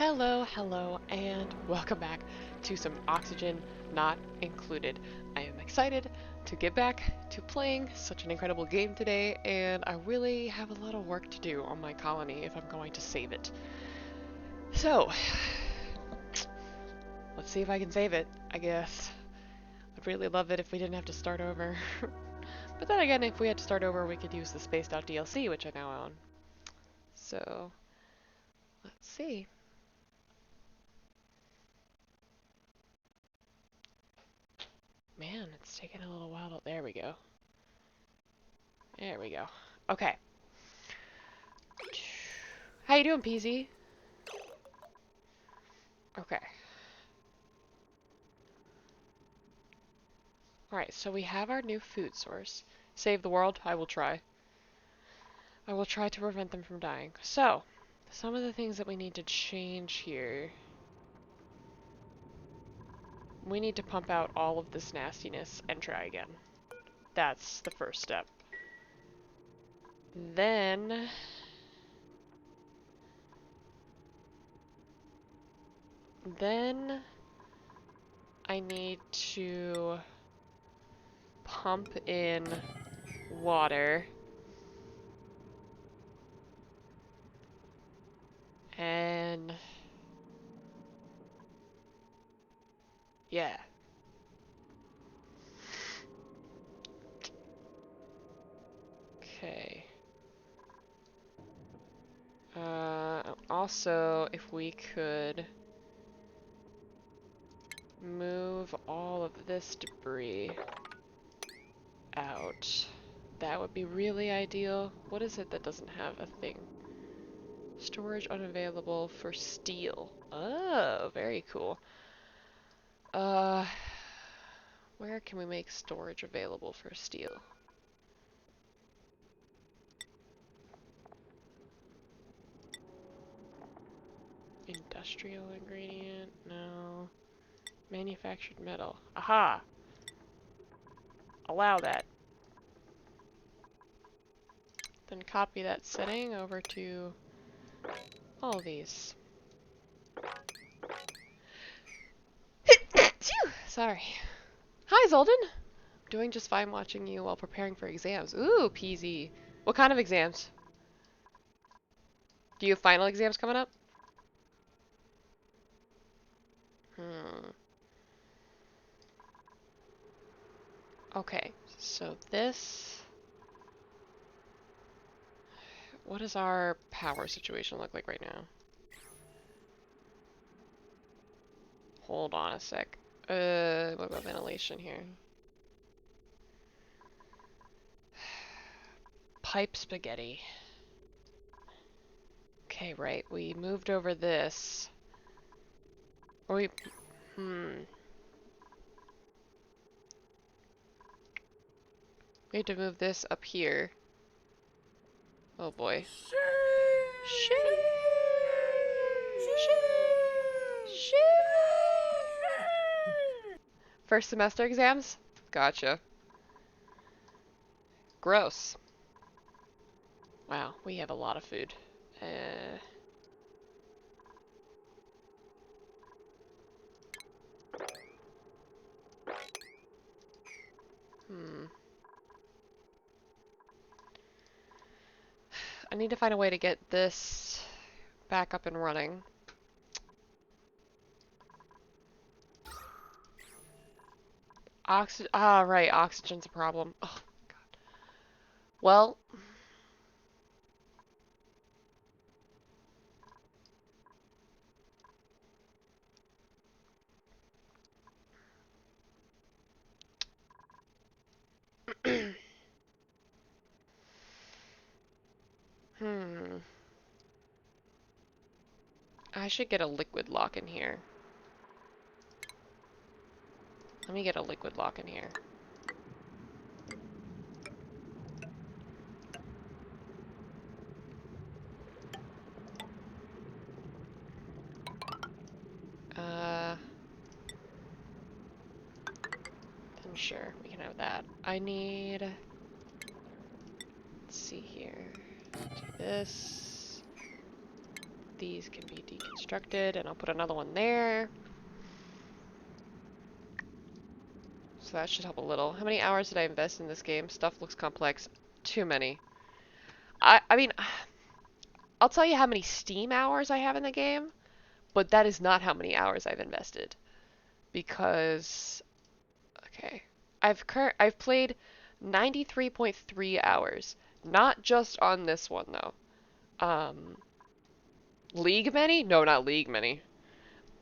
Hello, and welcome back to some Oxygen Not Included. I am excited to get back to playing such an incredible game today, and I really have a lot of work to do on my colony if I'm going to save it. So, let's see if I can save it, I guess. I'd really love it if we didn't have to start over. But then again, if we had to start over, we could use the Spaced Out DLC, which I now own. So, let's see. Man, it's taking a little while to... There we go. There we go. Okay. How you doing, PZ? Okay. Alright, so we have our new food source. Save the world? I will try. I will try to prevent them from dying. So, some of the things that we need to change here. We need to pump out all of this nastiness and try again. That's the first step. Then... I need to pump in water. And... yeah. Okay. Also, if we could move all of this debris out, that would be really ideal. What is it that doesn't have a thing? Storage unavailable for steel. Oh, very cool. Where can we make storage available for steel? Industrial ingredient? No. Manufactured metal. Aha! Allow that. Then copy that setting over to all of these. Sorry. Hi, Zolden! Doing just fine watching you while preparing for exams. Ooh, PZ. What kind of exams? Do you have final exams coming up? Okay, so this... What does our power situation look like right now? Hold on a sec. What about ventilation here? Pipe spaghetti. Okay, right. We moved over this. Or we... We had to move this up here. Oh boy. First semester exams? Gotcha. Gross. Wow, we have a lot of food. I need to find a way to get this back up and running. Right, oxygen's a problem. Oh, God. Well... I should get a liquid lock in here. Let me get a liquid lock in here. Then sure, we can have that. I need... Let's see here. Do this. these can be deconstructed, and I'll put another one there. So that should help a little. How many hours did I invest in this game? Stuff looks complex. Too many. I mean, I'll tell you how many Steam hours I have in the game, but that is not how many hours I've invested. Because, okay, I've played 93.3 hours. Not just on this one, though. League many? No, not League many.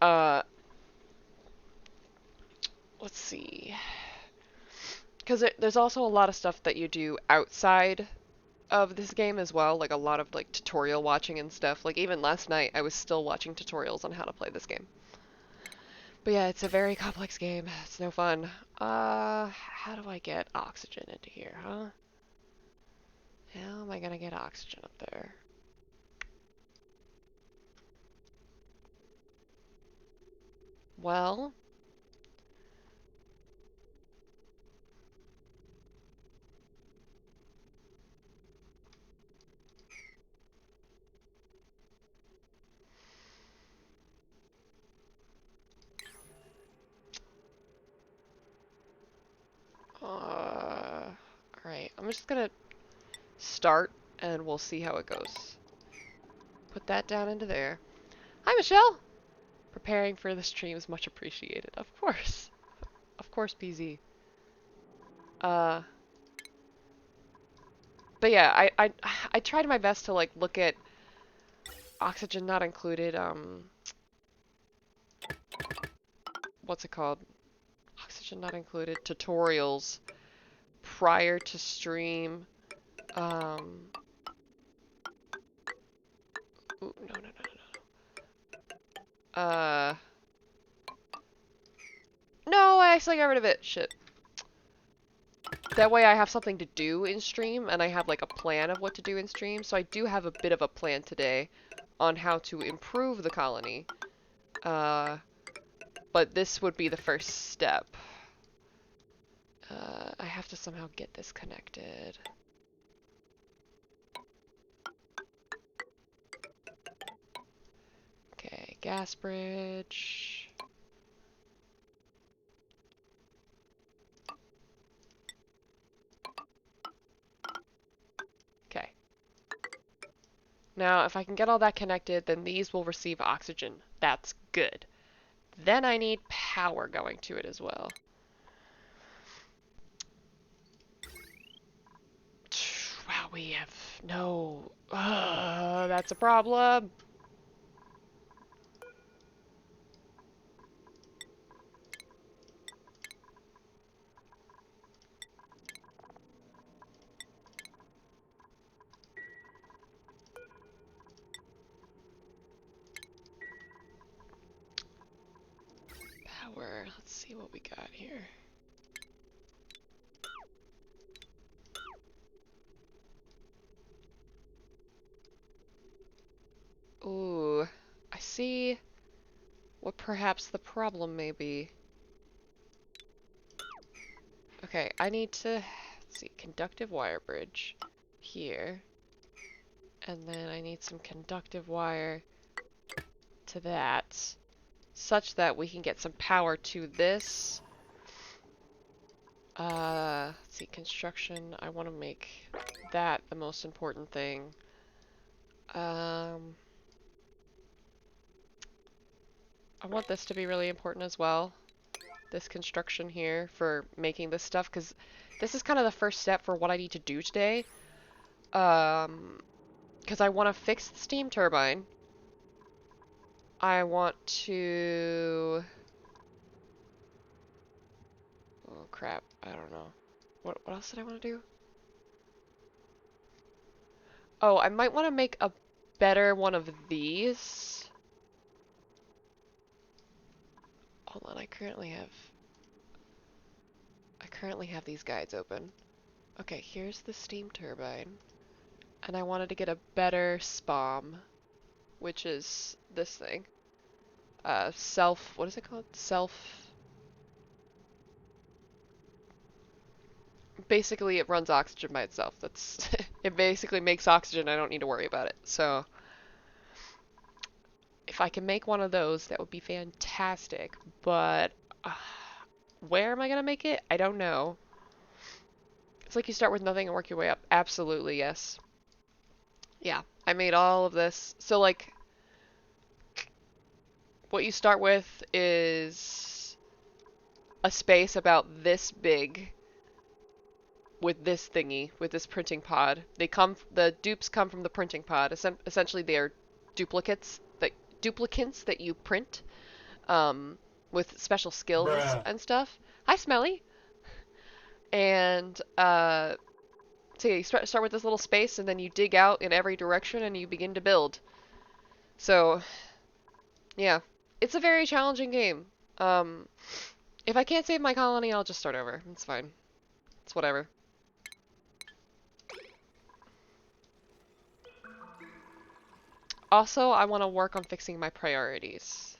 Uh, let's see. Because there's also a lot of stuff that you do outside of this game as well, like a lot of like tutorial watching and stuff. Like even last night, I was still watching tutorials on how to play this game. But yeah, it's a very complex game. It's no fun. How do I get oxygen into here, huh? How am I gonna get oxygen up there? Well, alright. I'm just gonna start and we'll see how it goes. Put that down into there. Hi, Michelle! Preparing for the stream is much appreciated. Of course. Of course, PZ. Uh, but yeah, I tried my best to like look at oxygen not included, what's it called? Oxygen not included tutorials prior to stream. Ooh, no, no, no, no. No, I actually got rid of it. Shit. That way I have something to do in stream, and I have like a plan of what to do in stream. So I do have a bit of a plan today on how to improve the colony. But this would be the first step. I have to somehow get this connected. Okay, gas bridge. Okay. Now, if I can get all that connected, then these will receive oxygen. That's good. Then I need power going to it as well. Wow, we have no... that's a problem. Power. Let's see what we got here. Ooh, I see what perhaps the problem may be. Okay, I need to, let's see, conductive wire bridge here. And then I need some conductive wire to that, such that we can get some power to this. Let's see, construction, I want to make that the most important thing. I want this to be really important as well. This construction here for making this stuff, because this is kind of the first step for what I need to do today. Because I want to fix the steam turbine. I want to... Oh crap, I don't know. What else did I want to do? Oh, I might want to make a better one of these. Hold on, I currently have these guides open. Okay, here's the steam turbine. And I wanted to get a better SPOM, which is this thing. What is it called? Basically it runs oxygen by itself. It basically makes oxygen, I don't need to worry about it. So, If I can make one of those, that would be fantastic. But where am I gonna make it? I don't know. It's like you start with nothing and work your way up. Absolutely, yes. Yeah, I made all of this. So, like, what you start with is a space about this big with this thingy, with this printing pod. The dupes come from the printing pod. Essentially, they are duplicants that you print, with special skills Bruh. and stuff. Hi, Smelly. And so yeah, you start with this little space, and then you dig out in every direction, and you begin to build. So yeah, it's a very challenging game. Um, if I can't save my colony, I'll just start over. It's fine. It's whatever. Also, I want to work on fixing my priorities.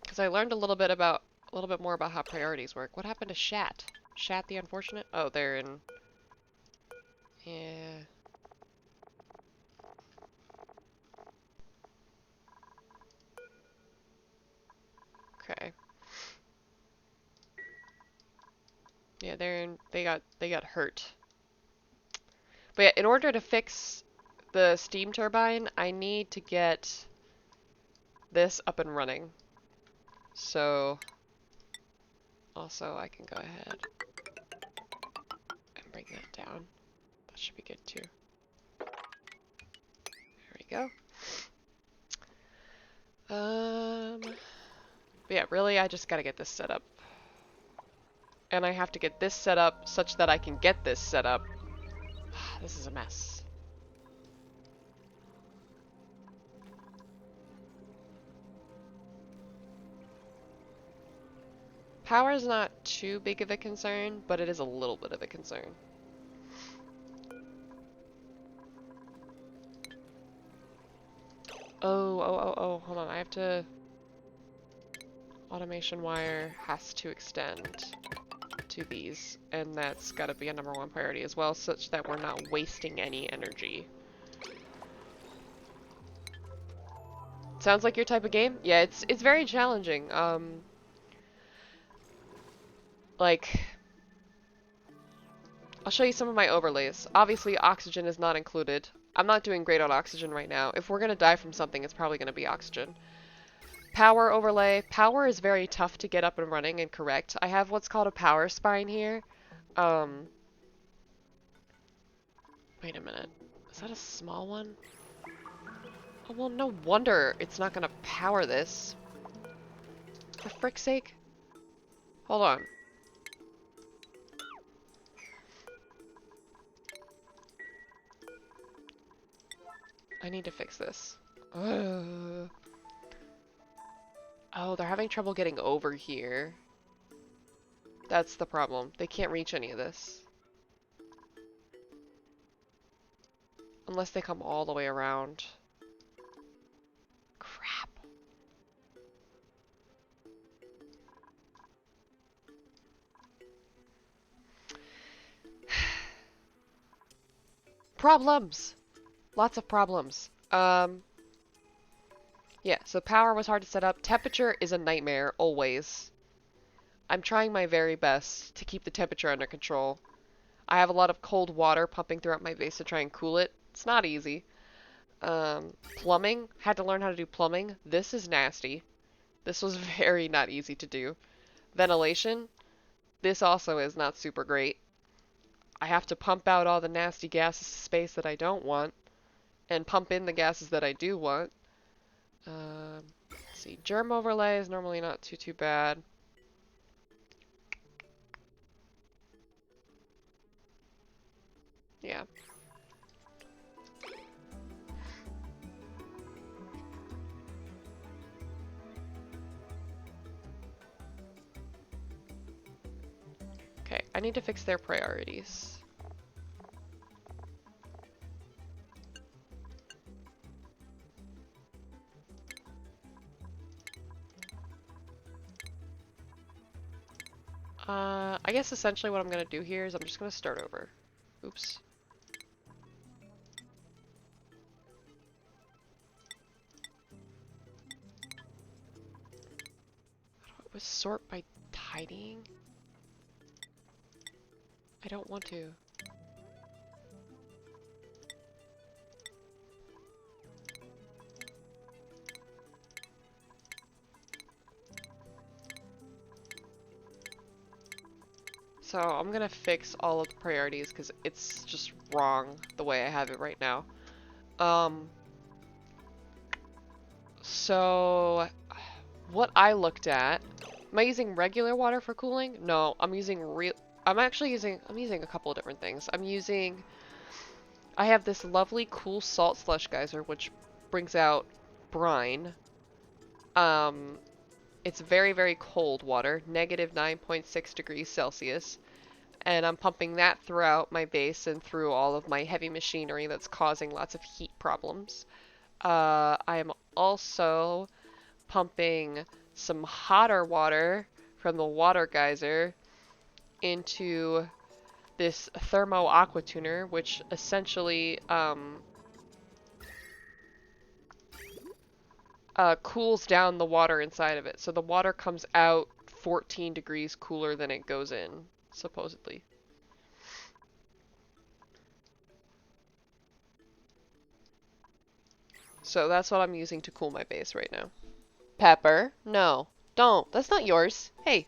Because I learned a little bit more about how priorities work. What happened to Shat? Shat the Unfortunate? Oh, they're in... Yeah. Okay. Yeah, they got hurt. But yeah, in order to fix the steam turbine, I need to get this up and running. So also I can go ahead and bring that down. That should be good too. There we go. But yeah, really I just gotta get this set up. And I have to get this set up such that I can get this set up. This is a mess. Power is not too big of a concern, but it is a little bit of a concern. Oh, hold on. I have to... Automation wire has to extend to these, and that's gotta be a #1 priority as well, such that we're not wasting any energy. Sounds like your type of game? Yeah, it's very challenging. Like, I'll show you some of my overlays. Obviously, oxygen is not included. I'm not doing great on oxygen right now. If we're gonna die from something, it's probably gonna be oxygen. Power overlay. Power is very tough to get up and running and correct. I have what's called a power spine here. Wait a minute. Is that a small one? Oh, well, no wonder it's not gonna power this. For frick's sake. Hold on. I need to fix this. Oh, they're having trouble getting over here. That's the problem. They can't reach any of this. Unless they come all the way around. Crap. Problems! Lots of problems. Yeah, so power was hard to set up. Temperature is a nightmare, always. I'm trying my very best to keep the temperature under control. I have a lot of cold water pumping throughout my base to try and cool it. It's not easy. Plumbing. Had to learn how to do plumbing. This is nasty. This was very not easy to do. Ventilation. This also is not super great. I have to pump out all the nasty gases to space that I don't want, and pump in the gases that I do want. Let's see. Germ overlay is normally not too bad. Yeah. Okay, I need to fix their priorities. I guess essentially what I'm gonna do here is I'm just gonna start over. Oops. sort by tidying? I don't want to. So I'm gonna fix all of the priorities because it's just wrong the way I have it right now. So what I looked at, am I using regular water for cooling? No, I'm using I'm using a couple of different things. I have this lovely cool salt slush geyser which brings out brine. It's very, very cold water, negative 9.6 degrees Celsius. And I'm pumping that throughout my base and through all of my heavy machinery that's causing lots of heat problems. I am also pumping some hotter water from the water geyser into this thermo aqua tuner, which essentially cools down the water inside of it. So the water comes out 14 degrees cooler than it goes in, supposedly. So that's what I'm using to cool my base right now. Pepper? No. Don't. That's not yours. Hey.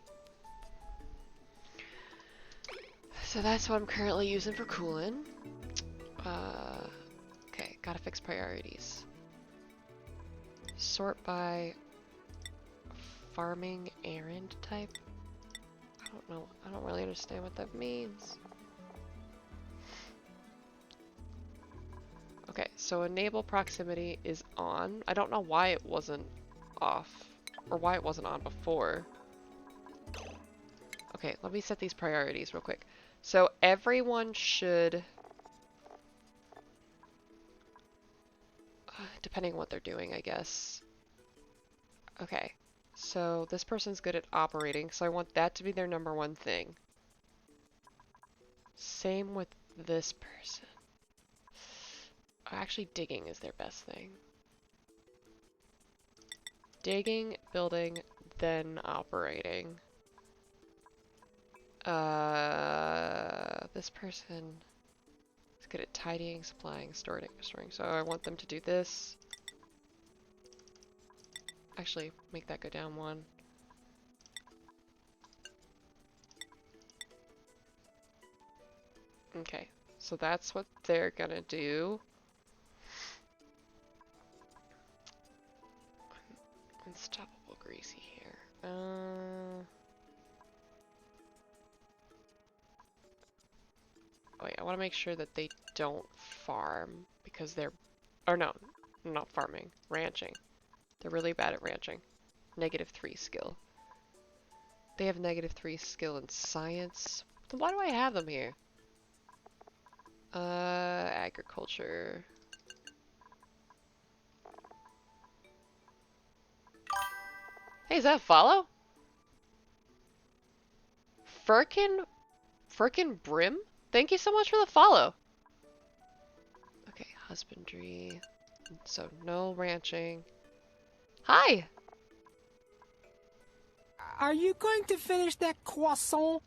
So that's what I'm currently using for cooling. Okay, gotta fix priorities. Sort by farming errand type? I don't know. I don't really understand what that means. Okay, so enable proximity is on. I don't know why it wasn't off, or why it wasn't on before. Okay, let me set these priorities real quick. So everyone should, depending on what they're doing, I guess. Okay, so this person's good at operating, so I want that to be their #1 thing. Same with this person. Actually, digging is their best thing. Digging, building, then operating. This person is good at tidying, supplying, storing. So I want them to do this. Actually, make that go down 1. Okay, so that's what they're gonna do. Unstoppable greasy here. Wait, I want to make sure that they don't farm because they're, or no, not farming, ranching. They're really bad at ranching. -3 skill. They have -3 skill in science. Then why do I have them here? Agriculture. Hey, is that a follow? Firkin Brim? Thank you so much for the follow. Okay, husbandry. So no ranching. Hi! Are you going to finish that croissant?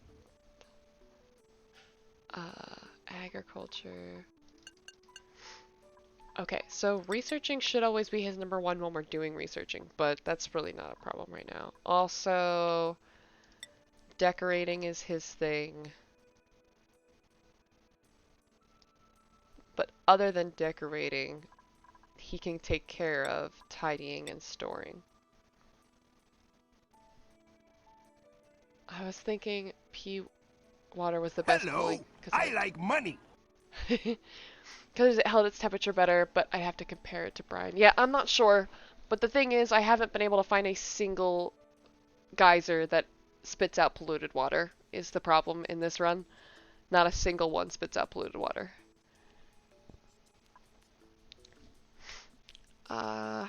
Agriculture. Okay, so researching should always be his #1 when we're doing researching, but that's really not a problem right now. Also, decorating is his thing. But other than decorating, he can take care of tidying and storing. I was thinking pea water was the best cooling. I like money. Because it held its temperature better, but I have to compare it to brine. Yeah, I'm not sure. But the thing is, I haven't been able to find a single geyser that spits out polluted water, is the problem in this run. Not a single one spits out polluted water. I'm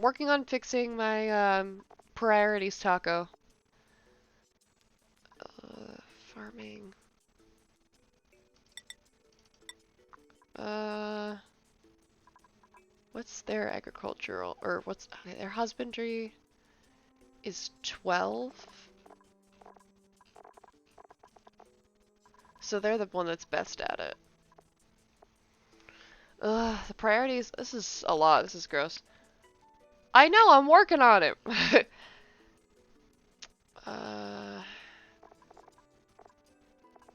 working on fixing my priorities taco. Farming. What's their agricultural, or what's their husbandry is 12. So they're the one that's best at it. Ugh, the priorities. This is a lot. This is gross. I know, I'm working on it. uh,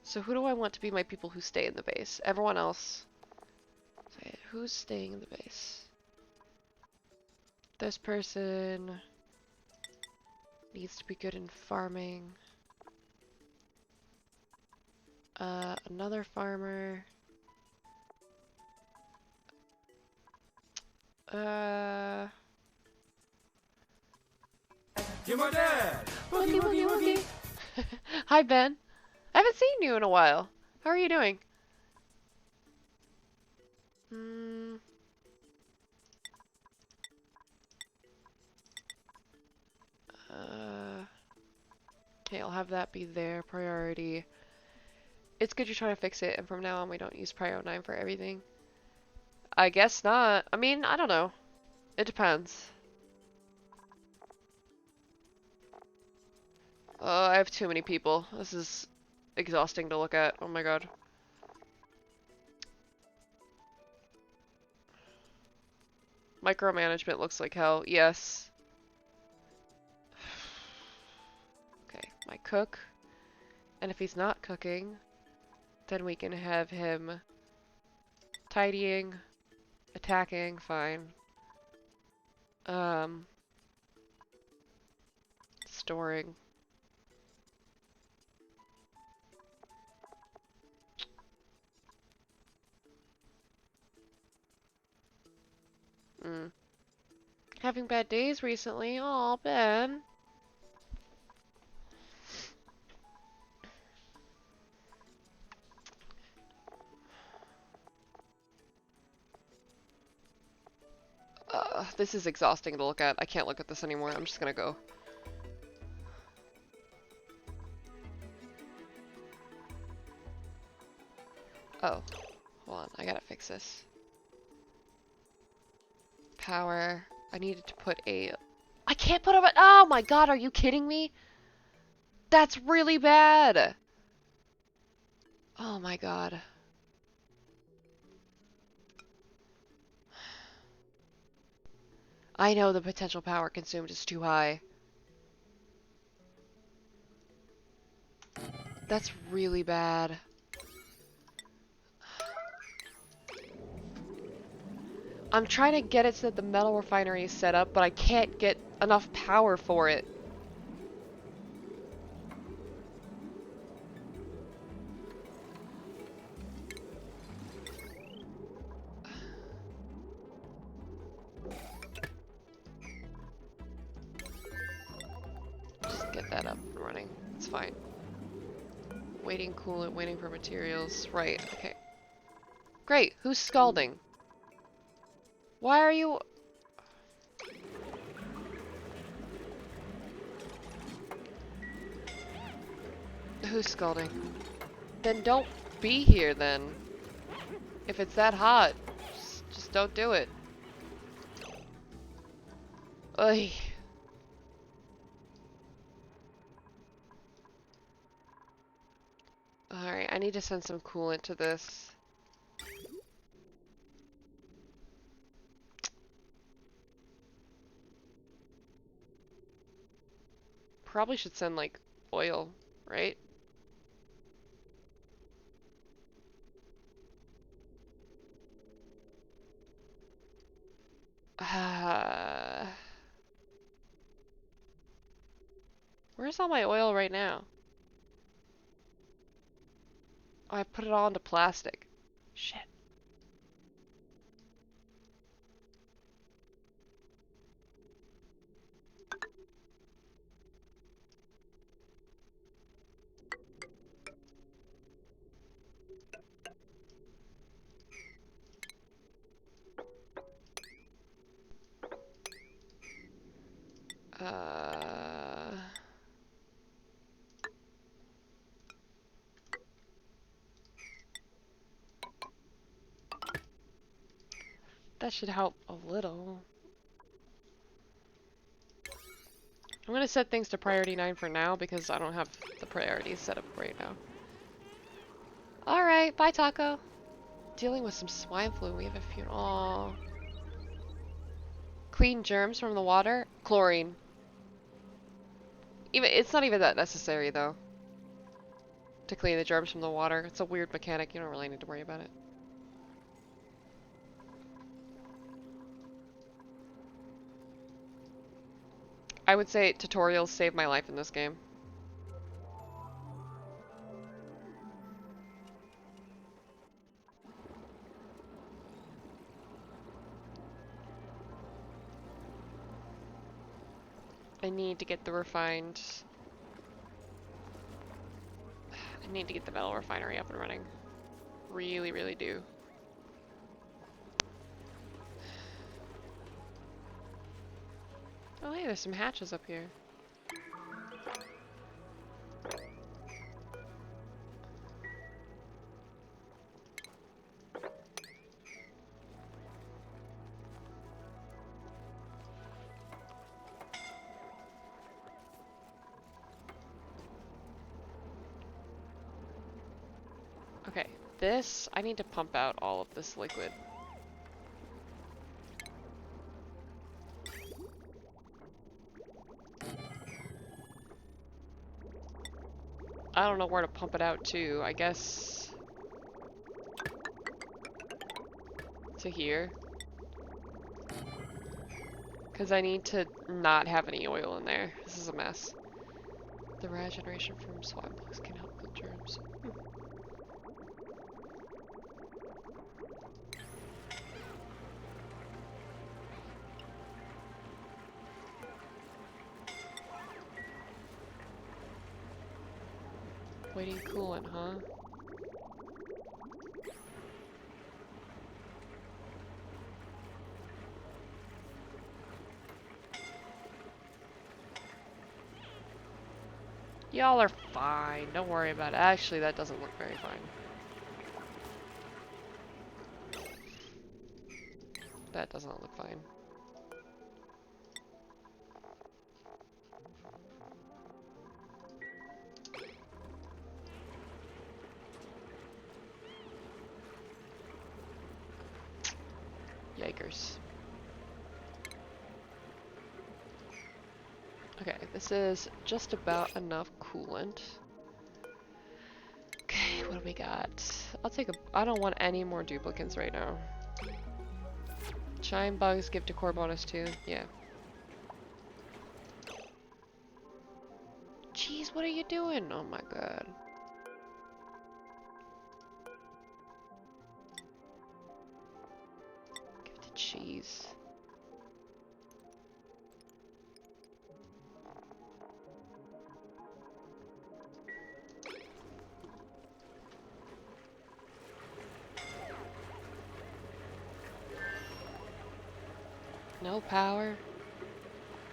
so who do I want to be my people who stay in the base? Everyone else. Who's staying in the base? This person needs to be good in farming. Another farmer. You're my dad! Woogie, woogie, woogie. Hi, Ben. I haven't seen you in a while. How are you doing? Okay, I'll have that be their priority. It's good you're trying to fix it, and from now on we don't use Prio 9 for everything. I guess not. I mean, I don't know. It depends. I have too many people. This is exhausting to look at. Oh my god. Micromanagement looks like hell. Yes. Okay, my cook. And if he's not cooking, then we can have him tidying, attacking, fine. Storing. Having bad days recently. Aw, Ben. This is exhausting to look at. I can't look at this anymore. I'm just gonna go. Oh. Hold on. I gotta fix this. Power. I needed to put a... I can't put a... Oh my god, are you kidding me? That's really bad! Oh my god. I know the potential power consumed is too high. That's really bad. I'm trying to get it so that the metal refinery is set up, but I can't get enough power for it. Just get that up and running. It's fine. Waiting coolant, waiting for materials. Right, okay. Great, who's scalding? Why are you... Who's scalding? Then don't be here then. If it's that hot, just don't do it. Ugh. Alright, I need to send some coolant to this. Probably should send, like, oil, right? Where's all my oil right now? Oh, I put it all into plastic. Shit. That should help a little. I'm gonna set things to priority 9 for now because I don't have the priorities set up right now. Alright, bye Taco. Dealing with some swine flu. We have a few. Aww. Clean germs from the water? Chlorine. It's not even that necessary though. To clean the germs from the water. It's a weird mechanic. You don't really need to worry about it. I would say tutorials saved my life in this game. I need to get the refined... I need to get the metal refinery up and running. Really, really do. Oh hey, there's some hatches up here. Okay, this, I need to pump out all of this liquid. I don't know where to pump it out to. I guess to here. Because I need to not have any oil in there. This is a mess. The regeneration from swine bugs can help kill germs. Waiting coolant, huh? Y'all are fine. Don't worry about it. Actually, that doesn't look very fine. That does not look fine. Yikers. Okay, this is just about enough coolant. Okay, what do we got? I don't want any more duplicates right now. Chime bugs give to core bonus too. Yeah. Jeez, what are you doing? Oh my god. Give to cheese. No power.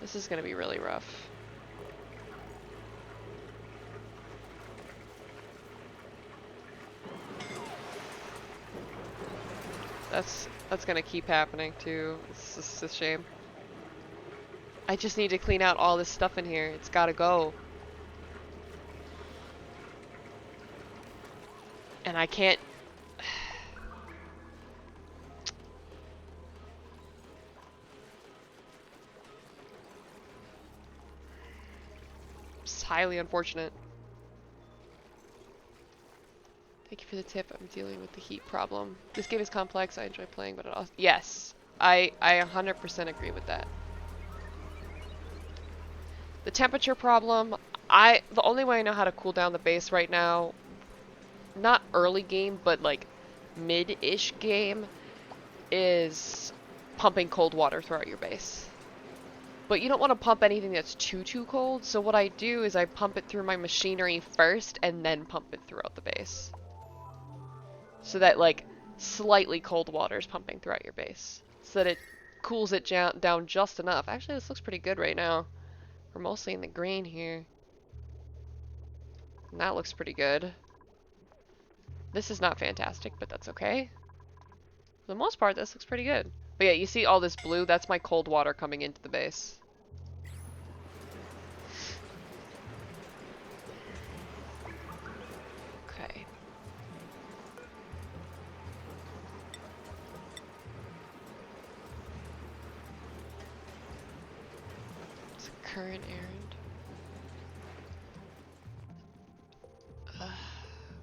This is gonna be really rough. That's gonna keep happening too. It's just a shame. I just need to clean out all this stuff in here. It's gotta go. And I can't... It's highly unfortunate. Thank you for the tip. I'm dealing with the heat problem. This game is complex. I enjoy playing, but it also... Yes. I 100% agree with that. The temperature problem, the only way I know how to cool down the base right now, not early game, but like mid-ish game, is pumping cold water throughout your base. But you don't want to pump anything that's too cold, so what I do is I pump it through my machinery first and then pump it throughout the base. So that like slightly cold water is pumping throughout your base. So that it cools it down just enough. Actually, this looks pretty good right now. We're mostly in the green here. And that looks pretty good. This is not fantastic, but that's okay. For the most part, this looks pretty good. But yeah, you see all this blue? That's my cold water coming into the base. Current errand.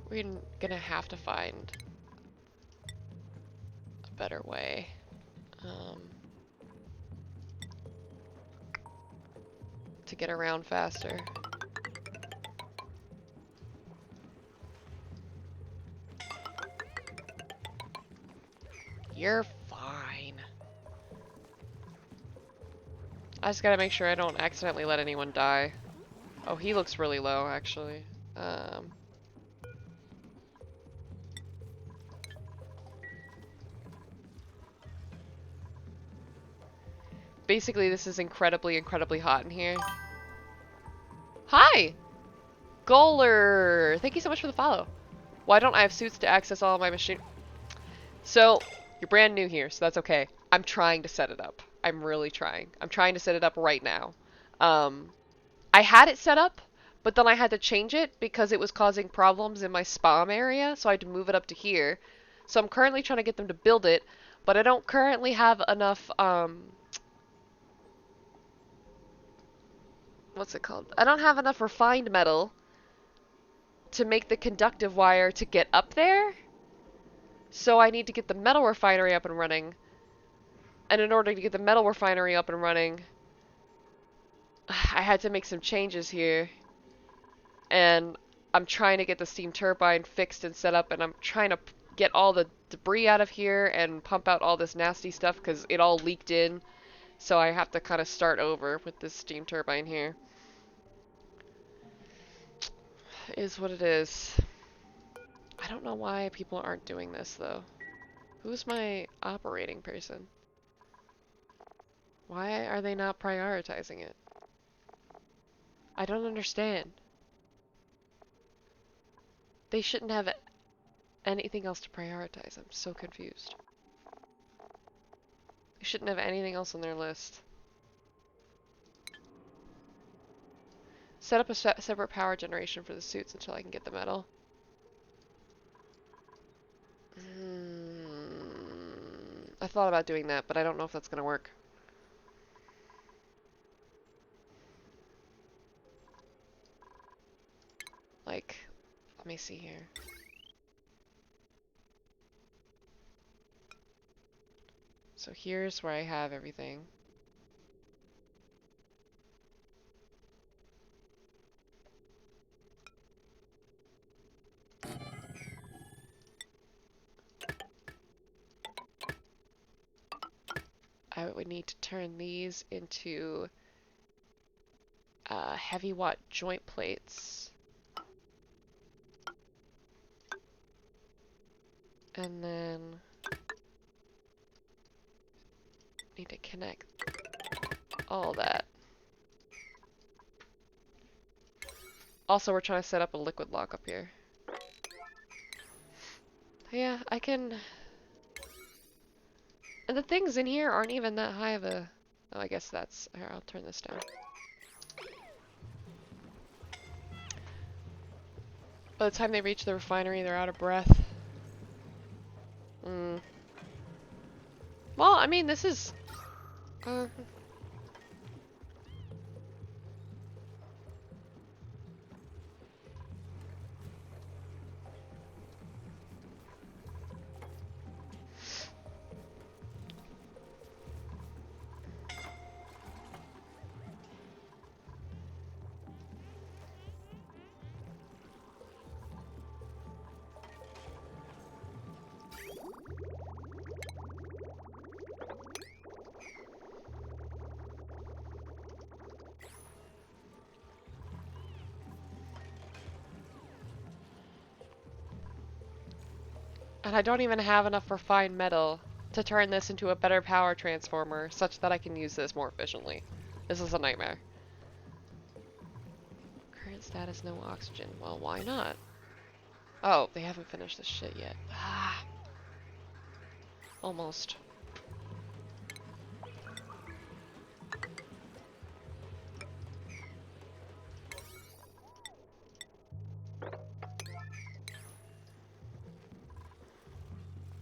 We're gonna have to find a better way. To get around faster. You're fine. I just gotta make sure I don't accidentally let anyone die. Oh, he looks really low, actually. Basically, this is incredibly, incredibly hot in here. Hi! Goaler! Thank you so much for the follow. Why don't I have suits to access all of my machine? So, you're brand new here, so that's okay. I'm trying to set it up. I'm really trying. I'm trying to set it up right now. I had it set up, but then I had to change it because it was causing problems in my spam area, so I had to move it up to here. So I'm currently trying to get them to build it, but I don't currently have enough, what's it called? I don't have enough refined metal to make the conductive wire to get up there. So I need to get the metal refinery up and running. And in order to get the metal refinery up and running, I had to make some changes here. And I'm trying to get the steam turbine fixed and set up, and I'm trying to get all the debris out of here and pump out all this nasty stuff because it all leaked in. So I have to kind of start over with this steam turbine here. It is what it is. I don't know why people aren't doing this, though. Who's my operating person? Why are they not prioritizing it? I don't understand. They shouldn't have anything else to prioritize. I'm so confused. They shouldn't have anything else on their list. Set up a separate power generation for the suits until I can get the metal. I thought about doing that, but I don't know if that's gonna work. Like, let me see here. So here's where I have everything. I would need to turn these into heavy watt joint plates. And then need to connect all that. Also, we're trying to set up a liquid lock up here. Yeah, I can... And the things in here aren't even that high of a... Oh, I guess that's... Here, I'll turn this down. By the time they reach the refinery, they're out of breath. Well, I mean, this is... And I don't even have enough refined metal to turn this into a better power transformer such that I can use this more efficiently. This is a nightmare. Current status, no oxygen. Well, why not? Oh, they haven't finished this shit yet. Ah. Almost.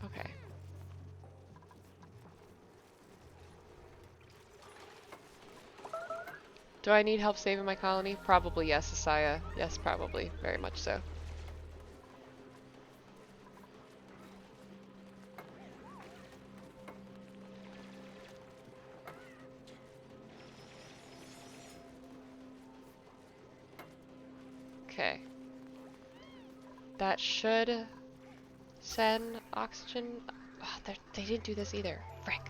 Okay. Do I need help saving my colony? Probably yes, Asaya. Yes, probably. Very much so. Okay. That should send oxygen. Oh, they didn't do this either. Frick.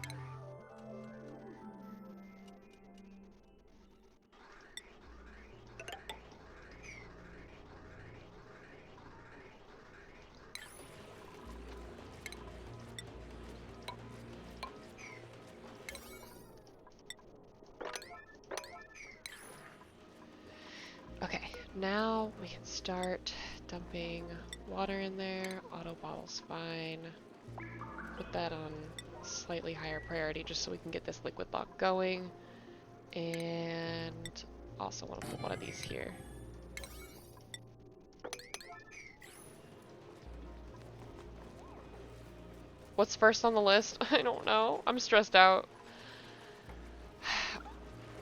Okay, now we can start dumping water in there. Auto bottle's fine. Put that on slightly higher priority just so we can get this liquid lock going. And also want to put one of these here. What's first on the list? I don't know. I'm stressed out.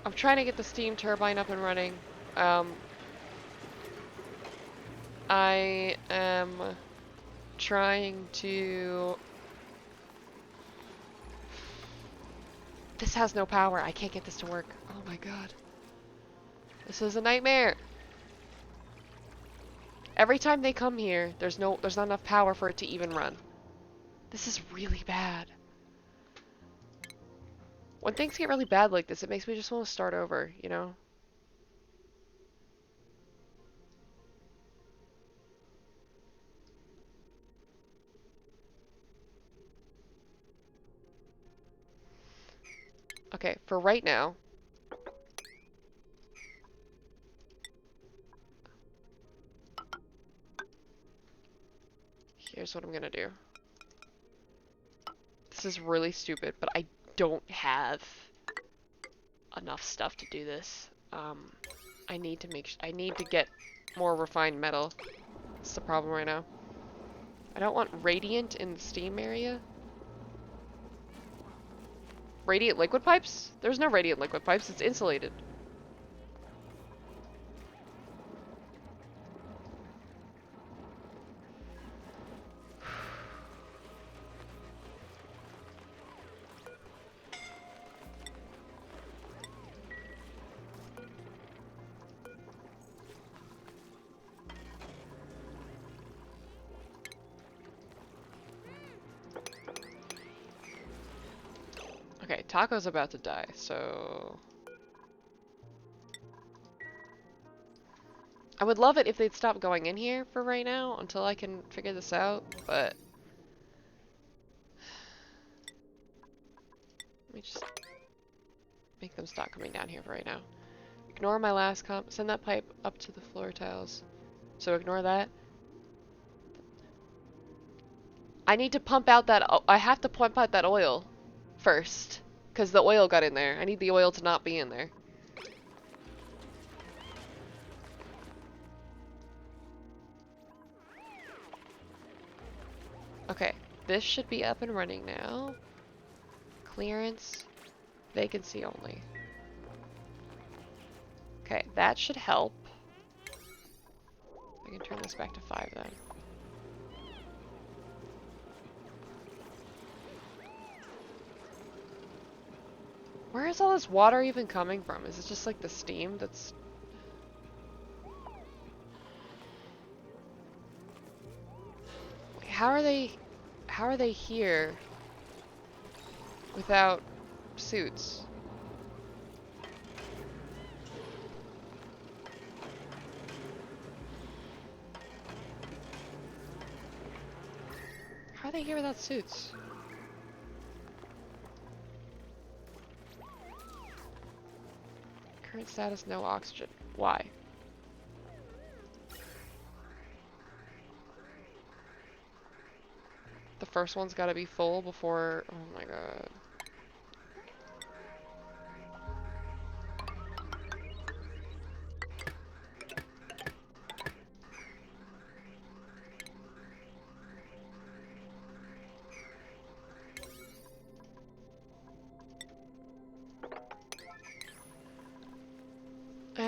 I'm trying to get the steam turbine up and running. I am trying to... This has no power. I can't get this to work. Oh my god. This is a nightmare. Every time they come here, there's not enough power for it to even run. This is really bad. When things get really bad like this, it makes me just want to start over, you know? Okay, for right now, here's what I'm gonna do. This is really stupid, but I don't have enough stuff to do this. I need to get more refined metal. That's the problem right now. I don't want radiant in the steam area. Radiant liquid pipes? There's no radiant liquid pipes, it's insulated. Okay, Taco's about to die, so... I would love it if they'd stop going in here for right now until I can figure this out, but... Let me just make them stop coming down here for right now. Ignore my last comp. Send that pipe up to the floor tiles. So ignore that. I need to pump out that... I have to pump out that oil first. Because the oil got in there. I need the oil to not be in there. Okay, this should be up and running now. Clearance, vacancy only. Okay, that should help. I can turn this back to 5 then. Where is all this water even coming from? Is it just like the steam that's... Wait, how are they here without suits? How are they here without suits? Current status, no oxygen. Why? The first one's gotta be full before... Oh my god.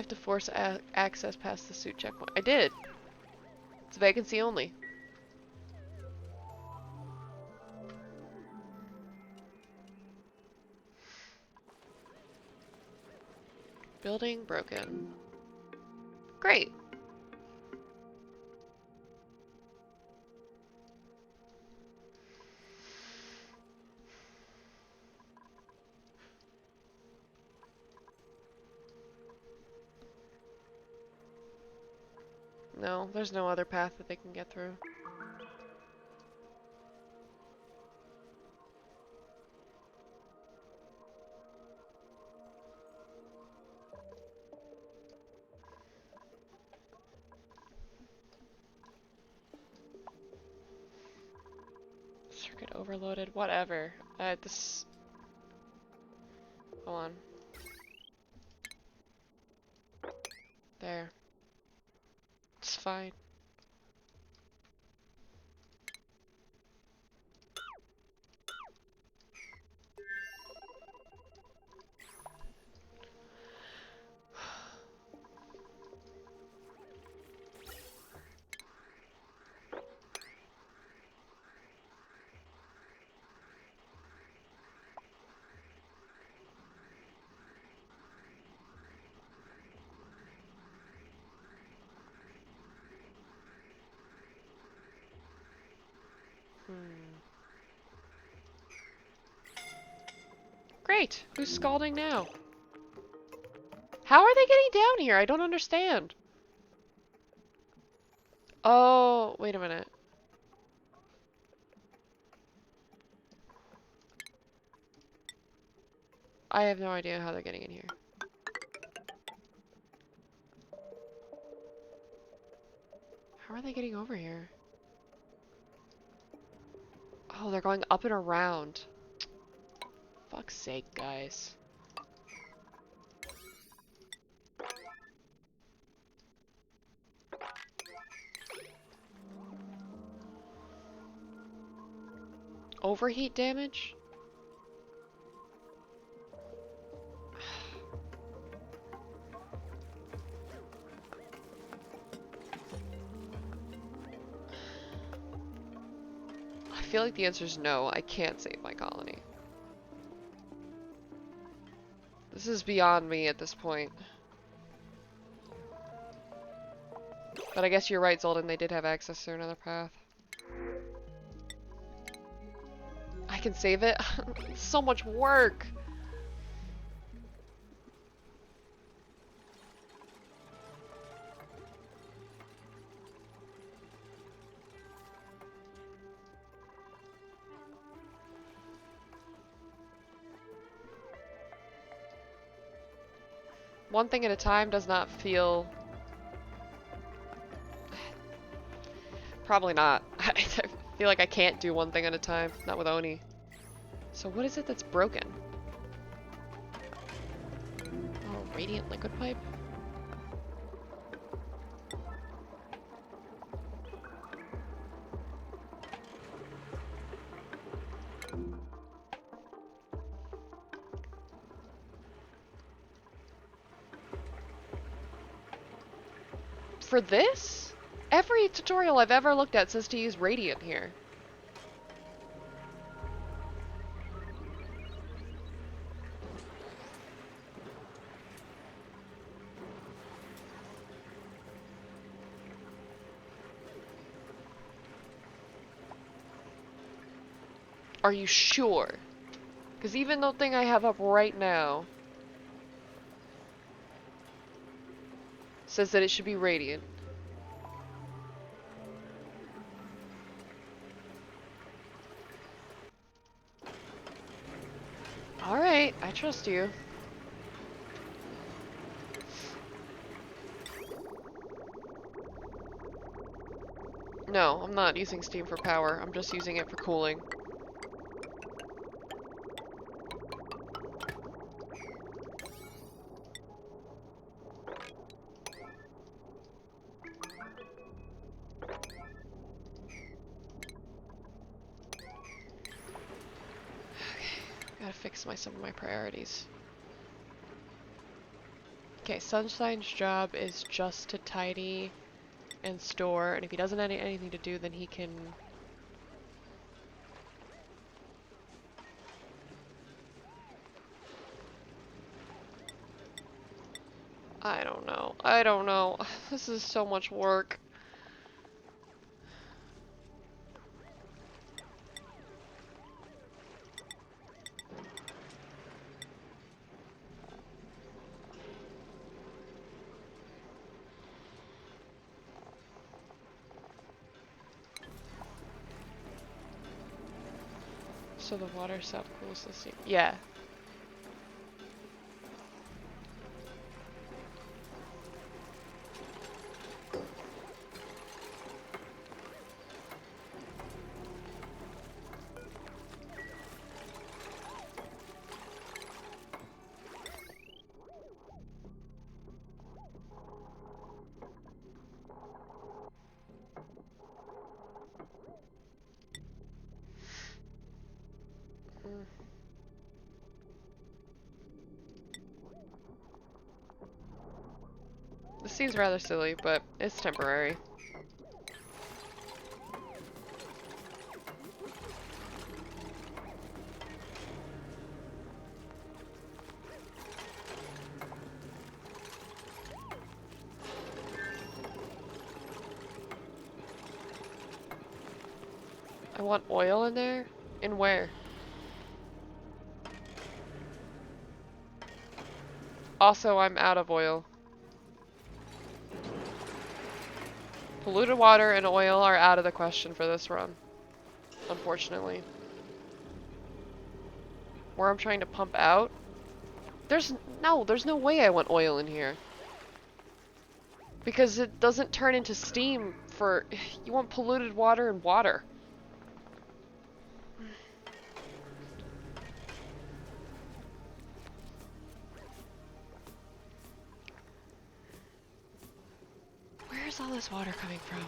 have to force access past the suit checkpoint. I did. It's vacancy only. Building broken. Great. No, there's no other path that they can get through. Circuit overloaded, whatever. This... Hold on. There. It's fine. Great! Who's scalding now? How are they getting down here? I don't understand. Oh, wait a minute. I have no idea how they're getting in here. How are they getting over here? Oh, they're going up and around. Fuck's sake, guys. Overheat damage? I feel like the answer is no. I can't save my colony. This is beyond me at this point. But I guess you're right, Zoldan. They did have access to another path. I can save it? It's so much work! One thing at a time does not feel... Probably not. I feel like I can't do one thing at a time. Not with Oni. So what is it that's broken? Oh, radiant liquid pipe? For this? Every tutorial I've ever looked at says to use radiant here. Are you sure? Because even the thing I have up right now says that it should be radiant. Alright, I trust you. No, I'm not using steam for power. I'm just using it for cooling. Gotta fix some of my priorities. Okay, Sunshine's job is just to tidy and store, and if he doesn't have anything to do, then he can... I don't know. I don't know. This is so much work. So the water sap cools the steam. Yeah. Mm. This seems rather silly, but it's temporary. I want oil in there? In where? Also, I'm out of oil. Polluted water and oil are out of the question for this run, unfortunately. Where I'm trying to pump out? There's no way I want oil in here. Because it doesn't turn into steam for... You want polluted water and water. Where's all this water coming from?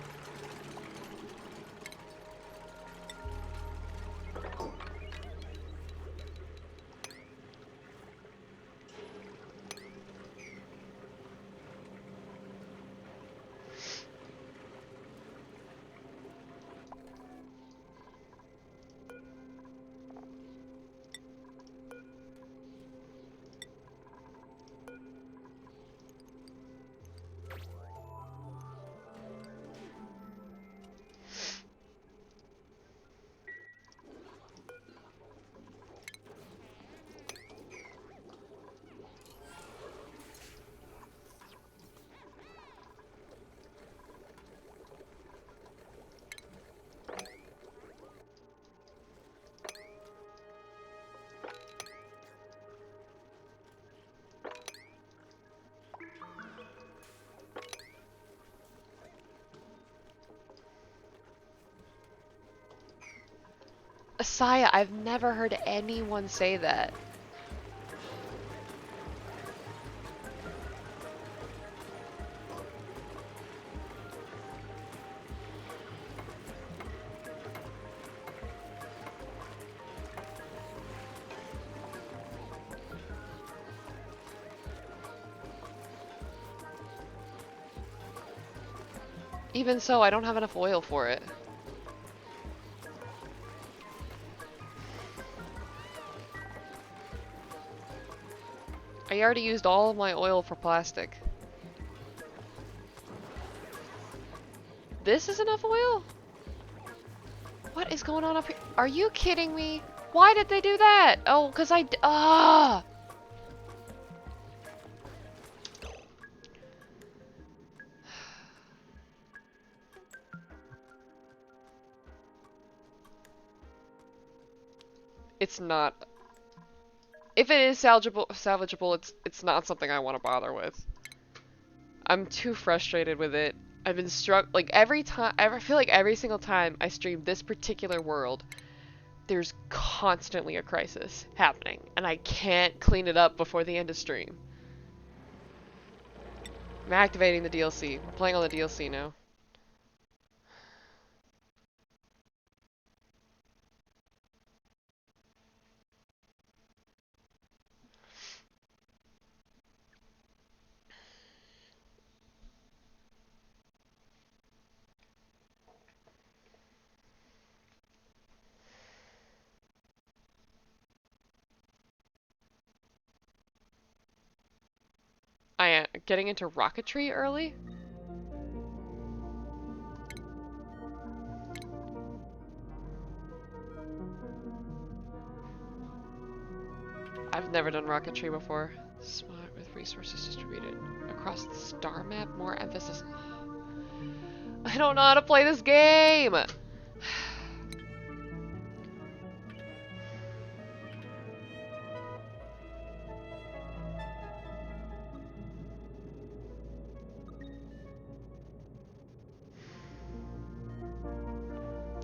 Asaya, I've never heard anyone say that. Even so, I don't have enough oil for it. I already used all of my oil for plastic. This is enough oil? What is going on up here? Are you kidding me? Why did they do that? Oh, because ah! It's not. If it is salvageable, it's not something I want to bother with. I'm too frustrated with it. I've been struck like every time. I feel like every single time I stream this particular world, there's constantly a crisis happening, and I can't clean it up before the end of stream. I'm activating the DLC. We're playing on the DLC now. getting into rocketry early? I've never done rocketry before. Smart with resources distributed across the star map, more emphasis. I don't know how to play this game!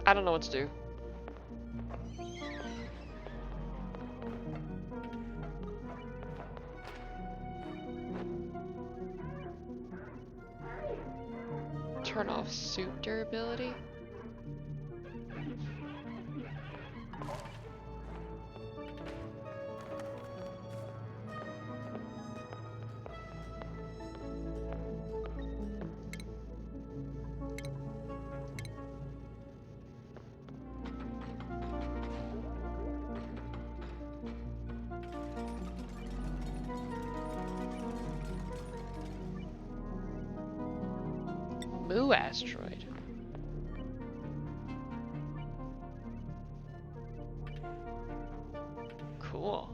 I don't know what to do. Turn off suit durability? Moo asteroid. Cool.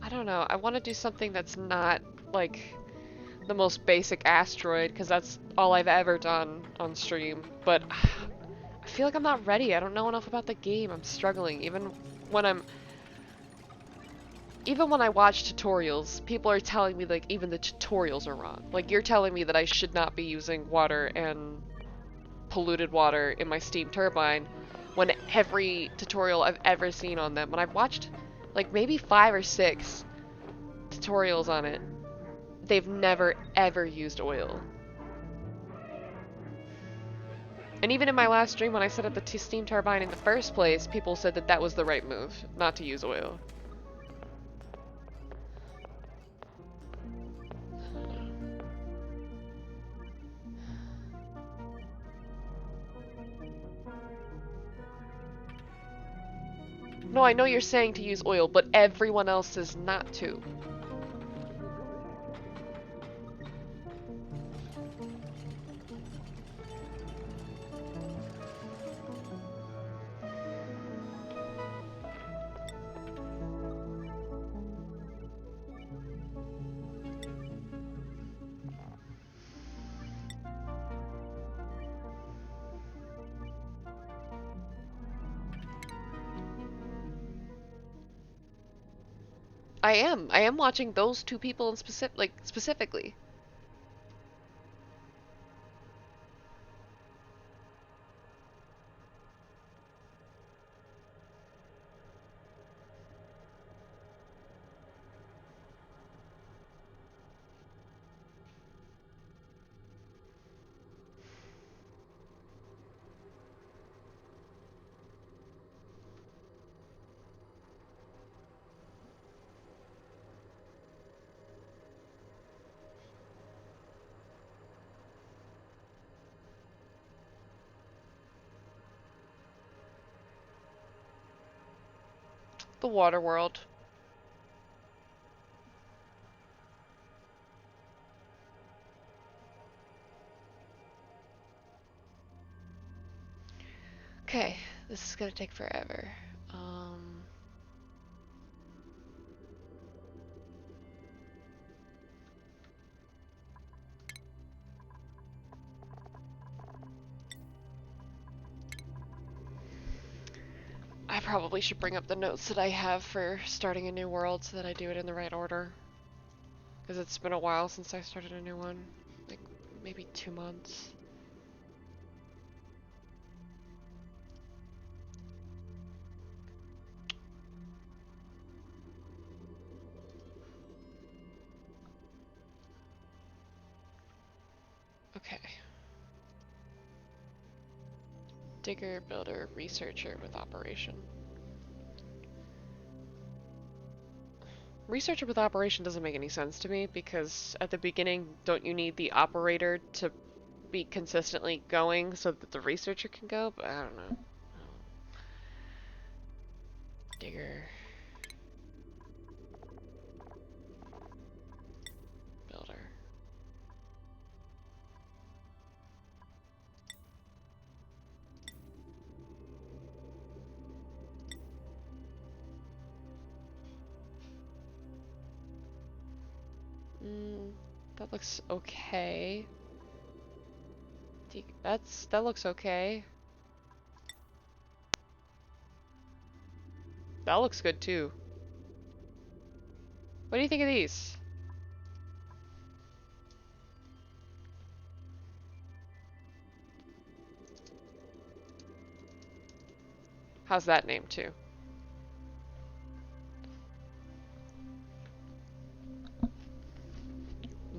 I don't know. I want to do something that's not like the most basic asteroid because that's all I've ever done on stream. But I feel like I'm not ready. I don't know enough about the game. I'm struggling. When I'm even when I watch tutorials, people are telling me like even the tutorials are wrong. Like you're telling me that I should not be using water and polluted water in my steam turbine when every tutorial I've ever seen on them, when I've watched like maybe 5 or 6 tutorials on it, they've never ever used oil. And even in my last stream when I set up the steam turbine in the first place, people said that that was the right move, not to use oil. No, I know you're saying to use oil, but everyone else says not to. I am watching those two people in specifically. The water world. Okay, this is gonna take forever. I probably should bring up the notes that I have for starting a new world so that I do it in the right order. Because it's been a while since I started a new one. Like, maybe 2 months. Digger, builder, researcher with operation. Researcher with operation doesn't make any sense to me because at the beginning, don't you need the operator to be consistently going so that the researcher can go? But I don't know. Digger. Builder. That looks okay. That looks okay. That looks good too. What do you think of these? How's that name too?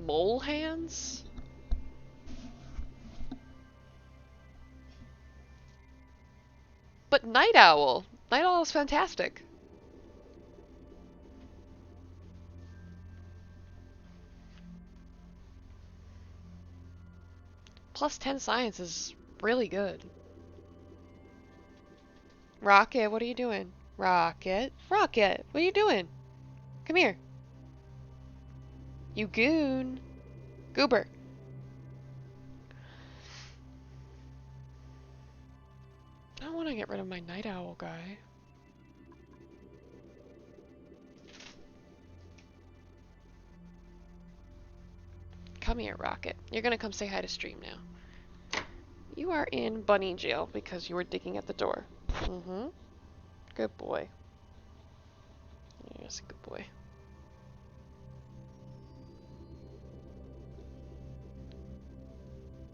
Mole hands? But Night Owl! Night Owl is fantastic. Plus 10 science is really good. Rocket, what are you doing? Rocket? Rocket, what are you doing? Come here. You goon. Goober. I don't want to get rid of my Night Owl guy. Come here, Rocket. You're gonna come say hi to stream now. You are in bunny jail because you were digging at the door. Mm-hmm. Good boy. Yes, good boy.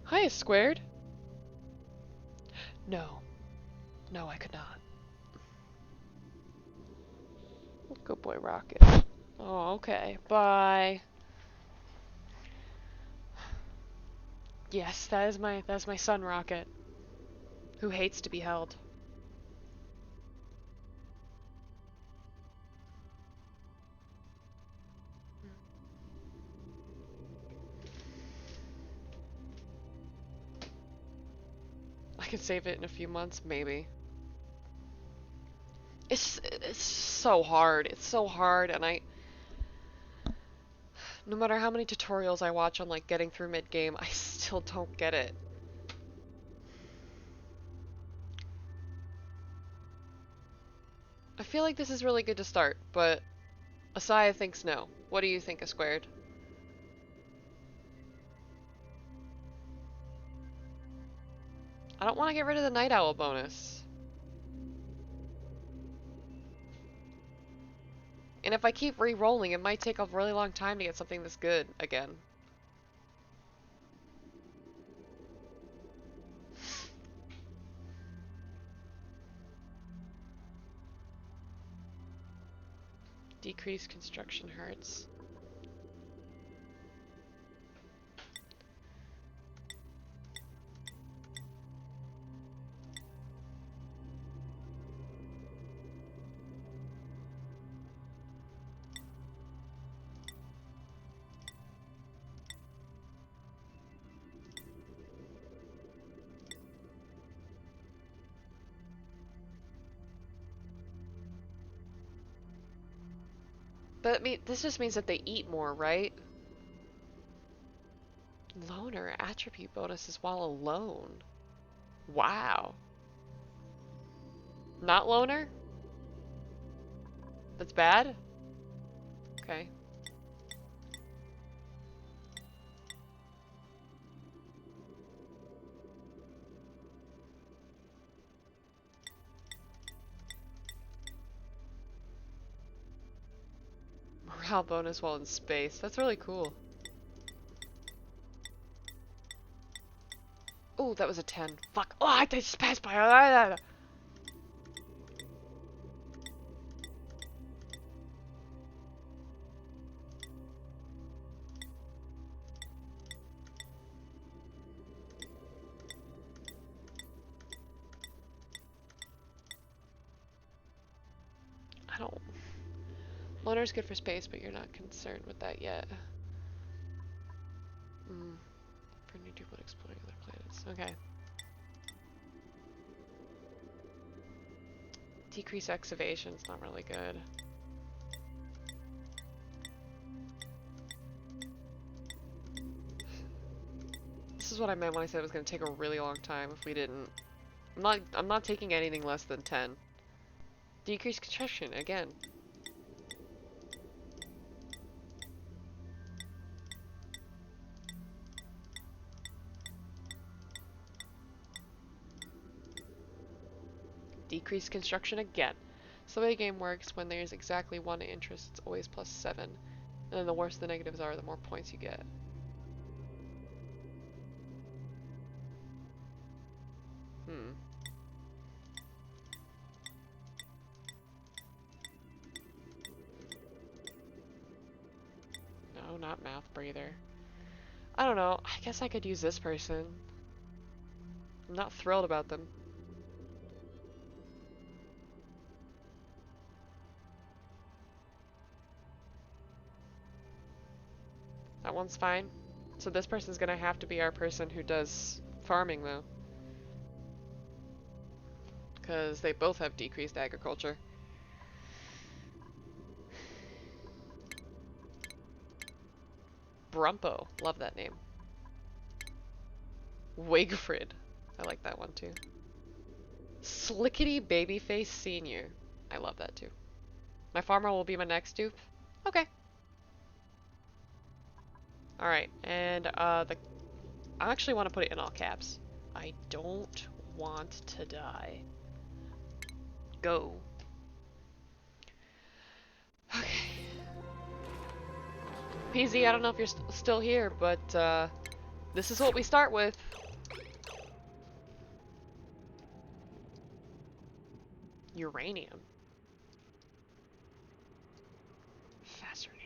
Hi, Squared. No. No, I could not. Good boy, Rocket. Oh, okay. Bye. Yes, that's my son, Rocket, who hates to be held. I could save it in a few months, maybe. It's so hard. It's so hard, and no matter how many tutorials I watch on like getting through mid-game, I still don't get it. I feel like this is really good to start, but Asaya thinks no. What do you think, A Squared? I don't want to get rid of the Night Owl bonus. And if I keep re-rolling, it might take a really long time to get something this good again. Decrease construction hertz. But this just means that they eat more, right? Loner attribute bonuses while alone. Wow. Not loner? That's bad? Okay. Morale bonus while in space. That's really cool. Oh, that was a 10. Fuck. Oh, I just passed by. Lunar's good for space, but you're not concerned with that yet. For new people exploring other planets. Okay. Decrease excavation's not really good. This is what I meant when I said it was going to take a really long time if we didn't. I'm not taking anything less than 10. Decrease construction again. Decrease construction again. So the way the game works, when there's exactly one interest, it's always +7. And then the worse the negatives are, the more points you get. No, not mouth breather. I don't know. I guess I could use this person. I'm not thrilled about them. That one's fine. So this person's gonna have to be our person who does farming, though. Because they both have decreased agriculture. Brumpo. Love that name. Wigfrid. I like that one too. Slickety Babyface Senior. I love that too. My farmer will be my next dupe. Okay. Alright, and I actually want to put it in all caps. I don't want to die. Go. Okay. PZ, I don't know if you're still here, but this is what we start with. Uranium. Fascinating.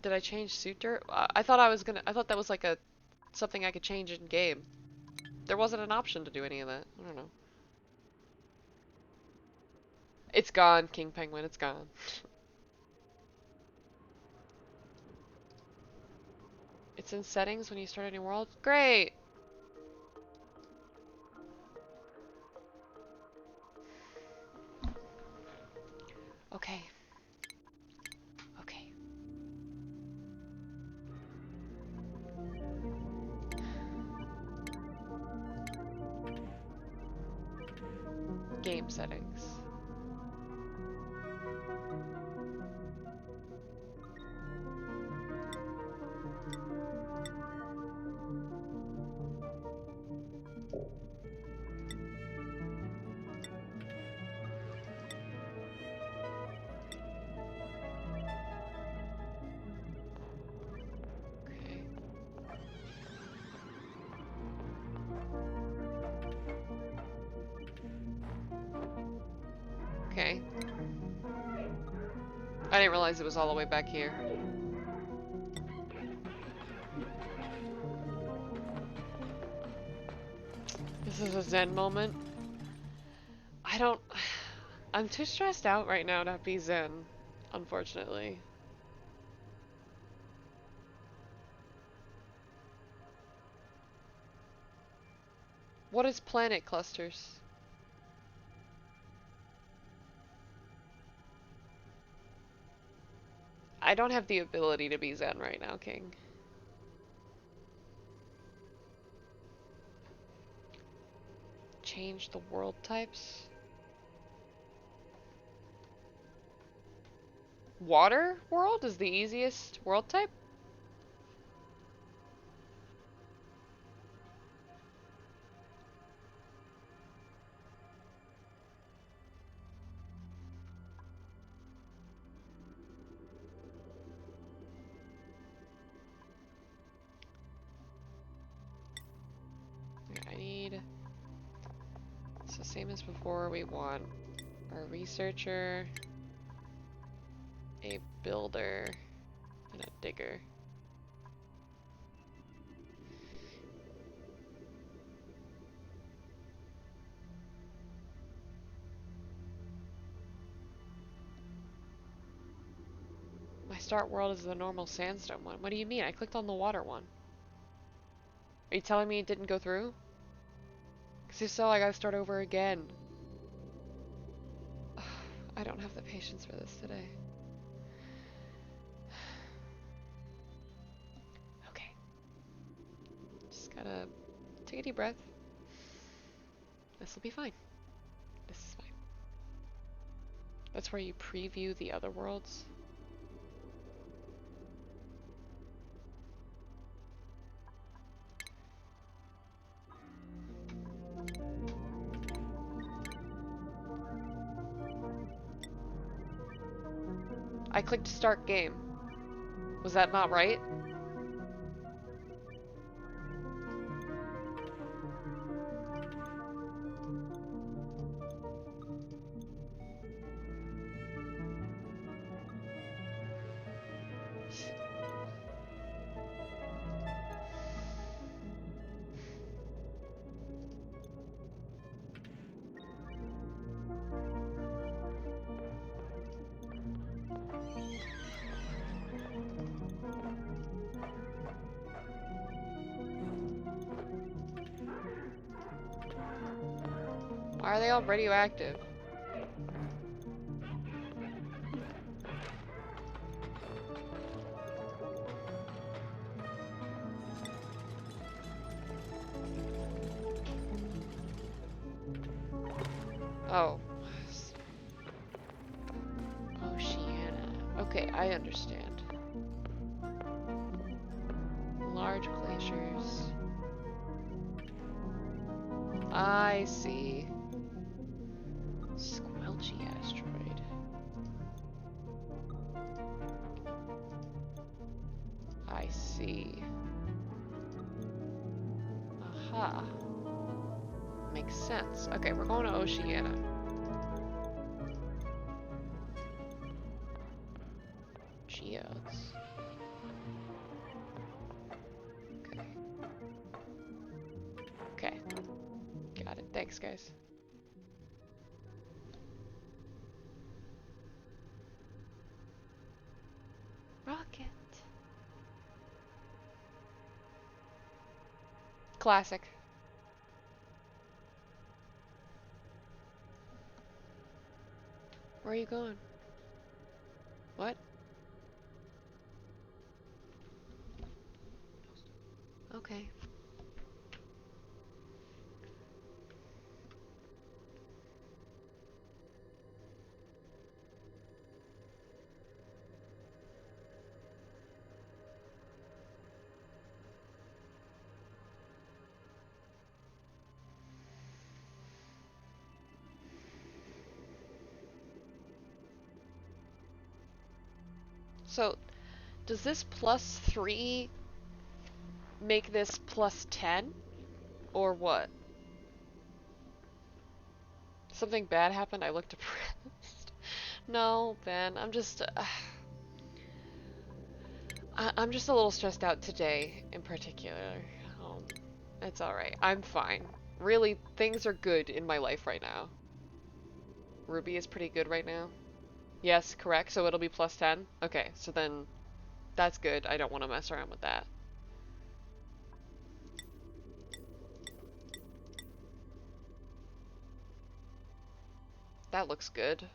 Did I change suitor? I thought I thought that was like something I could change in game. There wasn't an option to do any of that. I don't know. It's gone, King Penguin, it's gone. It's in settings when you start a new world? Great! Okay. Okay. Game settings. Okay. Okay. I didn't realize it was all the way back here. This is a zen moment. I'm too stressed out right now to be zen, unfortunately. What is planet clusters? I don't have the ability to be zen right now, King. Change the world types? Water world is the easiest world type? Okay, I need... It's the same as before. We want a researcher, a builder, and a digger. My start world is the normal sandstone one. What do you mean? I clicked on the water one. Are you telling me it didn't go through? Because if so, I gotta start over again. I don't have the patience for this today. Okay. Just gotta take a deep breath. This will be fine. This is fine. That's where you preview the other worlds. I clicked start game. Was that not right? Why are they all radioactive? Oh. Oceania. Okay, I understand. Large glaciers. I see. Squelchy asteroid. I see. Aha. Makes sense. Okay, we're going to Oceania. Geodes. Okay. Okay. Got it. Thanks, guys. Rocket. Classic. Where are you going? What? Okay. So, does this +3 make this +10? Or what? Something bad happened? I look depressed. No, Ben, I'm just... I'm just a little stressed out today, in particular. It's alright. I'm fine. Really, things are good in my life right now. Ruby is pretty good right now. Yes, correct. So it'll be +10? Okay, so then that's good. I don't want to mess around with that. That looks good.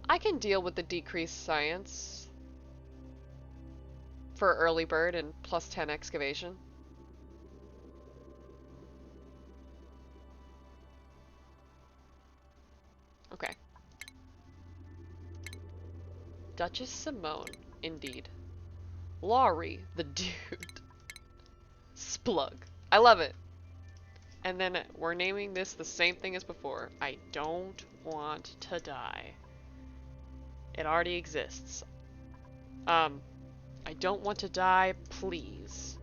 I can deal with the decreased science for early bird and +10 excavation. Okay. Duchess Simone, indeed. Laurie, the dude. Splug. I love it. And then we're naming this the same thing as before. I don't want to die. It already exists. I don't want to die, please.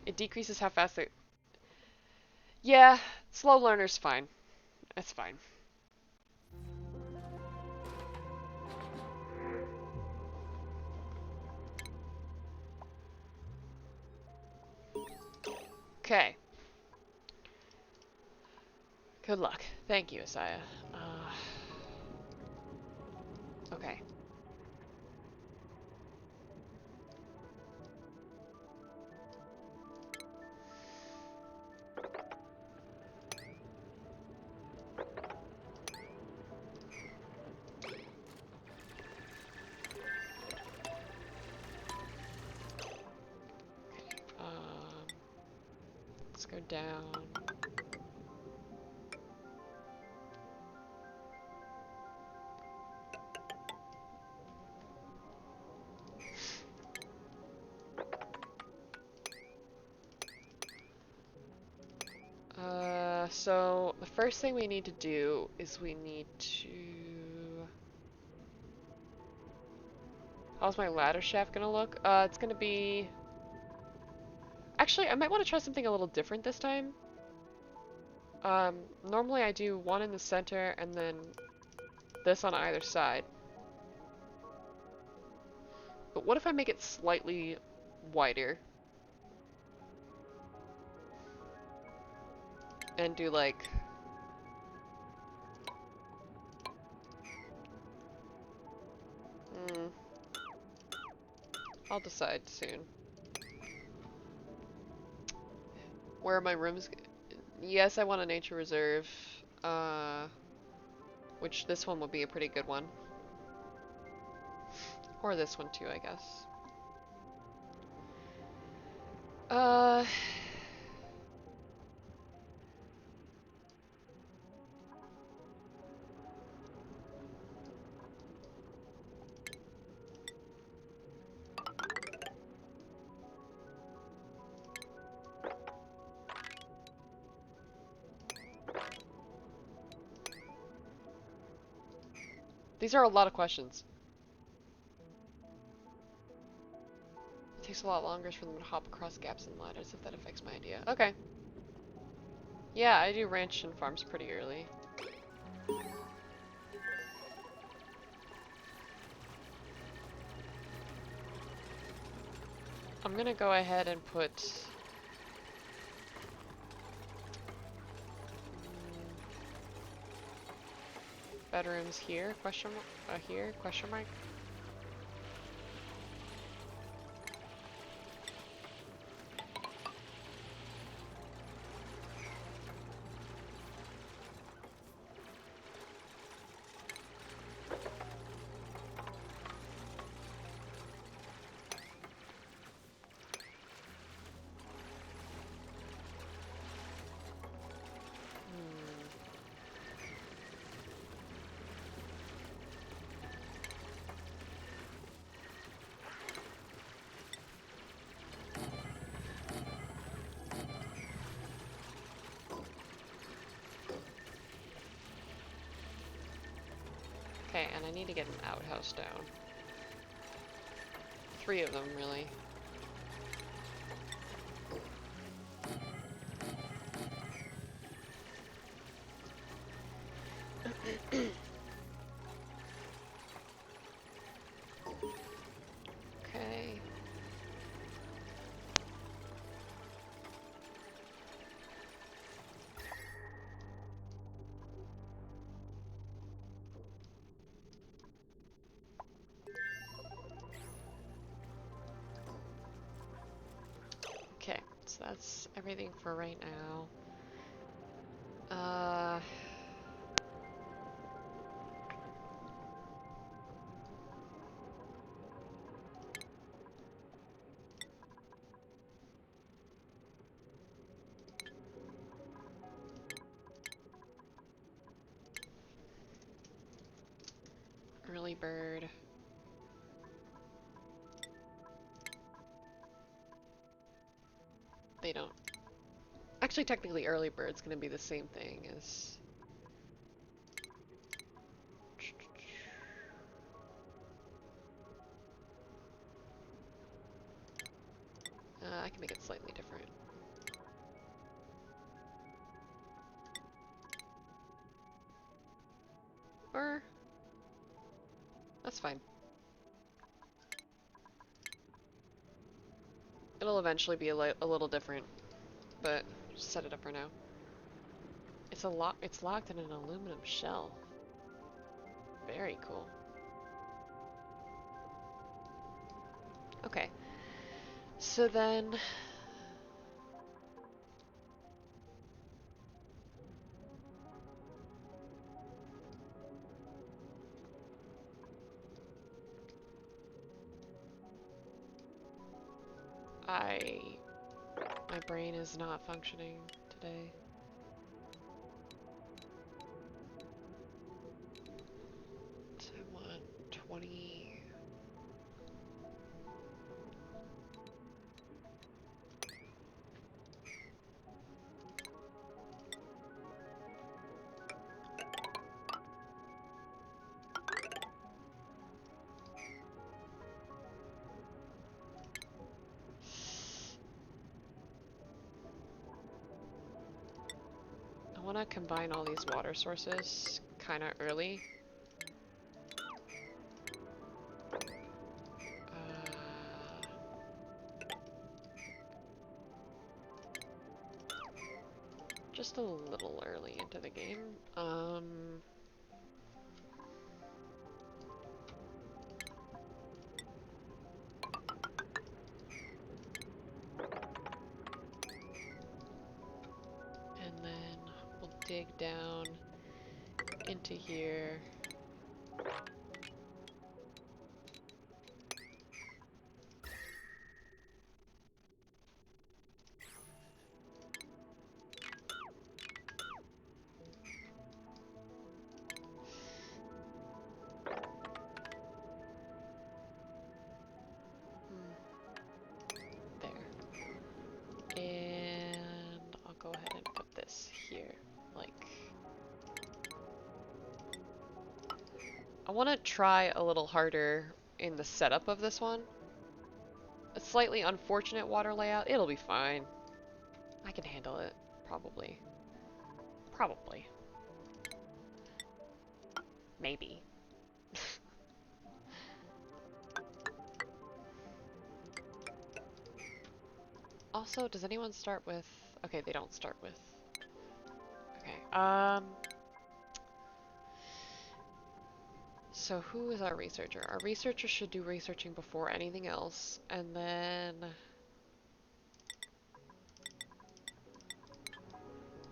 It decreases how fast they... Yeah, slow learner's fine. It's fine. Okay. Good luck. Thank you, Isaiah. Okay. Let's go down. So the first thing we need to do is we need to... How's my ladder shaft gonna look? It's gonna be... Actually, I might want to try something a little different this time. Normally I do one in the center and then this on either side. But what if I make it slightly wider? And do like... I'll decide soon. Where are my rooms? Yes, I want a nature reserve. Which this one would be a pretty good one. Or this one too, I guess. These are a lot of questions. It takes a lot longer for them to hop across gaps in ladders if that affects my idea. Okay. Yeah, I do ranch and farms pretty early. I'm gonna go ahead and put... bedrooms here, question mark, here, question mark. Okay, and I need to get an outhouse down. 3 of them, really. Okay. Okay, so that's everything for right now. Early bird. They don't. Actually, technically, early bird's gonna be the same thing as. I can make it slightly different. Or. That's fine. It'll eventually be a little different, but just set it up for now. It's locked in an aluminum shell. Very cool. Okay. So then my brain is not functioning today. So I want 20. I want to combine all these water sources kind of early. Just a little early into the game. And then we'll dig down into here. There. And I'll go ahead and put this here. Like, I want to try a little harder in the setup of this one. A slightly unfortunate water layout. It'll be fine. I can handle it. Probably. Probably. Maybe. Also, does anyone start with... Okay, they don't start with... Okay, so who is our researcher? Our researcher should do researching before anything else, and then...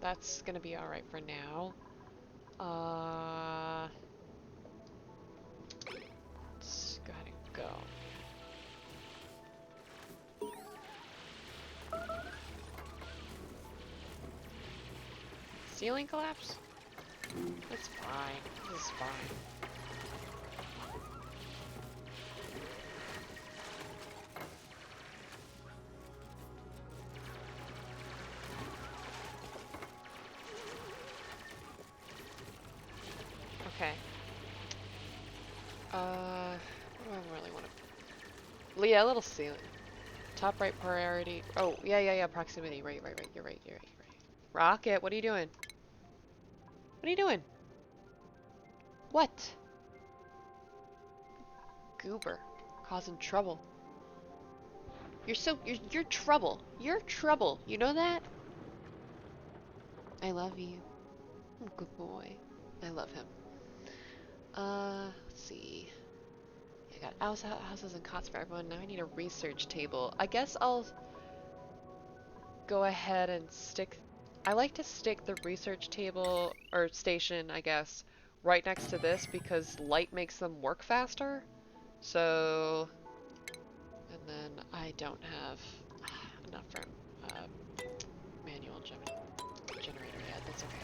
That's gonna be alright for now. Let's go ahead and go. Ceiling collapse? That's fine. This is fine. Okay. What do I really want to... Yeah, a little ceiling. Top right priority. Oh, yeah, proximity. Right. You're right. Rocket, what are you doing? What are you doing? What? Goober. Causing trouble. You're trouble. You're trouble. You know that? I love you. Good boy. I love him. Let's see. I got houses and cots for everyone. Now I need a research table. I guess I'll go ahead and stick... I like to stick the research table, or station, I guess, right next to this because light makes them work faster. So... And then I don't have enough for manual generator yet. That's okay.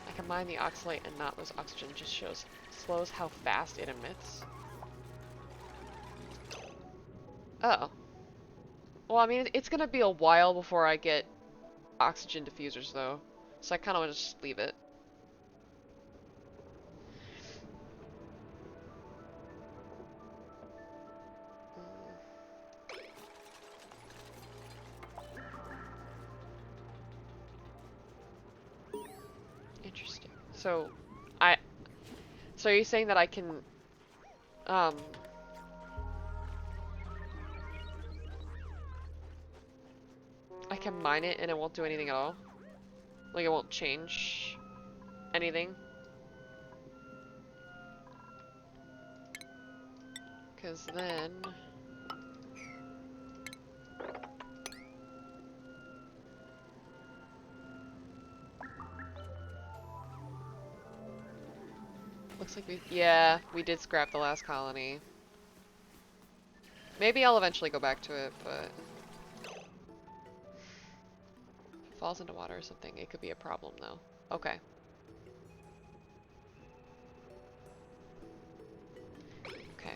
I can mine the oxalate and not lose oxygen. Just slows how fast it emits. Oh. Well, I mean, it's gonna be a while before I get oxygen diffusers, though. So I kind of want to just leave it. Interesting. So are you saying that I can, I can mine it and it won't do anything at all? Like it won't change anything. Because then... Looks like we did scrap the last colony. Maybe I'll eventually go back to it, but... If it falls into water or something, it could be a problem though. Okay. Okay. Okay.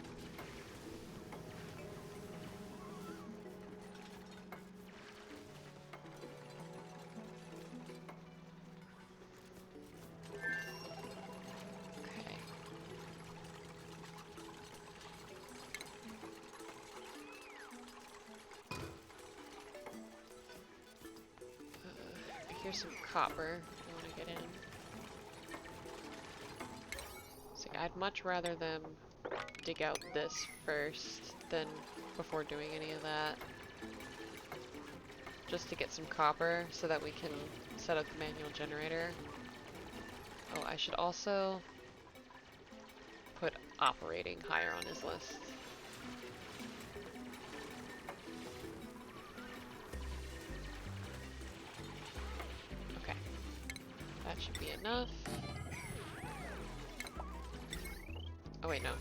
Here's some copper if you want to get in. See, I'd much rather them dig out this first than before doing any of that. Just to get some copper so that we can set up the manual generator. Oh, I should also put operating higher on his list. Okay. That should be enough. Oh wait, no. I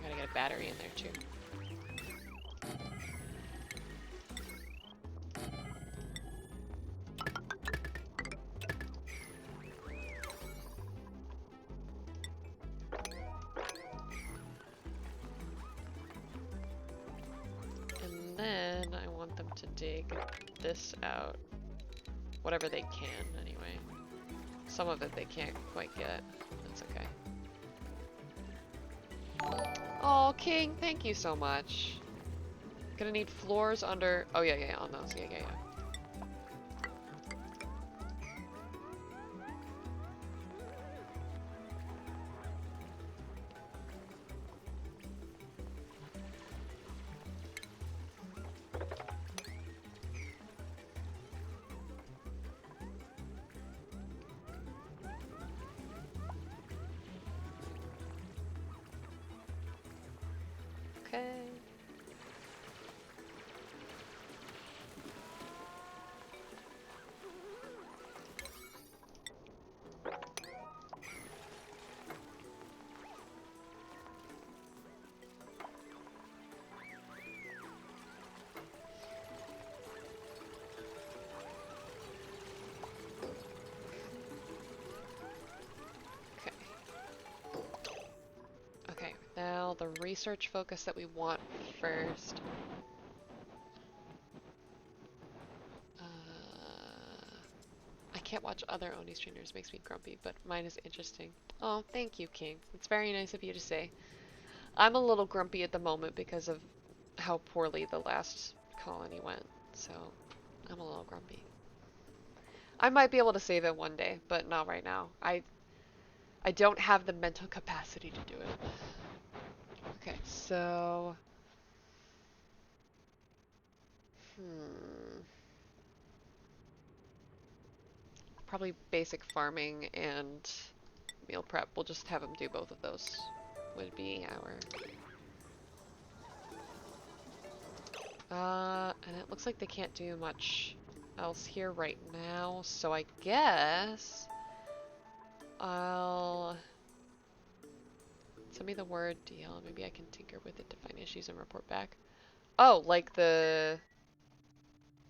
gotta get a battery in there too. And then I want them to dig this out. Whatever they can, anyway. Some of it they can't quite get. That's okay. Oh, King, thank you so much. Gonna need floors under... Oh, yeah, on those. Yeah. Okay. Okay, now the research focus that we want first. I can't watch other Oni streamers, makes me grumpy, but mine is interesting. Oh, thank you, King. It's very nice of you to say. I'm a little grumpy at the moment because of how poorly the last colony went, so I'm a little grumpy. I might be able to save it one day, but not right now. I don't have the mental capacity to do it. Okay, so... Probably basic farming and meal prep. We'll just have them do both of those. Would be our... and it looks like they can't do much else here right now, so I guess I'll... Send me the word deal. Maybe I can tinker with it to find issues and report back. Oh, like the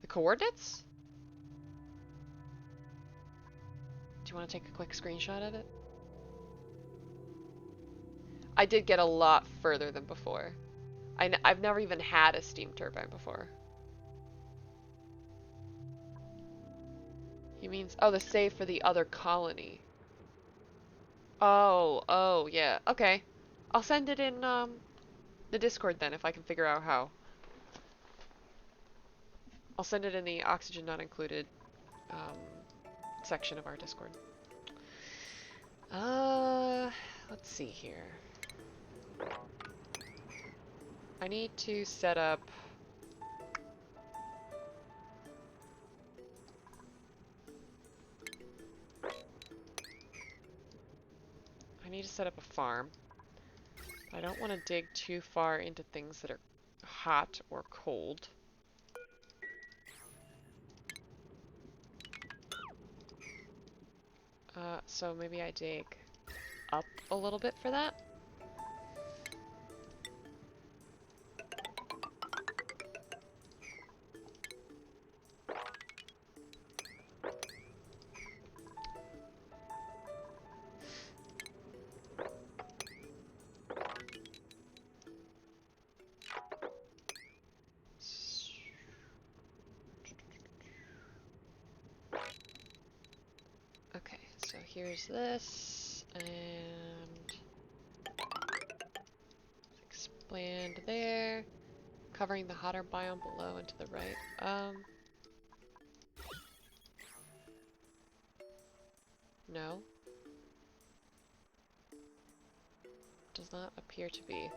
coordinates? Do you want to take a quick screenshot of it? I did get a lot further than before. I've never even had a steam turbine before. He means, oh, the save for the other colony. Oh, yeah. Okay. I'll send it in the Discord then if I can figure out how. I'll send it in the oxygen not included section of our Discord. Let's see here. I need to set up... I need to set up a farm. I don't want to dig too far into things that are hot or cold. So maybe I dig up a little bit for that. Okay, so here's this, and expand there, covering the hotter biome below and to the right. No. Does not appear to be.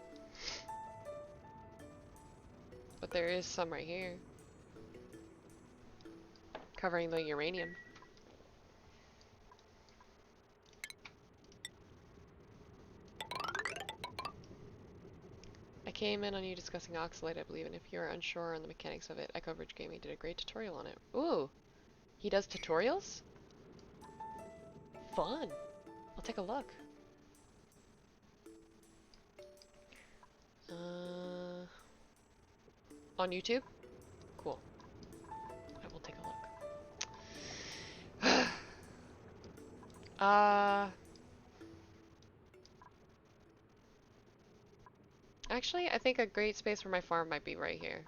But there is some right here. Covering the uranium. I came in on you discussing Oxalate, I believe, and if you're unsure on the mechanics of it, Echo Bridge Gaming did a great tutorial on it. Ooh! He does tutorials? Fun! I'll take a look. On YouTube? Cool. I will take a look. Actually, I think a great space for my farm might be right here.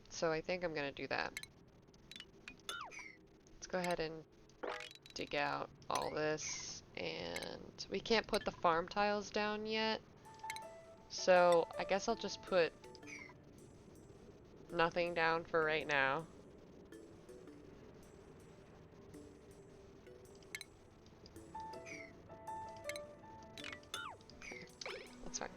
So I think I'm gonna do that. Let's go ahead and dig out all this, and we can't put the farm tiles down yet. So I guess I'll just put nothing down for right now. That's fine.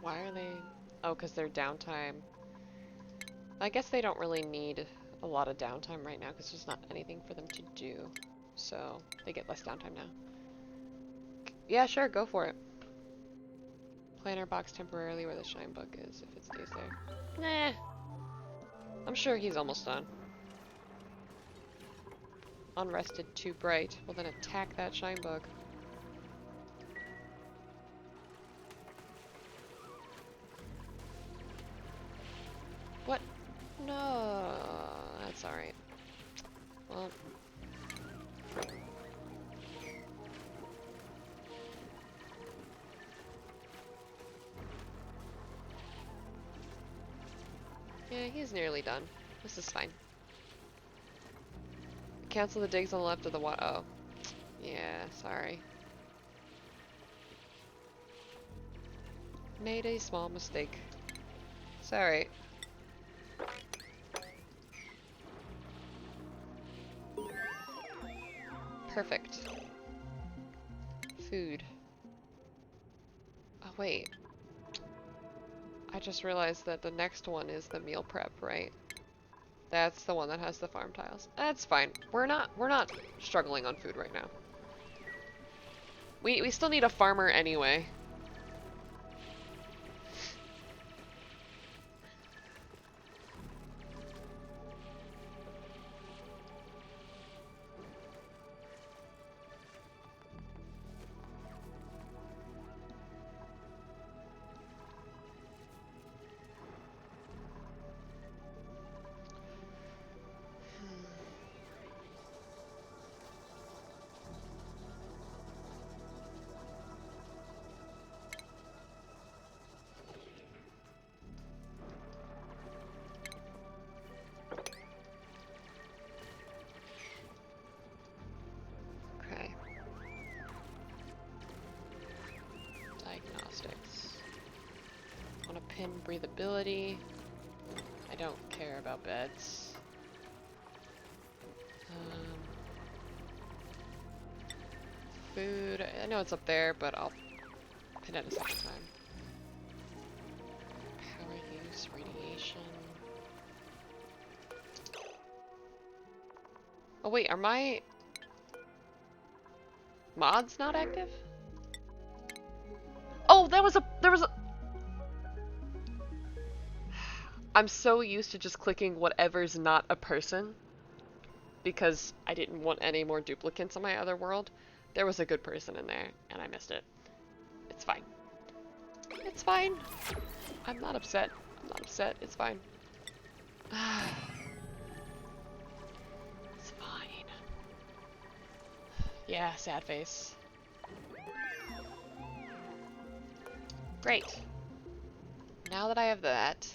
Why are they... Oh, because they're downtime. I guess they don't really need a lot of downtime right now because there's not anything for them to do. So they get less downtime now. Yeah, sure, go for it. Planter box temporarily where the shine bug is if it stays there. Nah. I'm sure he's almost done. Unrested too bright. Well then attack that shine bug. What? No, that's alright. Well. Yeah, he's nearly done. This is fine. Cancel the digs on the left of the water. Oh. Yeah, sorry. Made a small mistake. It's alright. Perfect. Food. Oh, wait. I just realized that the next one is the meal prep, right? That's the one that has the farm tiles. That's fine. We're not struggling on food right now. We still need a farmer anyway. Pin breathability. I don't care about beds. Food, I know it's up there, but I'll pin it a second time. Power use, radiation. Oh wait, are my mods not active? Oh, there was a... I'm so used to just clicking whatever's not a person because I didn't want any more duplicates on my other world. There was a good person in there, and I missed it. It's fine. It's fine. I'm not upset. I'm not upset. It's fine. It's fine. Yeah, sad face. Great. Now that I have that,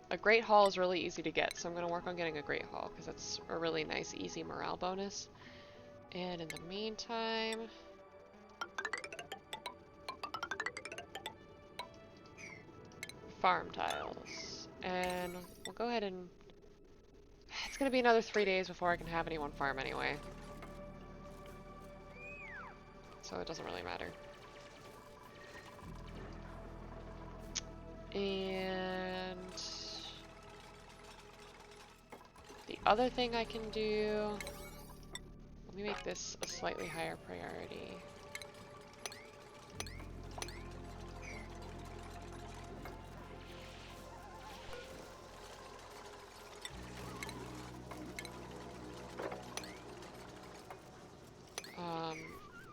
a Great Hall is really easy to get, so I'm going to work on getting a Great Hall, because that's a really nice, easy morale bonus. And in the meantime... farm tiles. And we'll go ahead and... It's going to be another 3 days before I can have anyone farm anyway. So it doesn't really matter. And... the other thing I can do... Let me make this a slightly higher priority.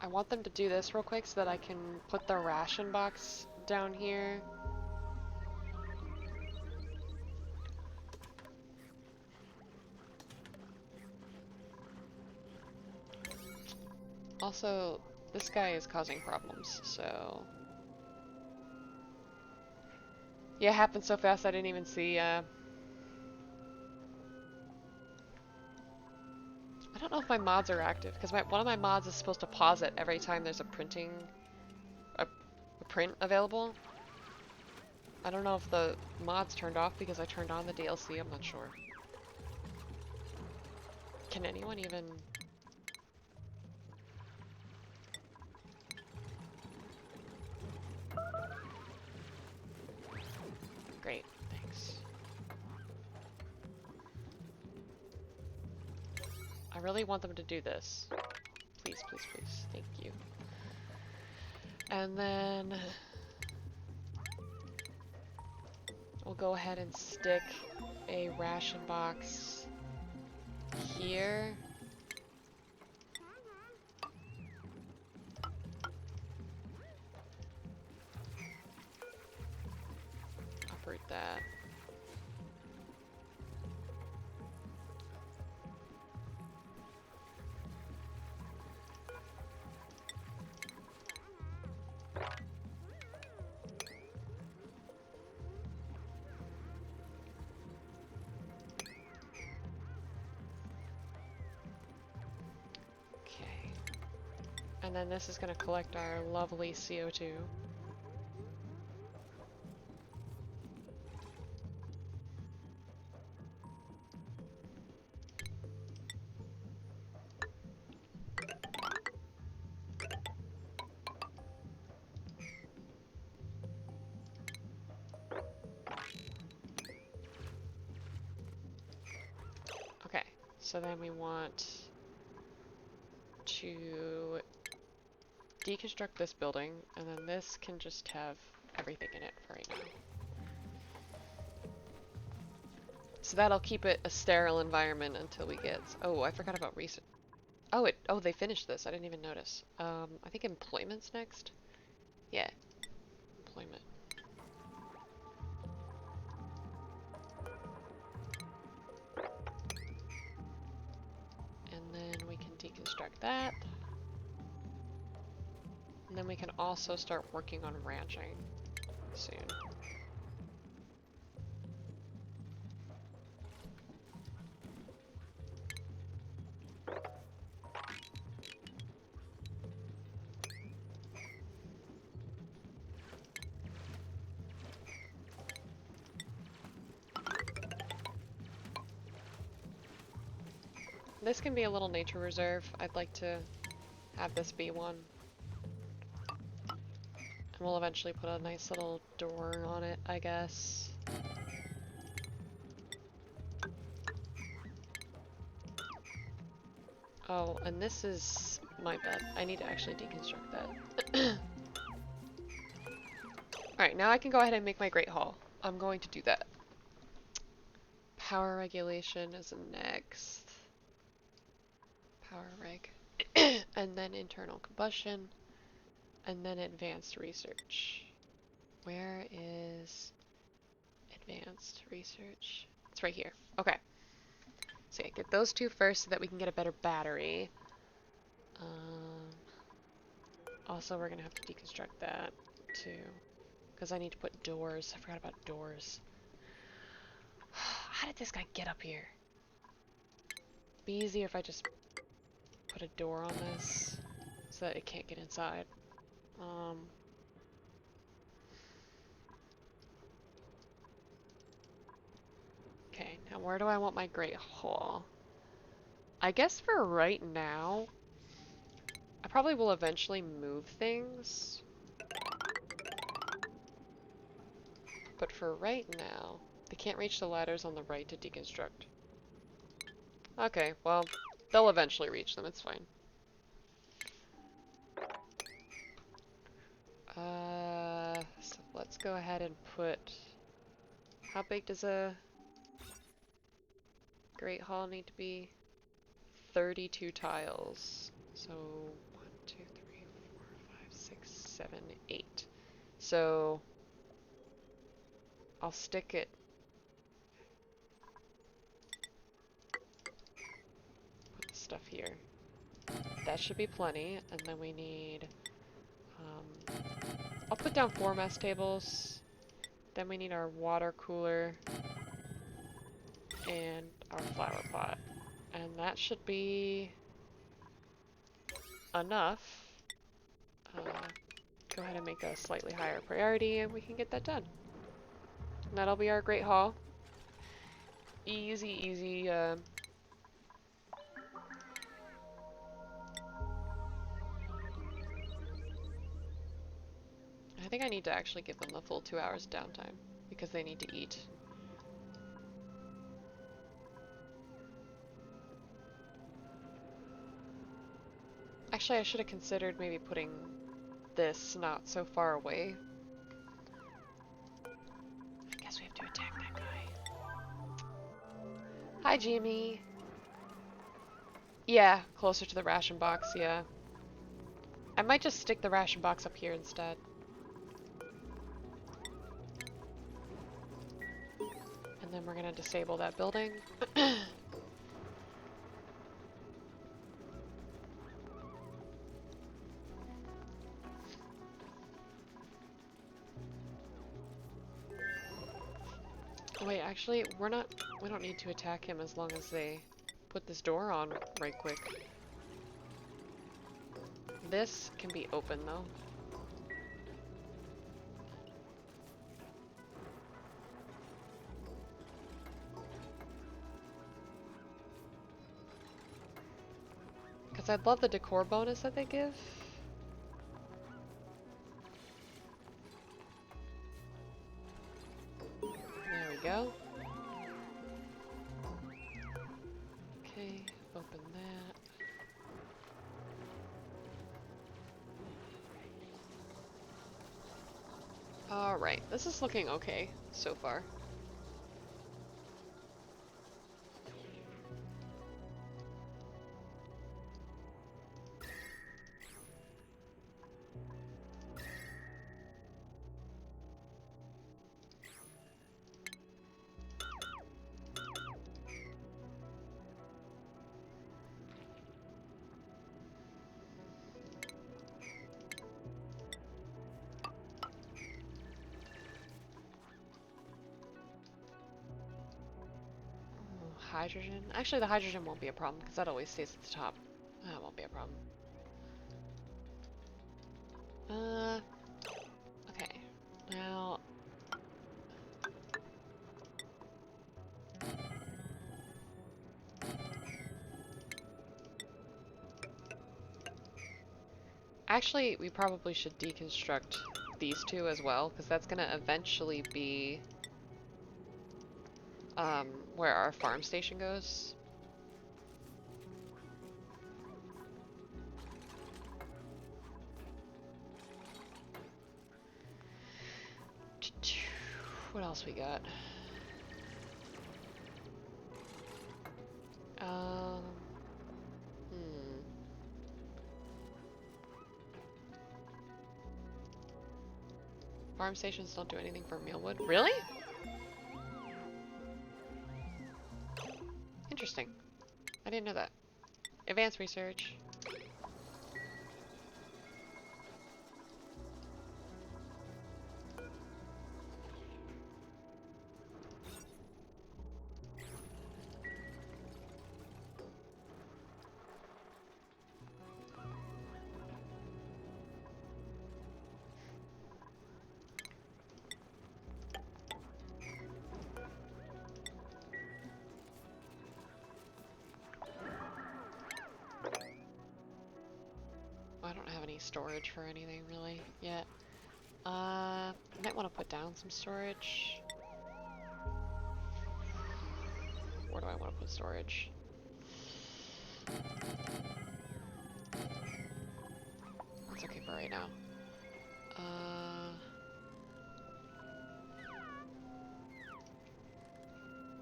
I want them to do this real quick so that I can put the ration box down here. Also, this guy is causing problems, so... Yeah, it happened so fast I didn't even see, I don't know if my mods are active, because one of my mods is supposed to pause it every time there's a print available. I don't know if the mod's turned off because I turned on the DLC, I'm not sure. Can anyone even... Great, thanks. I really want them to do this. Please, please, please. Thank you. And then... we'll go ahead and stick a ration box here. Uproot that. And then this is going to collect our lovely CO2. Okay, so then we want to deconstruct this building, and then this can just have everything in it for right now. So that'll keep it a sterile environment until we get... Oh, I forgot about recent... Oh, they finished this. I didn't even notice. I think employment's next? Yeah. Employment. And then we can deconstruct that. And then we can also start working on ranching soon. this can be a little nature reserve. I'd like to have this be one. And we'll eventually put a nice little door on it, I guess. Oh, and this is my bed. I need to actually deconstruct that. Alright, now I can go ahead and make my Great Hall. I'm going to do that. Power regulation is next. Power reg. And then internal combustion. And then advanced research. Where is advanced research? It's right here. Okay. So yeah, get those two first so that we can get a better battery. Also, we're gonna have to deconstruct that too. Because I need to put doors. I forgot about doors. How did this guy get up here? Be easier if I just put a door on this so that it can't get inside. Okay, now where do I want my Great Hall? I guess for right now, I probably will eventually move things. But for right now, they can't reach the ladders on the right to deconstruct. Okay, well, they'll eventually reach them, it's fine. So let's go ahead and put... How big does a Great Hall need to be? 32 tiles. So, 1, 2, 3, 4, 5, 6, 7, 8. So, I'll stick it... Put the stuff here. That should be plenty, and then we need... I'll put down 4 mess tables. Then we need our water cooler and our flower pot. And that should be enough. Go ahead and make a slightly higher priority and we can get that done. And that'll be our Great Hall. Easy, easy. I think I need to actually give them the full 2 hours downtime because they need to eat. Actually, I should have considered maybe putting this not so far away. I guess we have to attack that guy. Hi, Jimmy. Yeah, closer to the ration box, yeah. I might just stick the ration box up here instead. And then we're gonna disable that building. Wait, actually, we don't need to attack him as long as they put this door on right quick. This can be open though. Because I'd love the decor bonus that they give. There we go. Okay, open that. Alright, this is looking okay so far. Hydrogen? Actually, the hydrogen won't be a problem because that always stays at the top. That won't be a problem. Okay. Now... Actually, we probably should deconstruct these two as well, because that's gonna eventually be where our farm station goes. What else we got? Um, hmm. Farm stations don't do anything for mealwood. Really? Interesting. I didn't know that. Advanced research. I don't have any storage for anything really yet. I might want to put down some storage. Where do I want to put storage? That's okay for right now.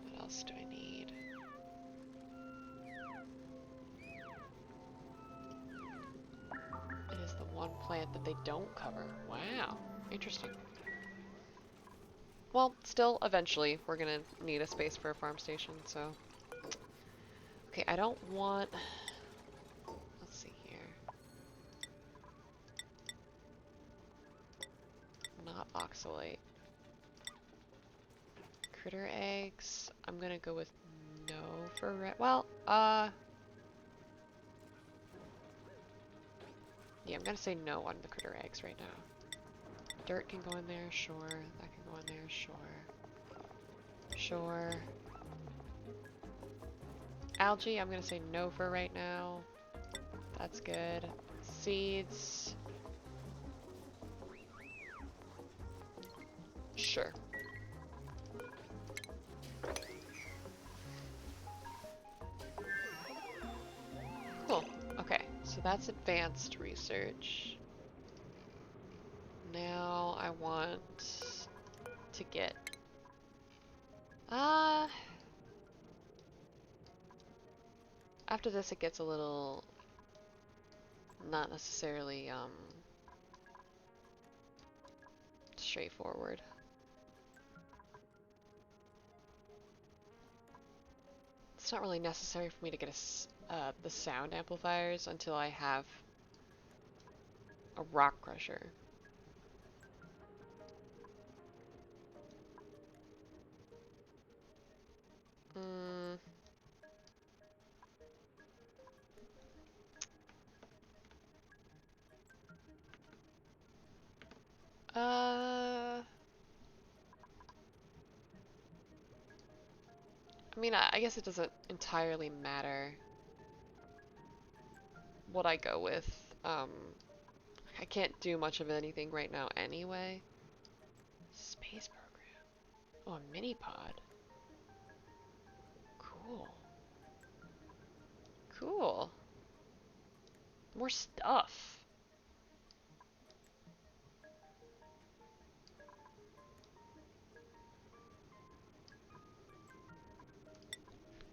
What else do I need? It is the one plant that they don't cover. Wow, interesting. Well, still, eventually, we're gonna need a space for a farm station, so... Okay, I don't want... Let's see here. Not oxalate. Critter eggs. I'm gonna go with no for well, yeah, I'm gonna say no on the critter eggs right now. Dirt can go in there, sure. That can go in there, sure. Sure. Algae, I'm gonna say no for right now. That's good. Seeds. Sure. Cool. Okay, so that's advanced research. Now I want to get... After this it gets a little... not necessarily, straightforward. It's not really necessary for me to get the sound amplifiers until I have a rock crusher. I mean, I guess it doesn't entirely matter what I go with. I can't do much of anything right now anyway. Space program. Oh, a mini pod. Cool. Cool. More stuff.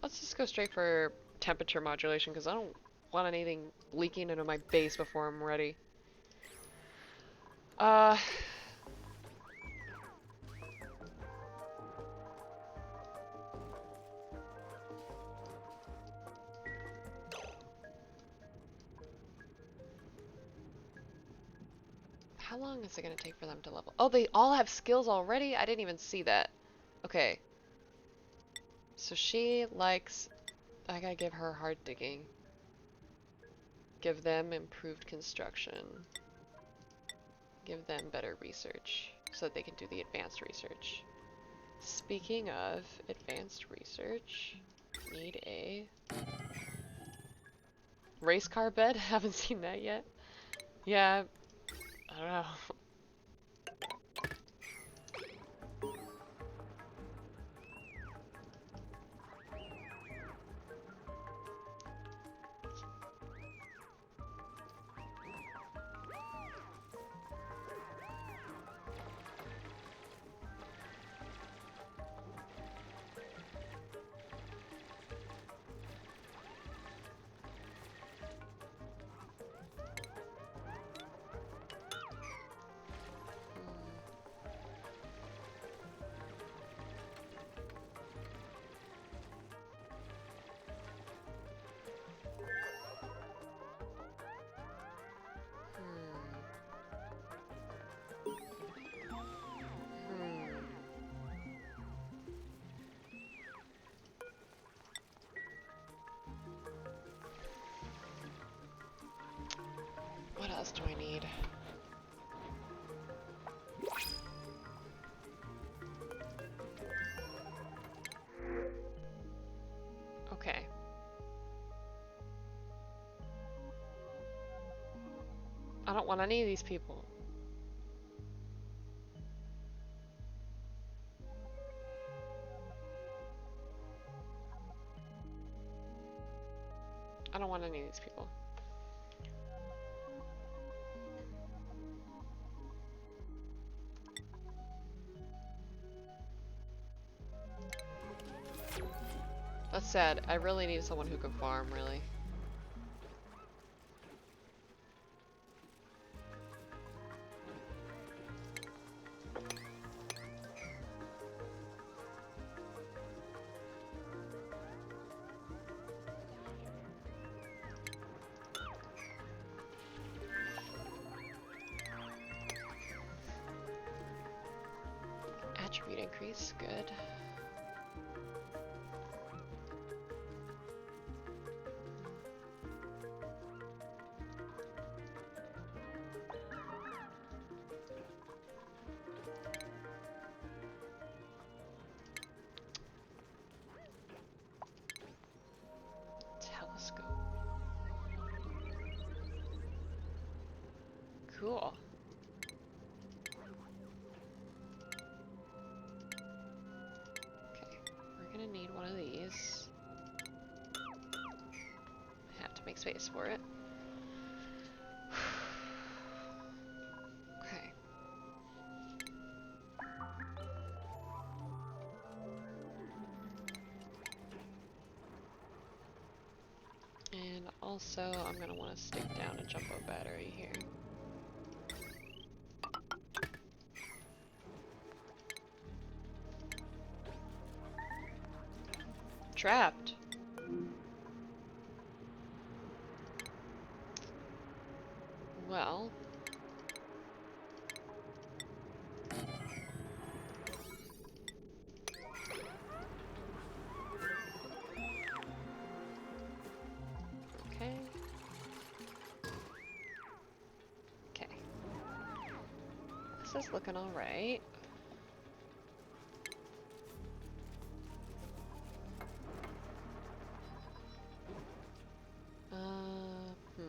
Let's just go straight for temperature modulation because I don't want anything leaking into my base before I'm ready. How long is it going to take for them to level? Oh, they all have skills already? I didn't even see that. Okay. So she likes... I gotta give her hard digging. Give them improved construction. Give them better research so that they can do the advanced research. Speaking of advanced research, need a race car bed. Haven't seen that yet. Yeah, I don't know. What else do I need? Okay. I don't want any of these people. I don't want any of these people. That's sad. I really need someone who can farm, really. Attribute increase, good. Telescope. Cool. Okay, we're gonna need one of these. I have to make space for it. Okay. And also, I'm gonna want to stick down a jumbo battery here. Trapped. Well. Okay. Okay. This is looking alright. Hmm.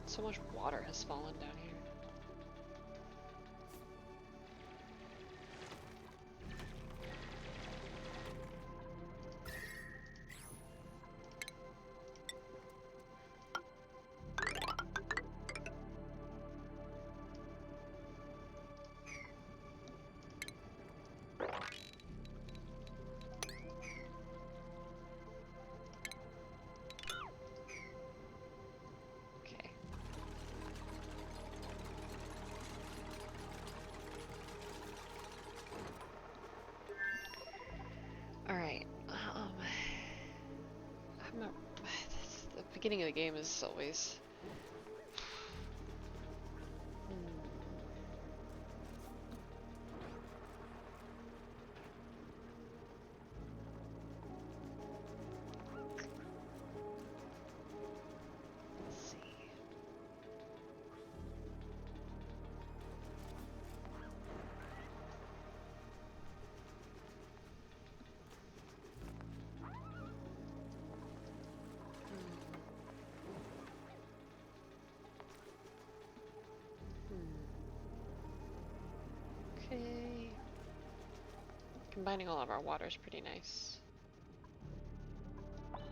So much water has fallen down here. Okay. beginning of the game is always... Let's see. Okay. Combining all of our water is pretty nice.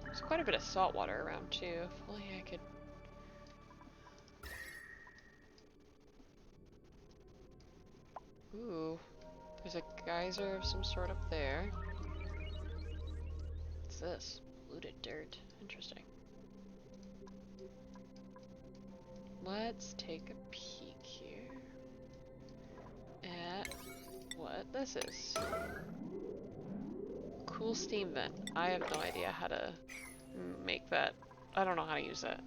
There's quite a bit of salt water around too. If only I could. Ooh, there's a geyser of some sort up there. What's this? Polluted dirt. Interesting. Let's take a peek here at what this is. Cool steam vent. I have no idea how to make that. I don't know how to use that.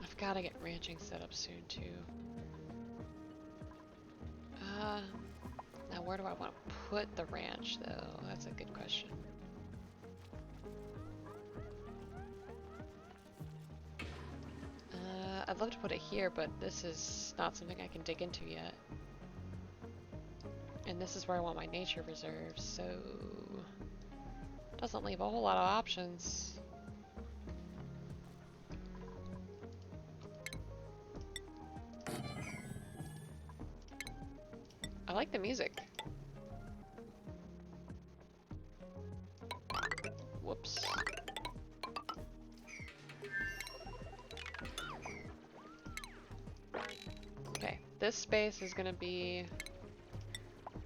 I've got to get ranching set up soon too. Now where do I want to put the ranch though? That's a good question. I'd love to put it here, but this is not something I can dig into yet. And this is where I want my nature reserve, so doesn't leave a whole lot of options. I like the music. Whoops. Okay, this space is gonna be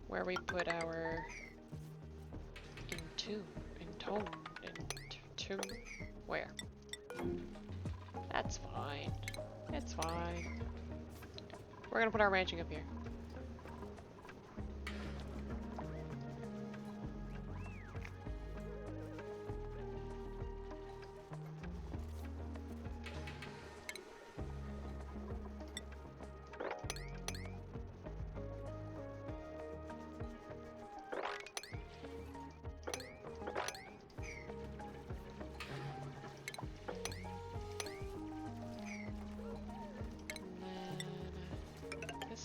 where we put our where? That's fine. It's fine. We're gonna put our ranching up here.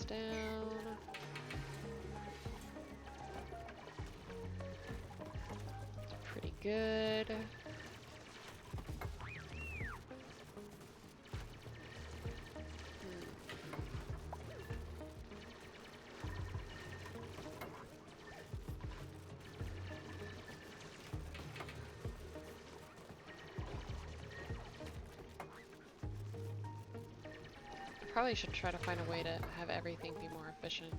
Down. Pretty good. Probably should try to find a way to have everything be more efficient.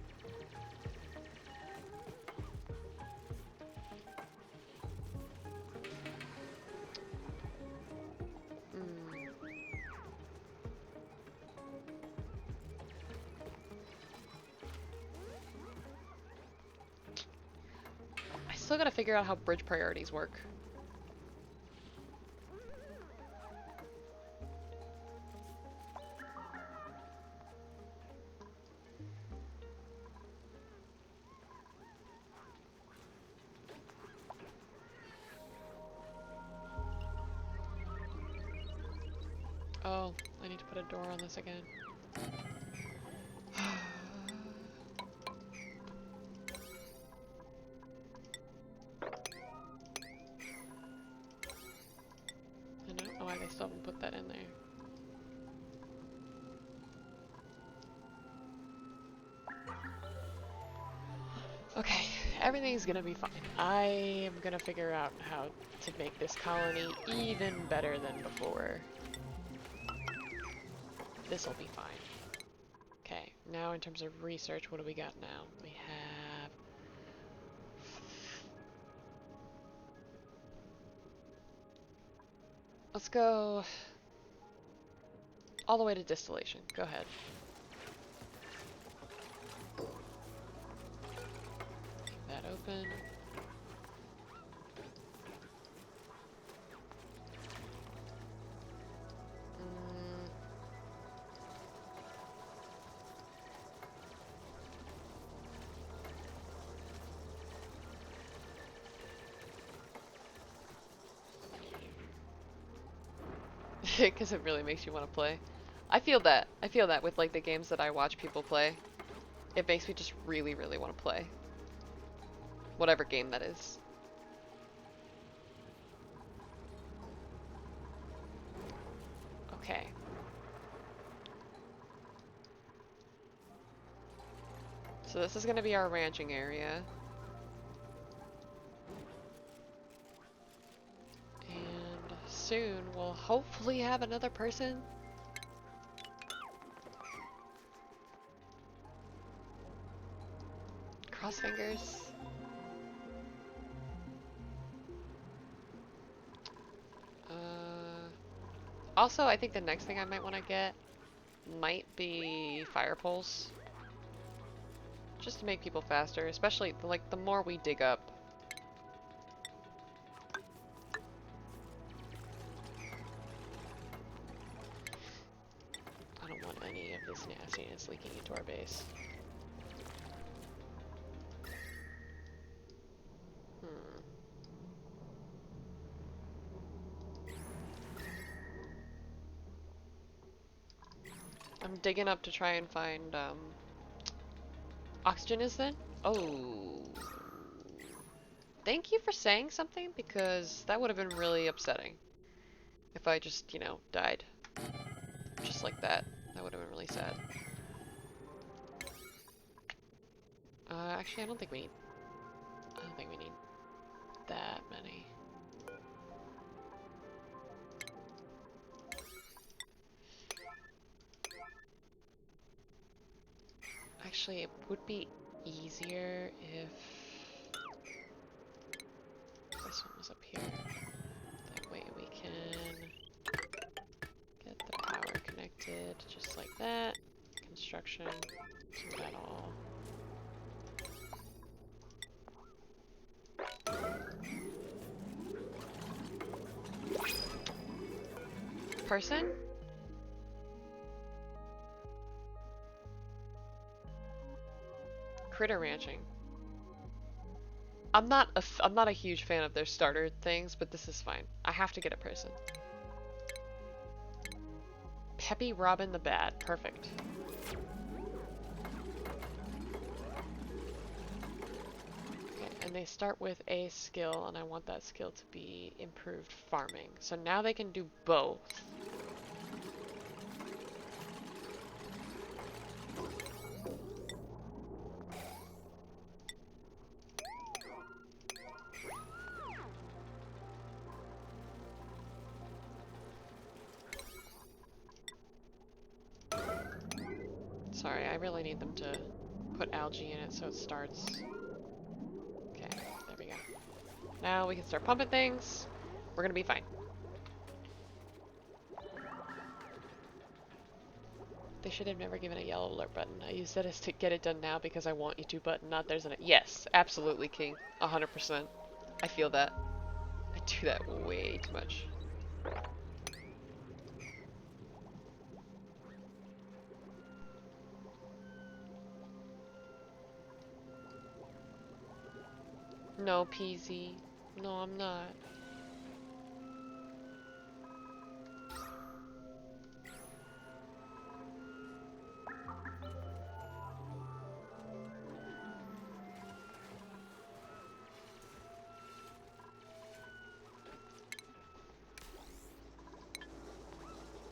I still gotta figure out how bridge priorities work. Oh, I need to put a door on this again. I don't know why they still haven't put that in there. Okay, everything's gonna be fine. I am gonna figure out how to make this colony even better than before. This'll be fine. Okay, now in terms of research, what do we got now? We have... let's go all the way to distillation. Go ahead. Keep that open. Because it really makes you want to play. I feel that. I feel that with like the games that I watch people play. It makes me just really, really want to play. Whatever game that is. Okay. So this is going to be our ranching area. And soon we'll hopefully have another person. Cross fingers. Also, I think the next thing I might want to get might be fire poles. Just to make people faster, especially like the more we dig up. I don't want any of this nastiness leaking into our base. I'm digging up to try and find oxygen is then? Oh. Thank you for saying something, because that would have been really upsetting. If I just, you know, died. Just like that. That would have been really sad. Actually, I don't think we need that many. Actually, it would be easier if this one was up here. That way we can get the power connected just like that. Construction, do that all. Person? Critter ranching. I'm not a huge fan of their starter things, but this is fine. I have to get a person. Peppy Robin the Bad. Perfect. Okay, and they start with a skill, and I want that skill to be improved farming. So now they can do both. Sorry, I really need them to put algae in it so it starts. Okay, there we go. Now we can start pumping things. We're gonna be fine. They should have never given a yellow alert button. I used it as to get it done now because I want you to button, not there's an... Yes, absolutely, King. 100%. I feel that. I do that way too much. No, Peasy. No, I'm not.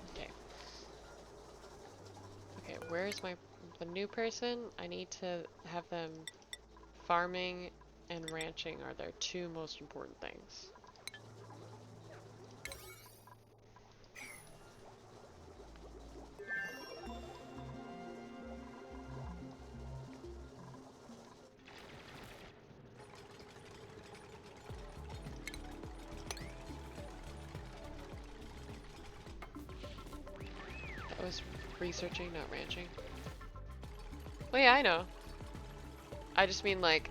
Okay. Okay, where's the new person? I need to have them farming and ranching are their two most important things. researching, not ranching. Well, yeah, I know. I just mean like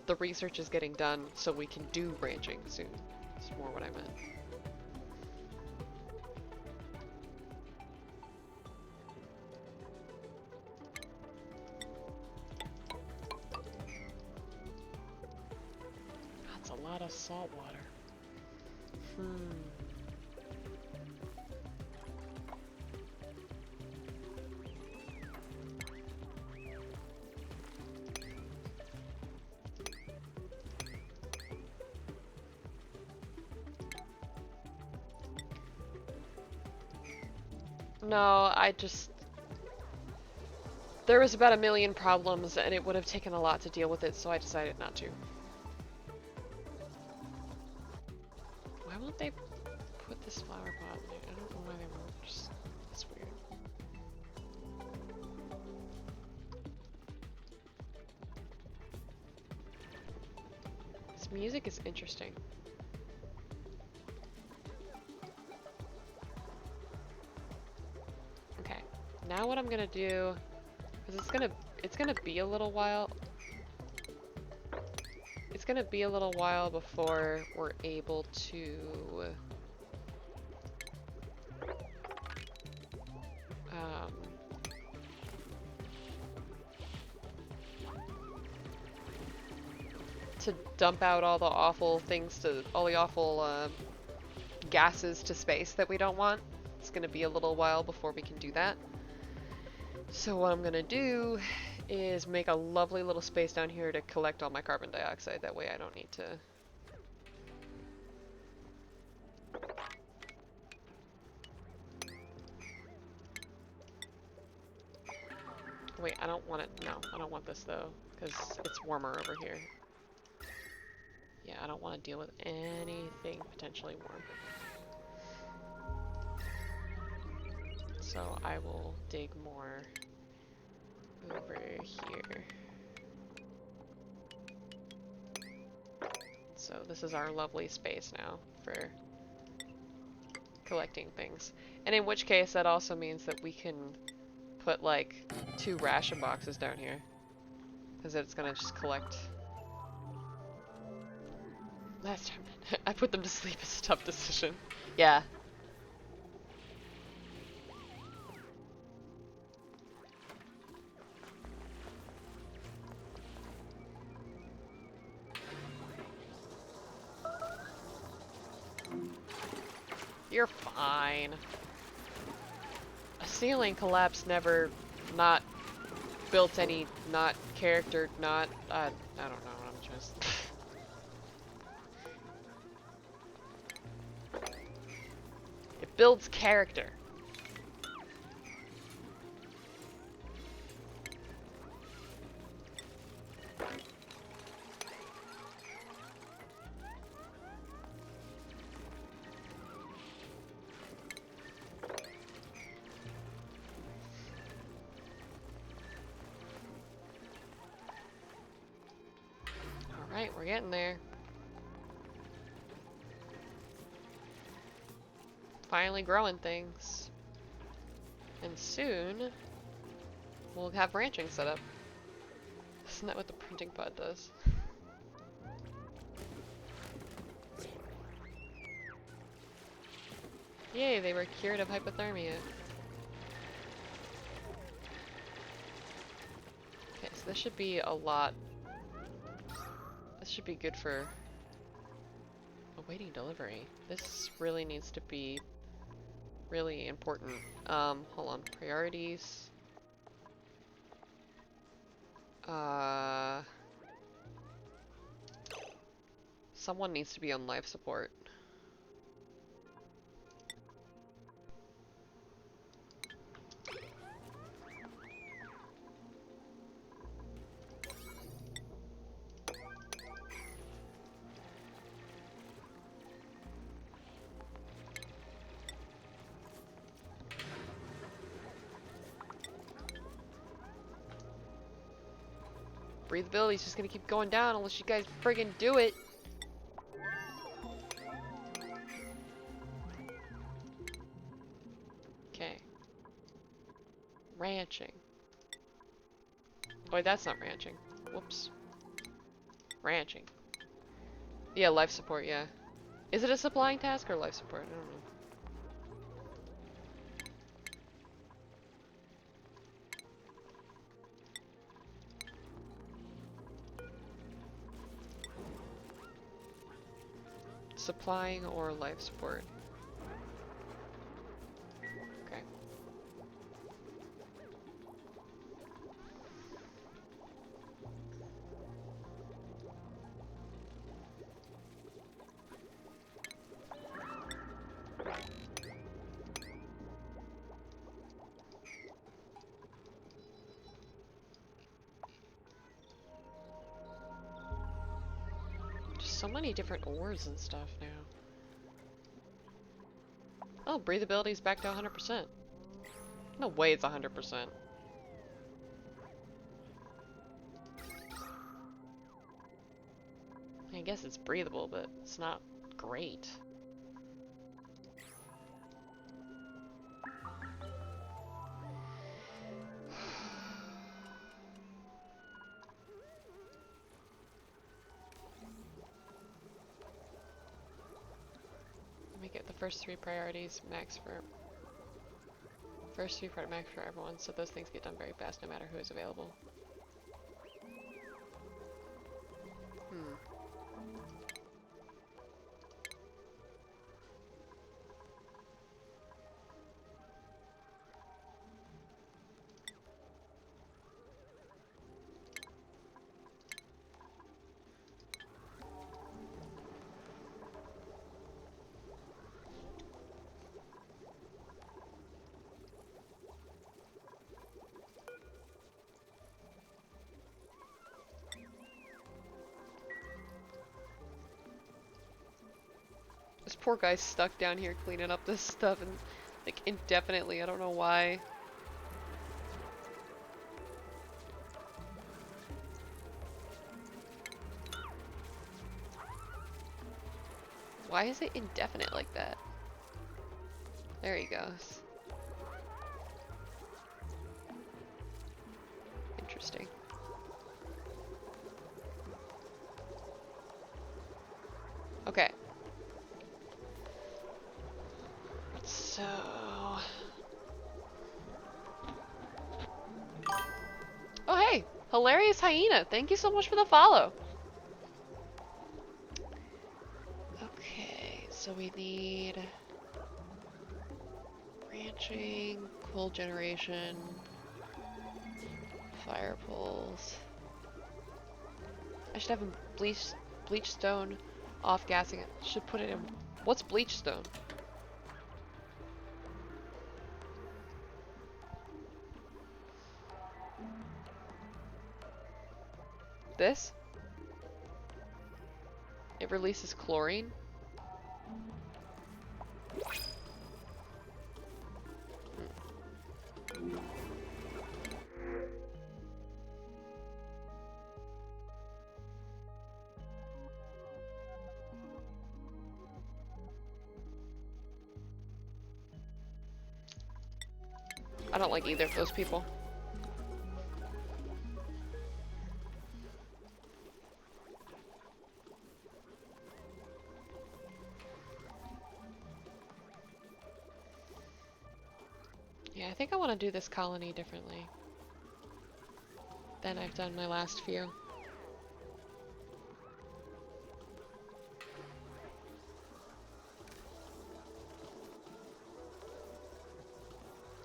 the research is getting done so we can do ranching soon. That's more what I meant. That's a lot of salt water. No, there was about a million problems and it would have taken a lot to deal with it, so I decided not to. Why won't they put this flower pot in there? I don't know why they won't. Just, it's weird. This music is interesting. Okay, now what I'm gonna do, because it's gonna be a little while. It's gonna be a little while before we're able to dump out all the awful things all the awful gases to space that we don't want. It's gonna be a little while before we can do that. So what I'm gonna do is make a lovely little space down here to collect all my carbon dioxide. That way I don't need to... Wait, I don't want it. No, I don't want this though, because it's warmer over here. Yeah, I don't want to deal with anything potentially warm. So I will dig more over here. So this is our lovely space now for collecting things. And in which case that also means that we can put like 2 ration boxes down here. Because it's gonna just collect. Last time I put them to sleep. It's a tough decision. Yeah. You're fine. A ceiling collapse never not built any not character not I don't know what I'm just It builds character. Alright, we're getting there. Finally growing things. And soon we'll have ranching set up. Isn't that what the printing pod does? Yay, they were cured of hypothermia. Okay, so this should be a lot. This should be good for awaiting delivery. This really needs to be really important. Hold on. Priorities. Someone needs to be on life support. Breathability's just gonna keep going down unless you guys friggin' do it. Okay. Ranching. Oh, wait, that's not ranching. Whoops. Ranching. Yeah, life support, yeah. Is it a supplying task or life support? I don't know. Supplying or life support? Okay. Just so many different ores and stuff now. Oh, breathability's back to 100%. No way it's 100%. I guess it's breathable, but it's not great. Let me get the first three priorities max for... First three priority max for everyone, so those things get done very fast no matter who is available. This poor guy's stuck down here cleaning up this stuff and like indefinitely. I don't know why. Why is it indefinite like that? There he goes. Interesting. Okay. So... Oh hey! Hilarious Hyena! Thank you so much for the follow! Okay, so we need... ranching, coal generation, fire poles. I should have a bleach stone off gassing it. Should put it in... What's bleach stone? This? It releases chlorine? I don't like either of those people. Yeah, I think I want to do this colony differently than I've done my last few.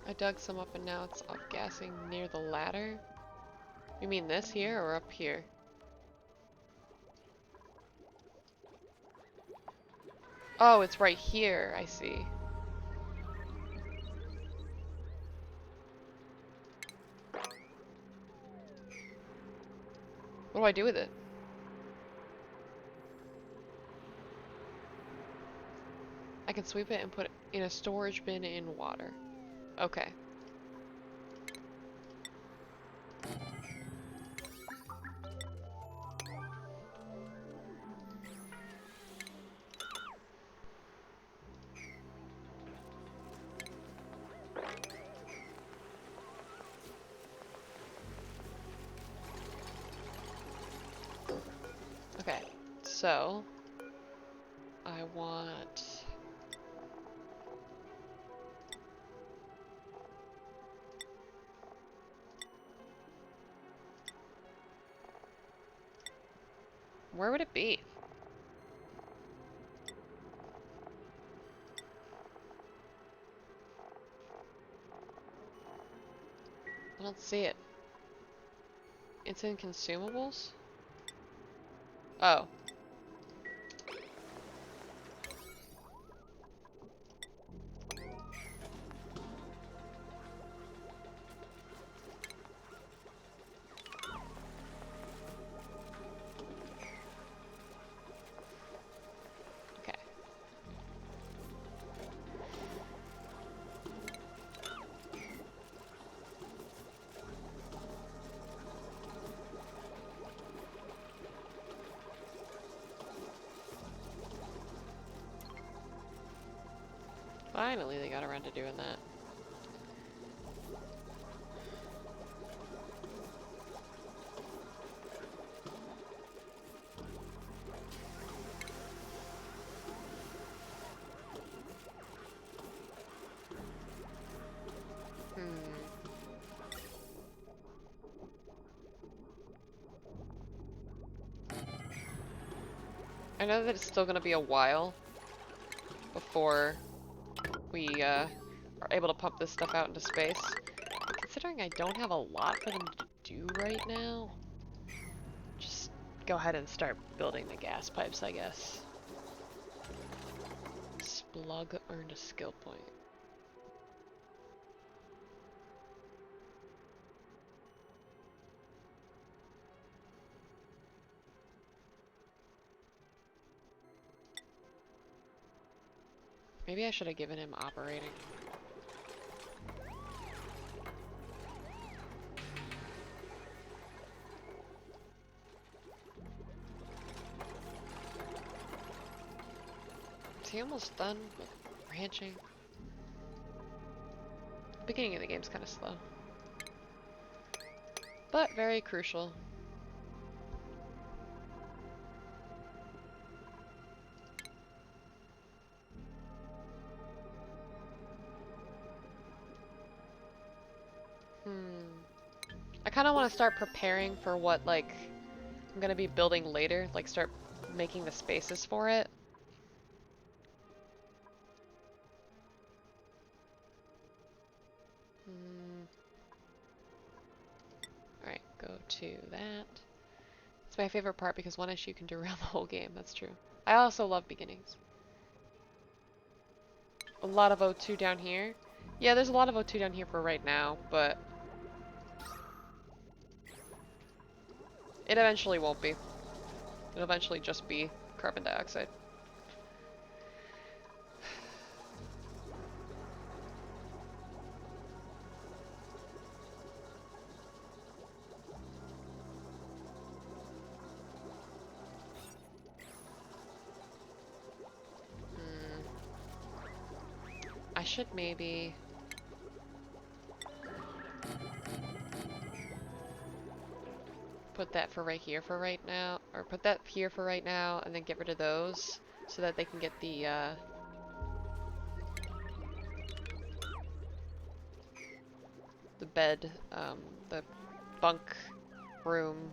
I dug some up and now it's off-gassing near the ladder. You mean this here or up here? Oh, it's right here, I see. What do I do with it? I can sweep it and put it in a storage bin in water. Okay. So, I want... Where would it be? I don't see it. It's in consumables? Oh. Okay. Finally, they got around to doing that. I know that it's still gonna be a while before we are able to pump this stuff out into space. But considering I don't have a lot for them to do right now, just go ahead and start building the gas pipes, I guess. Splug earned a skill point. Maybe I should have given him operating. Is he almost done with ranching? The beginning of the game's kind of slow. But very crucial. I kind of want to start preparing for what, like, I'm gonna be building later. Like, start making the spaces for it. Alright, go to that. It's my favorite part because one issue can derail the whole game. That's true. I also love beginnings. A lot of O2 down here. Yeah, there's a lot of O2 down here for right now, but it eventually won't be. It'll eventually just be carbon dioxide. I should maybe... put that for right here for right now, or put that here for right now, and then get rid of those, so that they can get the bed, the bunk room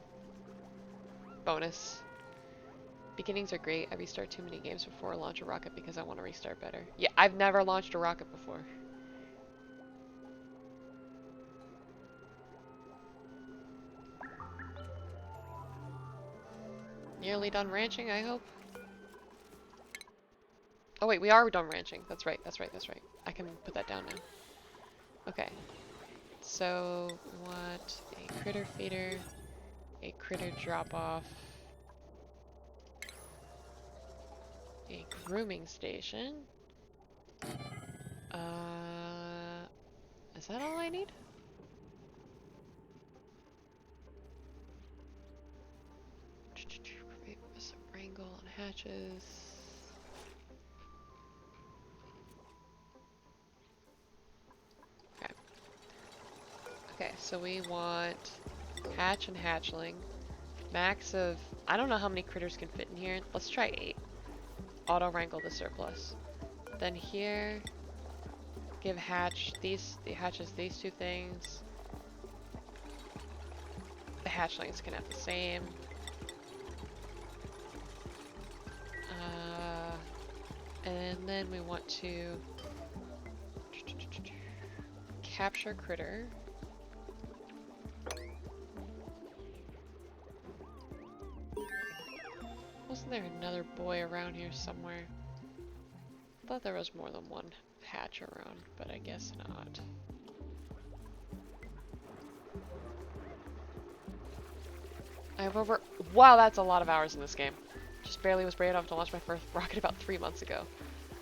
bonus. Beginnings are great. I restart too many games before I launch a rocket because I want to restart better. Yeah, I've never launched a rocket before. Nearly done ranching, I hope. Oh wait, we are done ranching. That's right, that's right, that's right. I can put that down now. Okay. So, we want a critter feeder, a critter drop-off, a grooming station. Is that all I need? Wrangle and hatches. Okay. Okay, so we want hatch and hatchling, Max of... I don't know how many critters can fit in here. Let's try 8. Auto wrangle the surplus. Then here, give hatch these... The hatches these 2 things. The hatchlings can have the same. And then we want to capture critter. Wasn't there another boy around here somewhere? I thought there was more than one hatch around, but I guess not. I have over... Wow, that's a lot of hours in this game. Just barely was brave enough to launch my first rocket about 3 months ago.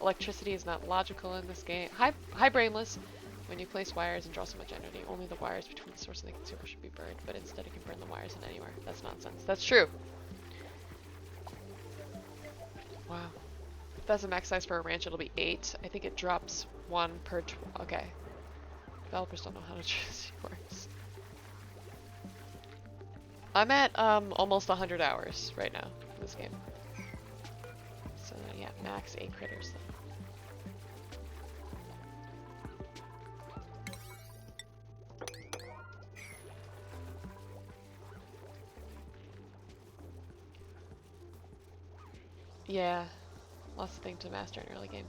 Electricity is not logical in this game. Hi brainless! When you place wires and draw so much energy, only the wires between the source and the consumer should be burned, but instead it can burn the wires in anywhere. That's nonsense. That's true! Wow. If that's the max size for a ranch, it'll be 8. I think it drops 1 per... Okay. Developers don't know how to choose yours. I'm at almost 100 hours right now in this game. So yeah, max 8 critters then. Yeah, lots of things to master in early game.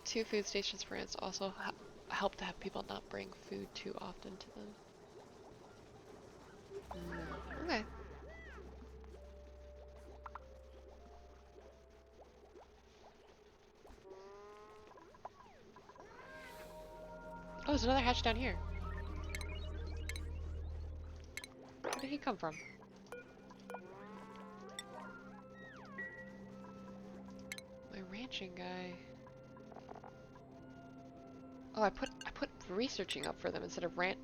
Two food stations for ants also help to have people not bring food too often to them. Okay. Oh, there's another hatch down here. Where did he come from? My ranching guy. Oh, I put researching up for them instead of rant.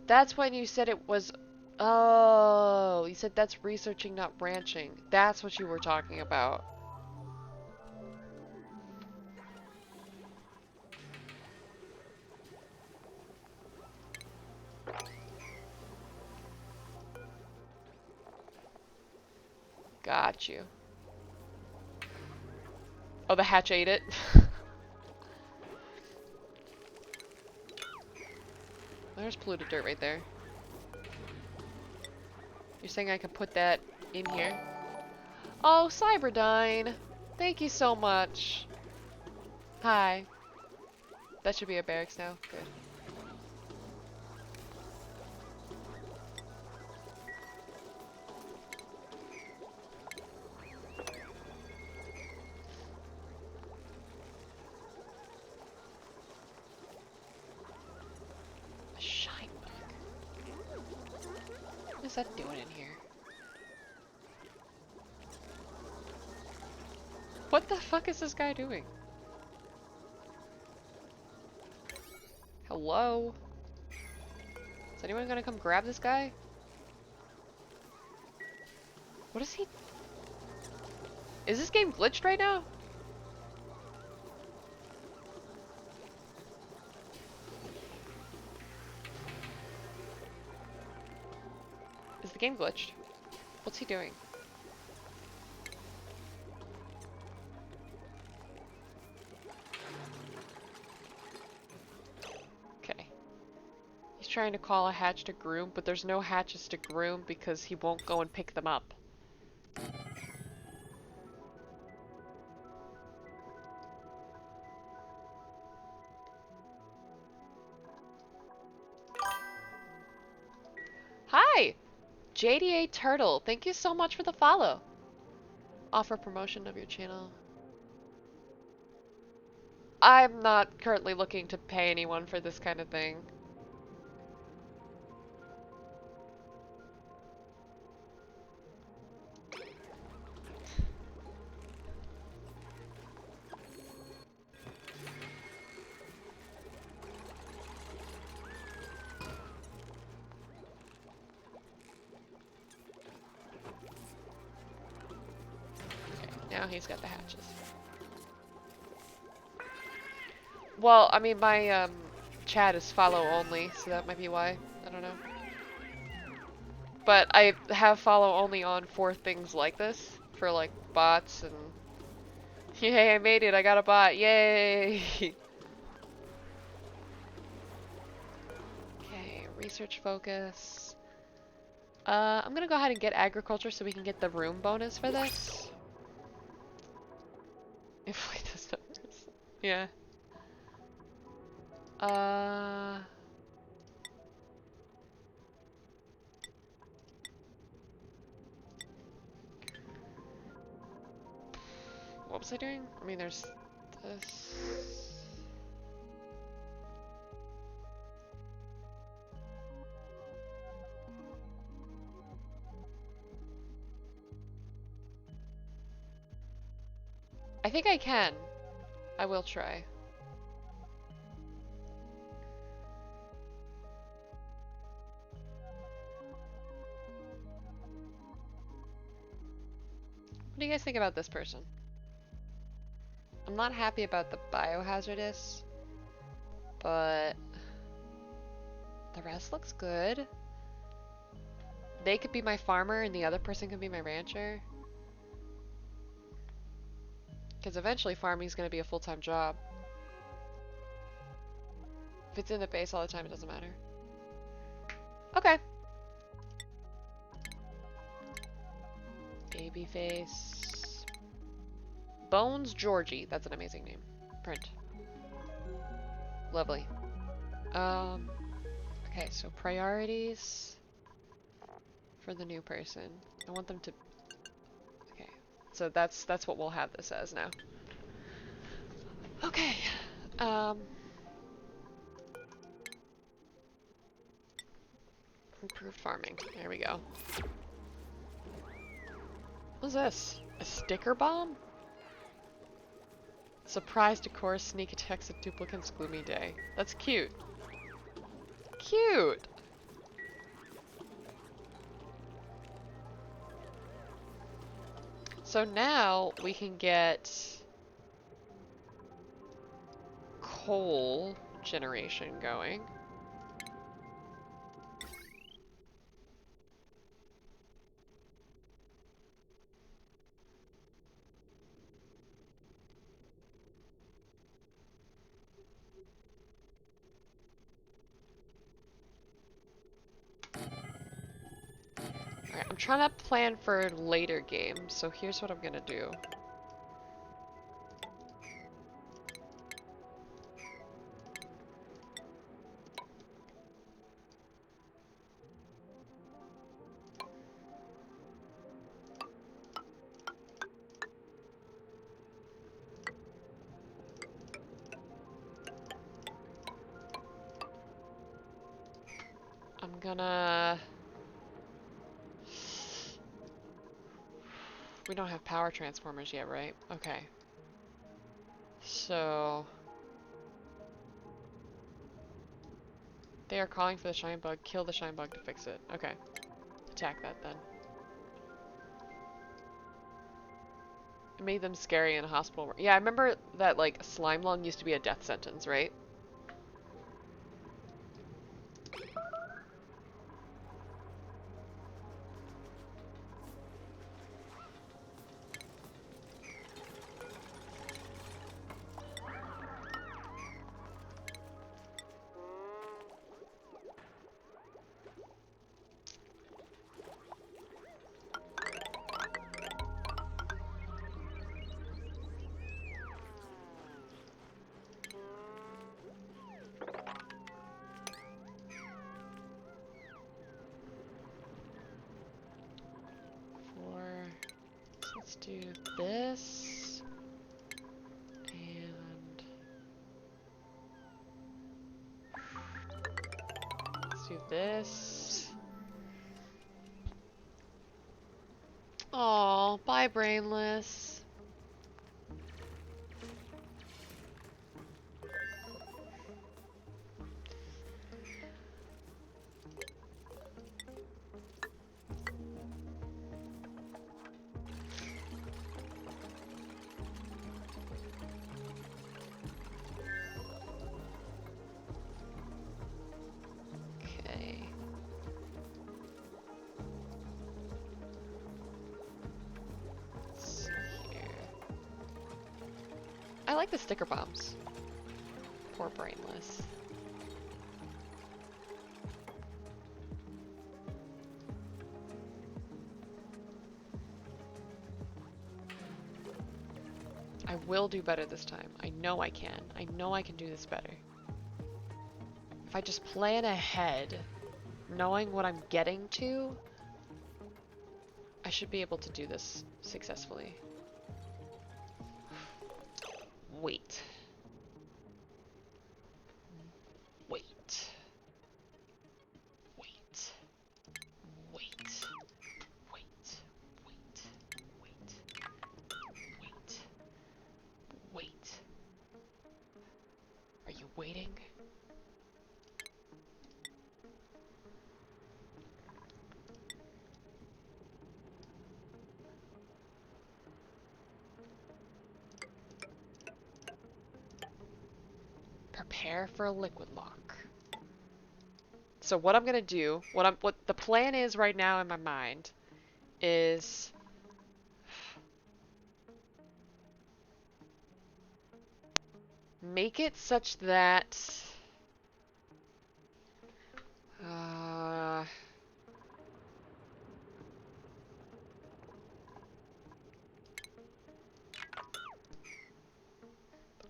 That's when you said it was. Oh, you said that's researching, not ranching. That's what you were talking about. Got you. Oh, the hatch ate it. There's polluted dirt right there. You're saying I can put that in here? Oh, Cyberdyne! Thank you so much. Hi. That should be a barracks now. Good. What's that doing in here? What the fuck is this guy doing? Hello? Is anyone gonna come grab this guy? What is he? Is this game glitched right now? Is the game glitched? What's he doing? Okay. He's trying to call a hatch to groom, but there's no hatches to groom because he won't go and pick them up. Hi! JDA Turtle, thank you so much for the follow. Offer promotion of your channel. I'm not currently looking to pay anyone for this kind of thing. Now he's got the hatches. Well, I mean, my chat is follow only, so that might be why. I don't know. But I have follow only on for things like this, for like bots and... Yay, I made it, I got a bot, yay! Okay, research focus. I'm gonna go ahead and get agriculture so we can get the room bonus for this. If we just yeah. What was I doing? I mean, there's this. I think I can. I will try. What do you guys think about this person? I'm not happy about the biohazardous, but the rest looks good. They could be my farmer and the other person could be my rancher. Because eventually farming is going to be a full-time job. If it's in the base all the time, it doesn't matter. Okay. Babyface. Bones Georgie. That's an amazing name. Print. Lovely. Okay, so priorities for the new person. I want them to... Okay. So that's what we'll have this as now. Okay. Improved farming. There we go. What's this? A sticker bomb? Surprise decor sneak attacks at duplicants gloomy day. That's cute. Cute! So now we can get coal generation going. Alright, I'm trying to plan for later games, so here's what I'm gonna do. I'm gonna... We don't have power transformers yet, right? Okay. So... They are calling for the shine bug. Kill the shine bug to fix it. Okay. Attack that then. It made them scary in a hospital. Yeah, I remember that, like, slime lung used to be a death sentence, right? Let's do this, and let's do this. Aw, bye Brainless. I like the sticker bombs. Poor brainless. I will do better this time. I know I can. I know I can do this better. If I just plan ahead, knowing what I'm getting to, I should be able to do this successfully. Wait. Wait. Wait. Wait. Wait. Wait. Wait. Wait. Wait. Are you waiting? Prepare for a liquid lock. So what I'm gonna do, what the plan is right now in my mind is make it such that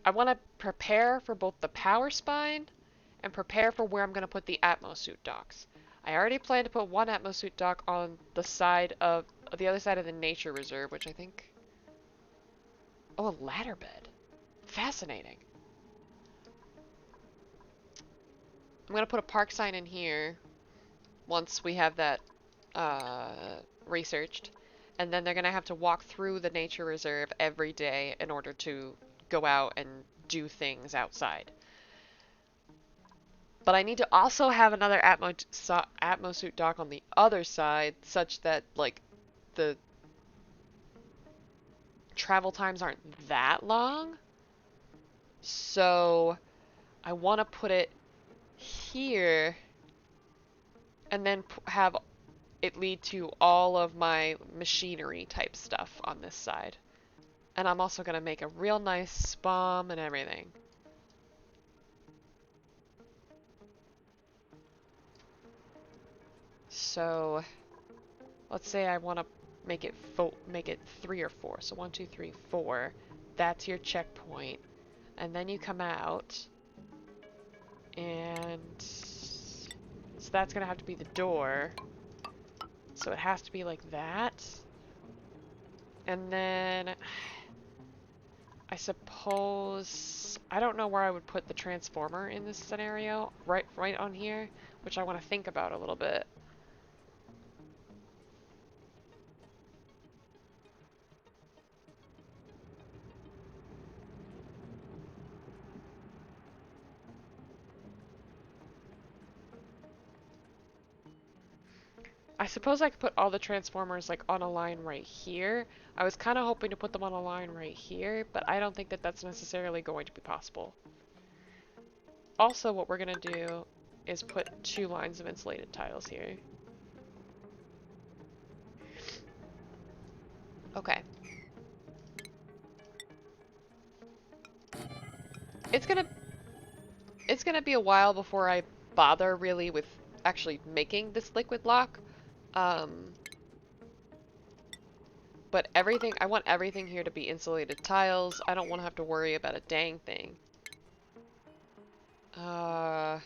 I want to prepare for both the power spine and prepare for where I'm going to put the Atmosuit docks. I already plan to put one Atmosuit dock on the side of the other side of the nature reserve, which I think... Oh, a ladder bed. Fascinating. I'm going to put a park sign in here once we have that researched. And then they're going to have to walk through the nature reserve every day in order to go out and do things outside. But I need to also have another Atmosuit dock on the other side such that, like, the travel times aren't that long. So I want to put it here and then have it lead to all of my machinery type stuff on this side. And I'm also going to make a real nice spawn and everything. So let's say I want to make it 3 or 4. So 1, 2, 3, 4. That's your checkpoint. And then you come out. And so that's going to have to be the door. So it has to be like that. And then I suppose I don't know where I would put the transformer in this scenario. Right on here, which I want to think about a little bit. I suppose I could put all the transformers like on a line right here. I was kind of hoping to put them on a line right here, but I don't think that that's necessarily going to be possible. Also, what we're going to do is put 2 lines of insulated tiles here. Okay. It's gonna be a while before I bother really with actually making this liquid lock. But I want everything here to be insulated tiles. I don't want to have to worry about a dang thing. I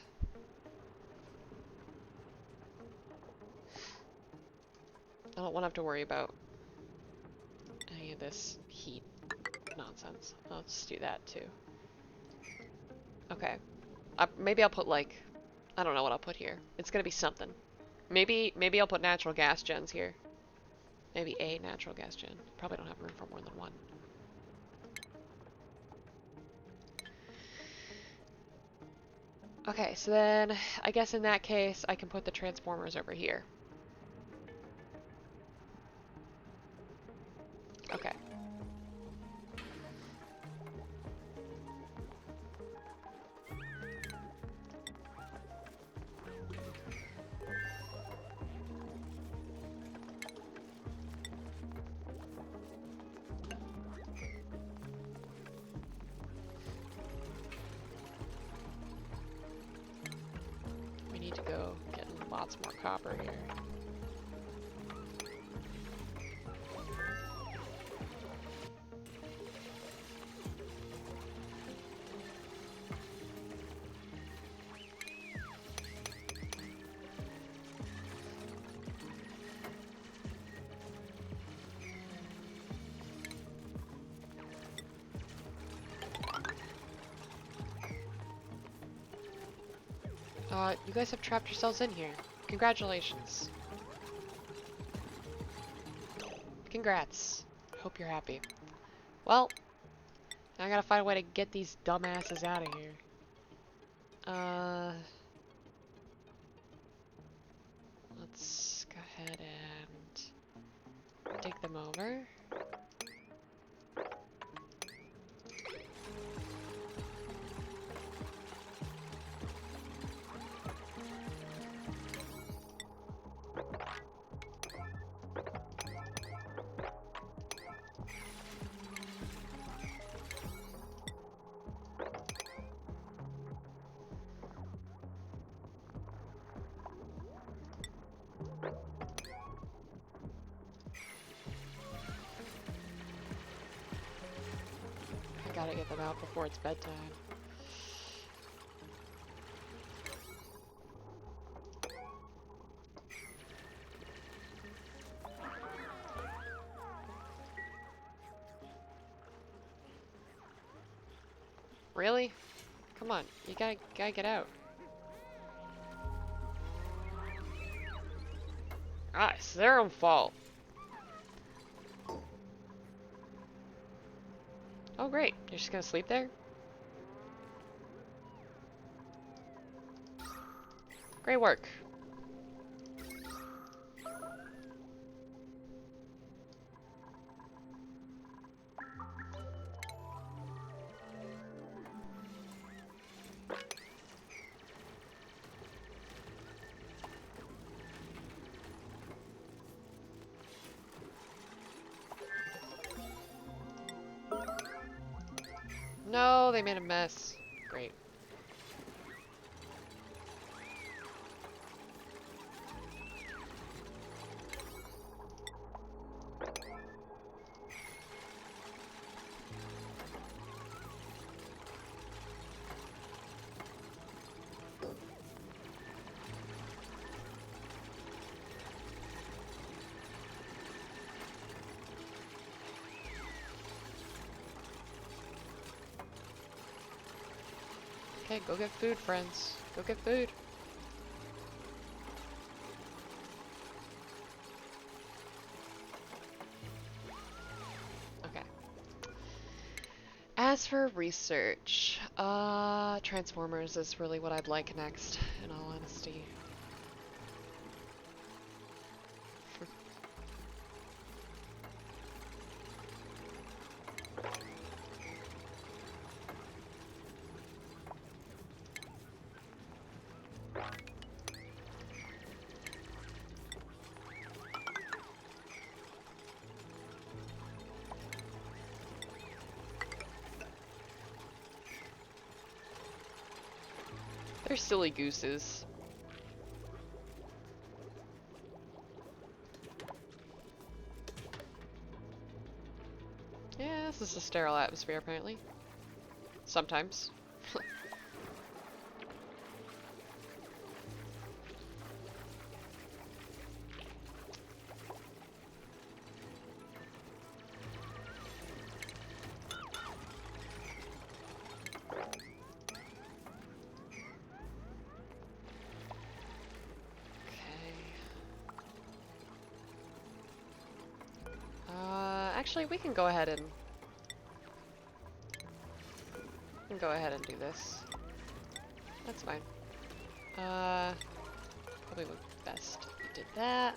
don't want to have to worry about any of this heat nonsense. I'll just do that too. Okay. Maybe I'll put like, I don't know what I'll put here. It's gonna be something. Maybe I'll put natural gas gens here. Maybe a natural gas gen. Probably don't have room for more than one. Okay, so then I guess in that case I can put the transformers over here. Okay. want some more copper here. You guys have trapped yourselves in here. Congratulations. Congrats. Hope you're happy. Well, now I gotta find a way to get these dumbasses out of here. Let's go ahead and dig them over. I gotta get them out before it's bedtime. Really? Come on, you gotta get out. Ah, it's their own fault. Oh great, you're just gonna sleep there? Great work. No, they made a mess. Great. Okay, go get food, friends. Go get food. Okay. As for research, Transformers is really what I'd like next, in all honesty. They're silly gooses. Yeah, this is a sterile atmosphere, apparently. Sometimes. Actually, we can go ahead and do this. That's fine. Probably would be best if we did that.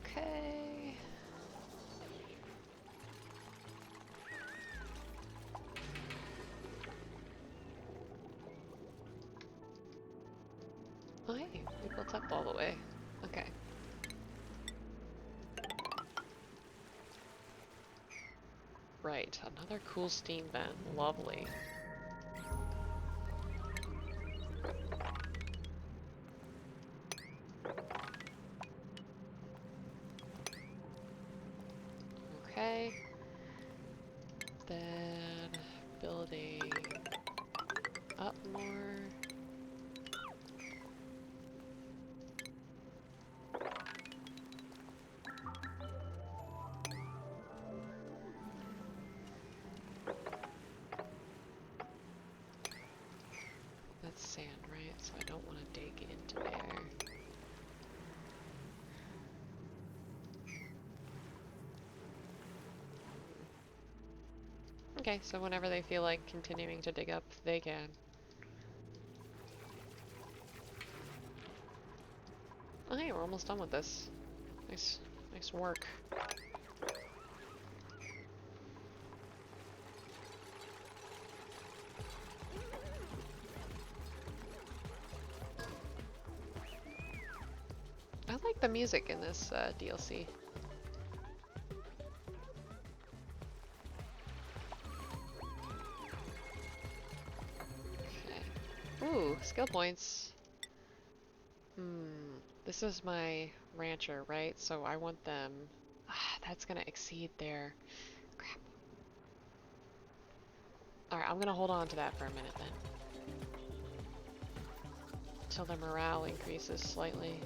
Okay. Oh hey, we built up all the way. Okay. Right, another cool steam vent. Lovely. Okay. Then building up more. That's sand, right? So I don't want to dig into there. Okay, so whenever they feel like continuing to dig up, they can. Okay, we're almost done with this. Nice work. I like the music in this DLC. Okay. Ooh, skill points. This is my rancher, right? So I want them... that's gonna exceed their... Crap. Alright, I'm gonna hold on to that for a minute then. Until their morale increases slightly.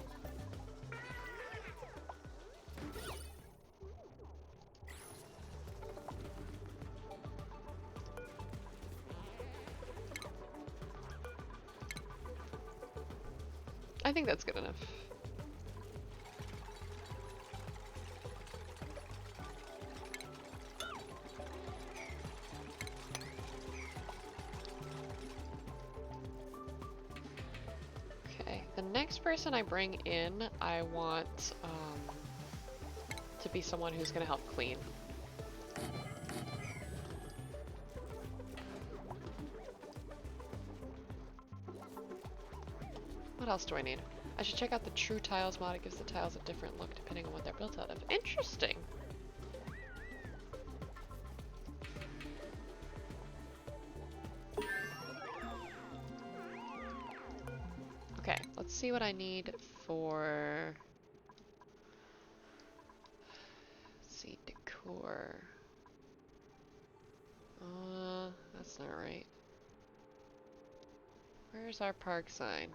I think that's good enough. Okay, the next person I bring in, I want to be someone who's gonna help clean. What else do I need? I should check out the True Tiles mod. It gives the tiles a different look depending on what they're built out of. Interesting! Okay, let's see what I need for... Let's see, decor. That's not right. Where's our park sign?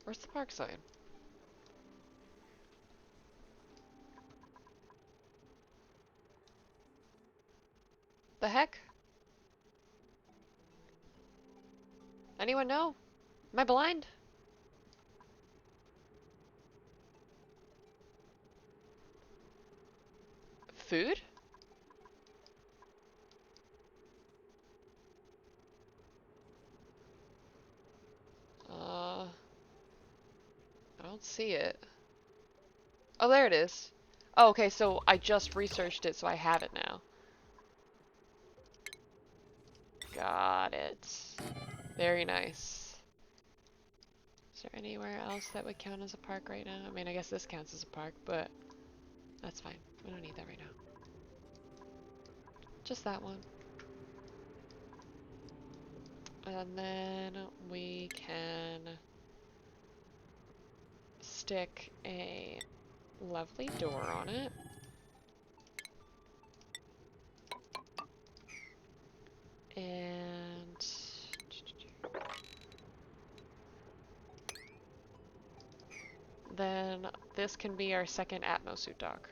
Where's the park sign? The heck? Anyone know? Am I blind? Food? I don't see it. Oh, there it is. Oh, okay, so I just researched it, so I have it now. Got it. Very nice. Is there anywhere else that would count as a park right now? I mean, I guess this counts as a park, but that's fine. We don't need that right now. Just that one. And then we can stick a lovely door on it. And then this can be our second Atmosuit dock.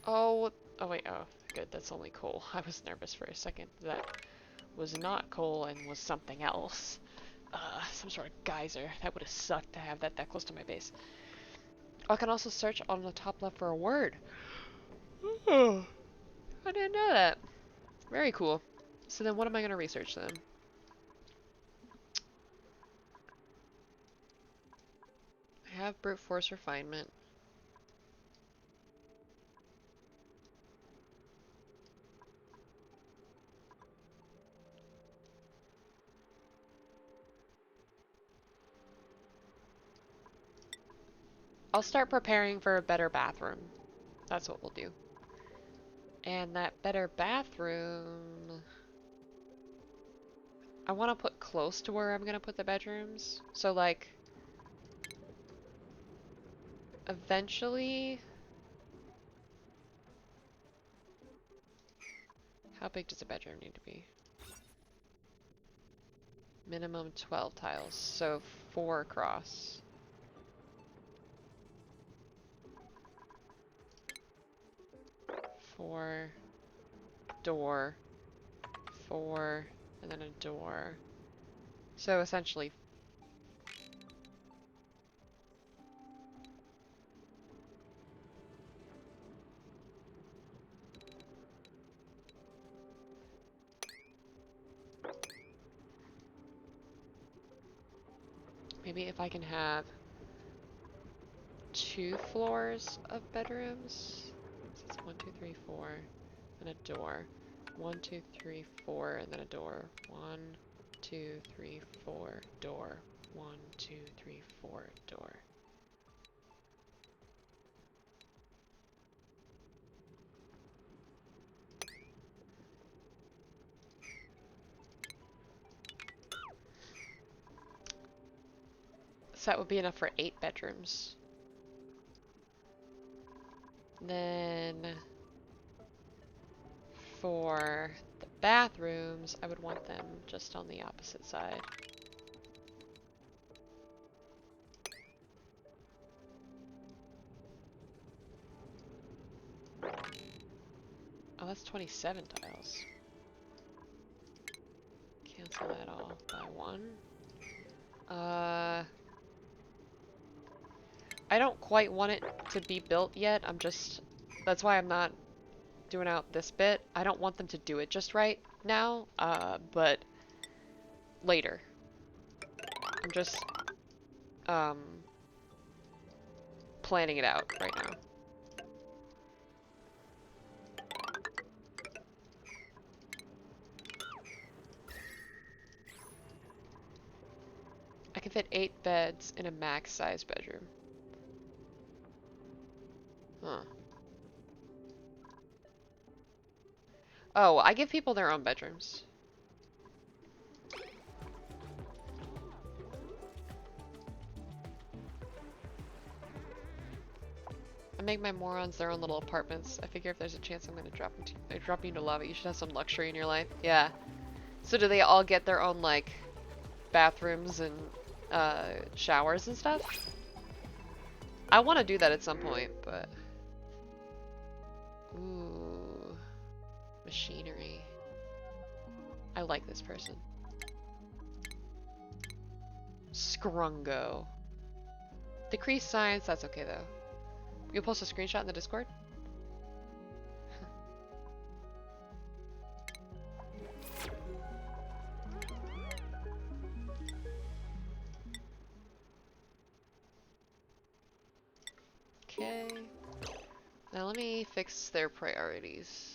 Oh, oh wait, oh, good, that's only coal. I was nervous for a second. That was not coal and was something else. Some sort of geyser. That would have sucked to have that close to my base. Oh, I can also search on the top left for a word. Oh, I didn't know that. Very cool. So then what am I going to research then? I have brute force refinement. I'll start preparing for a better bathroom. That's what we'll do. And that better bathroom, I want to put close to where I'm going to put the bedrooms. So like, eventually, how big does a bedroom need to be? Minimum 12 tiles, so 4 across. Four, door, 4, and then a door. So essentially, maybe if I can have 2 floors of bedrooms. So it's 1, 2, 3, 4, and a door. 1, 2, 3, 4, and then a door. 1, 2, 3, 4, door. 1, 2, 3, 4, door. So that would be enough for 8 bedrooms. Then for the bathrooms, I would want them just on the opposite side. Oh, that's 27 tiles. Cancel that all by 1. I don't quite want it to be built yet. That's why I'm not doing out this bit. I don't want them to do it just right now, but later. I'm just, um, planning it out right now. I can fit 8 beds in a max size bedroom. Huh. Oh, I give people their own bedrooms. I make my morons their own little apartments. I figure if there's a chance I'm gonna drop you into lava, you should have some luxury in your life. Yeah. So do they all get their own, like, bathrooms and, showers and stuff? I want to do that at some point, but... Ooh. Machinery. I like this person. Scrungo. Decrease science, that's okay though. You'll post a screenshot in the Discord? Okay. Now let me fix their priorities.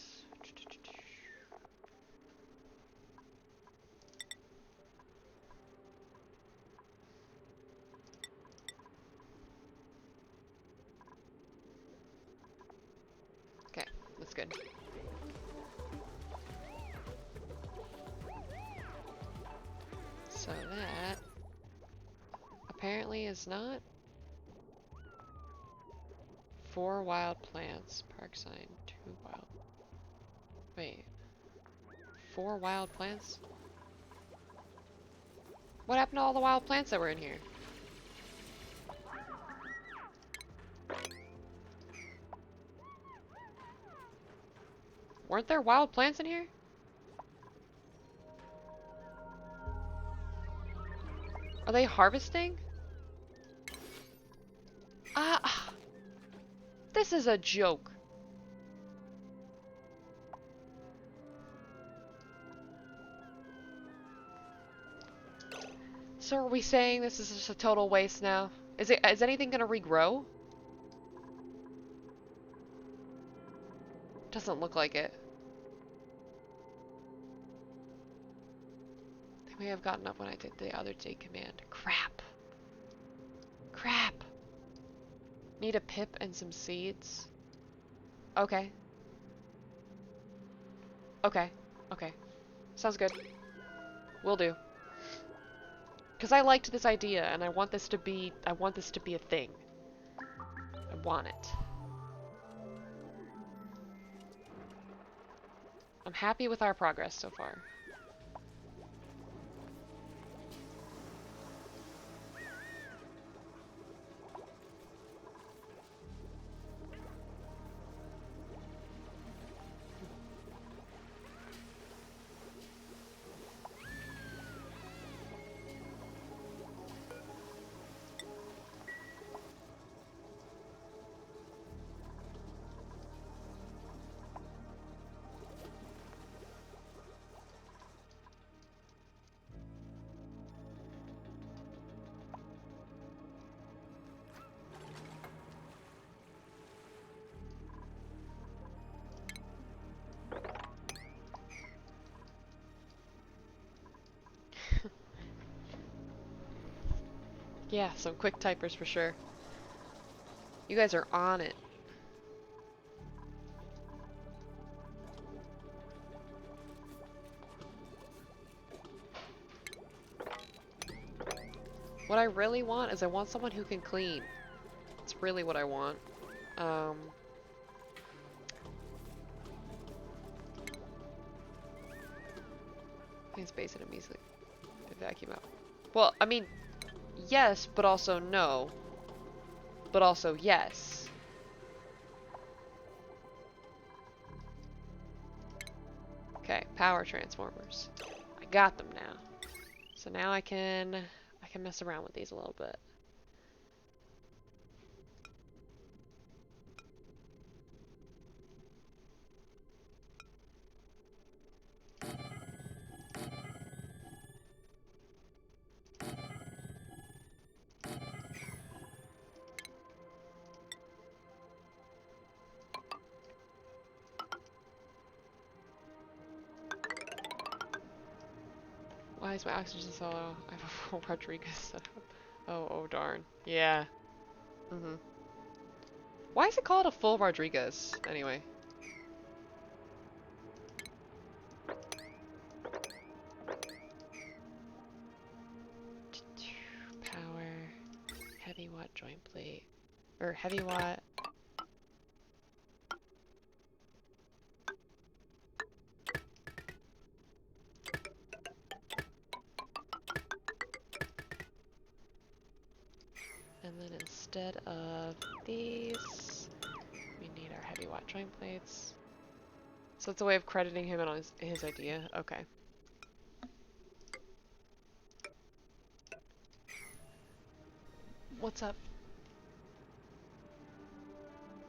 Okay, that's good. So that apparently is not 4 wild plants. Park sign, 2 wild. Wait. 4 wild plants? What happened to all the wild plants that were in here? Weren't there wild plants in here? Are they harvesting? Ah, this is a joke. So are we saying this is just a total waste now? Is anything gonna regrow? Doesn't look like it. They may have gotten up when I did the other J command. Crap. Crap. Need a pip and some seeds. Okay. Okay. Okay. Sounds good. Will do. Because I liked this idea and I want this to be a thing. I want it. I'm happy with our progress so far. Yeah, some quick typers for sure. You guys are on it. What I really want is I want someone who can clean. That's really what I want. Clean space and immediately vacuum out. Well, I mean, yes, but also no. But also yes. Okay, power transformers. I got them now. So now I can mess around with these a little bit. Why is my oxygen so low? I have a full Rodriguez setup. Oh darn. Yeah. Why is it called a full Rodriguez, anyway? Power, heavy watt joint plate, or heavy watt. And then instead of these, we need our heavy watt joint plates. So it's a way of crediting him on his idea. Okay. What's up?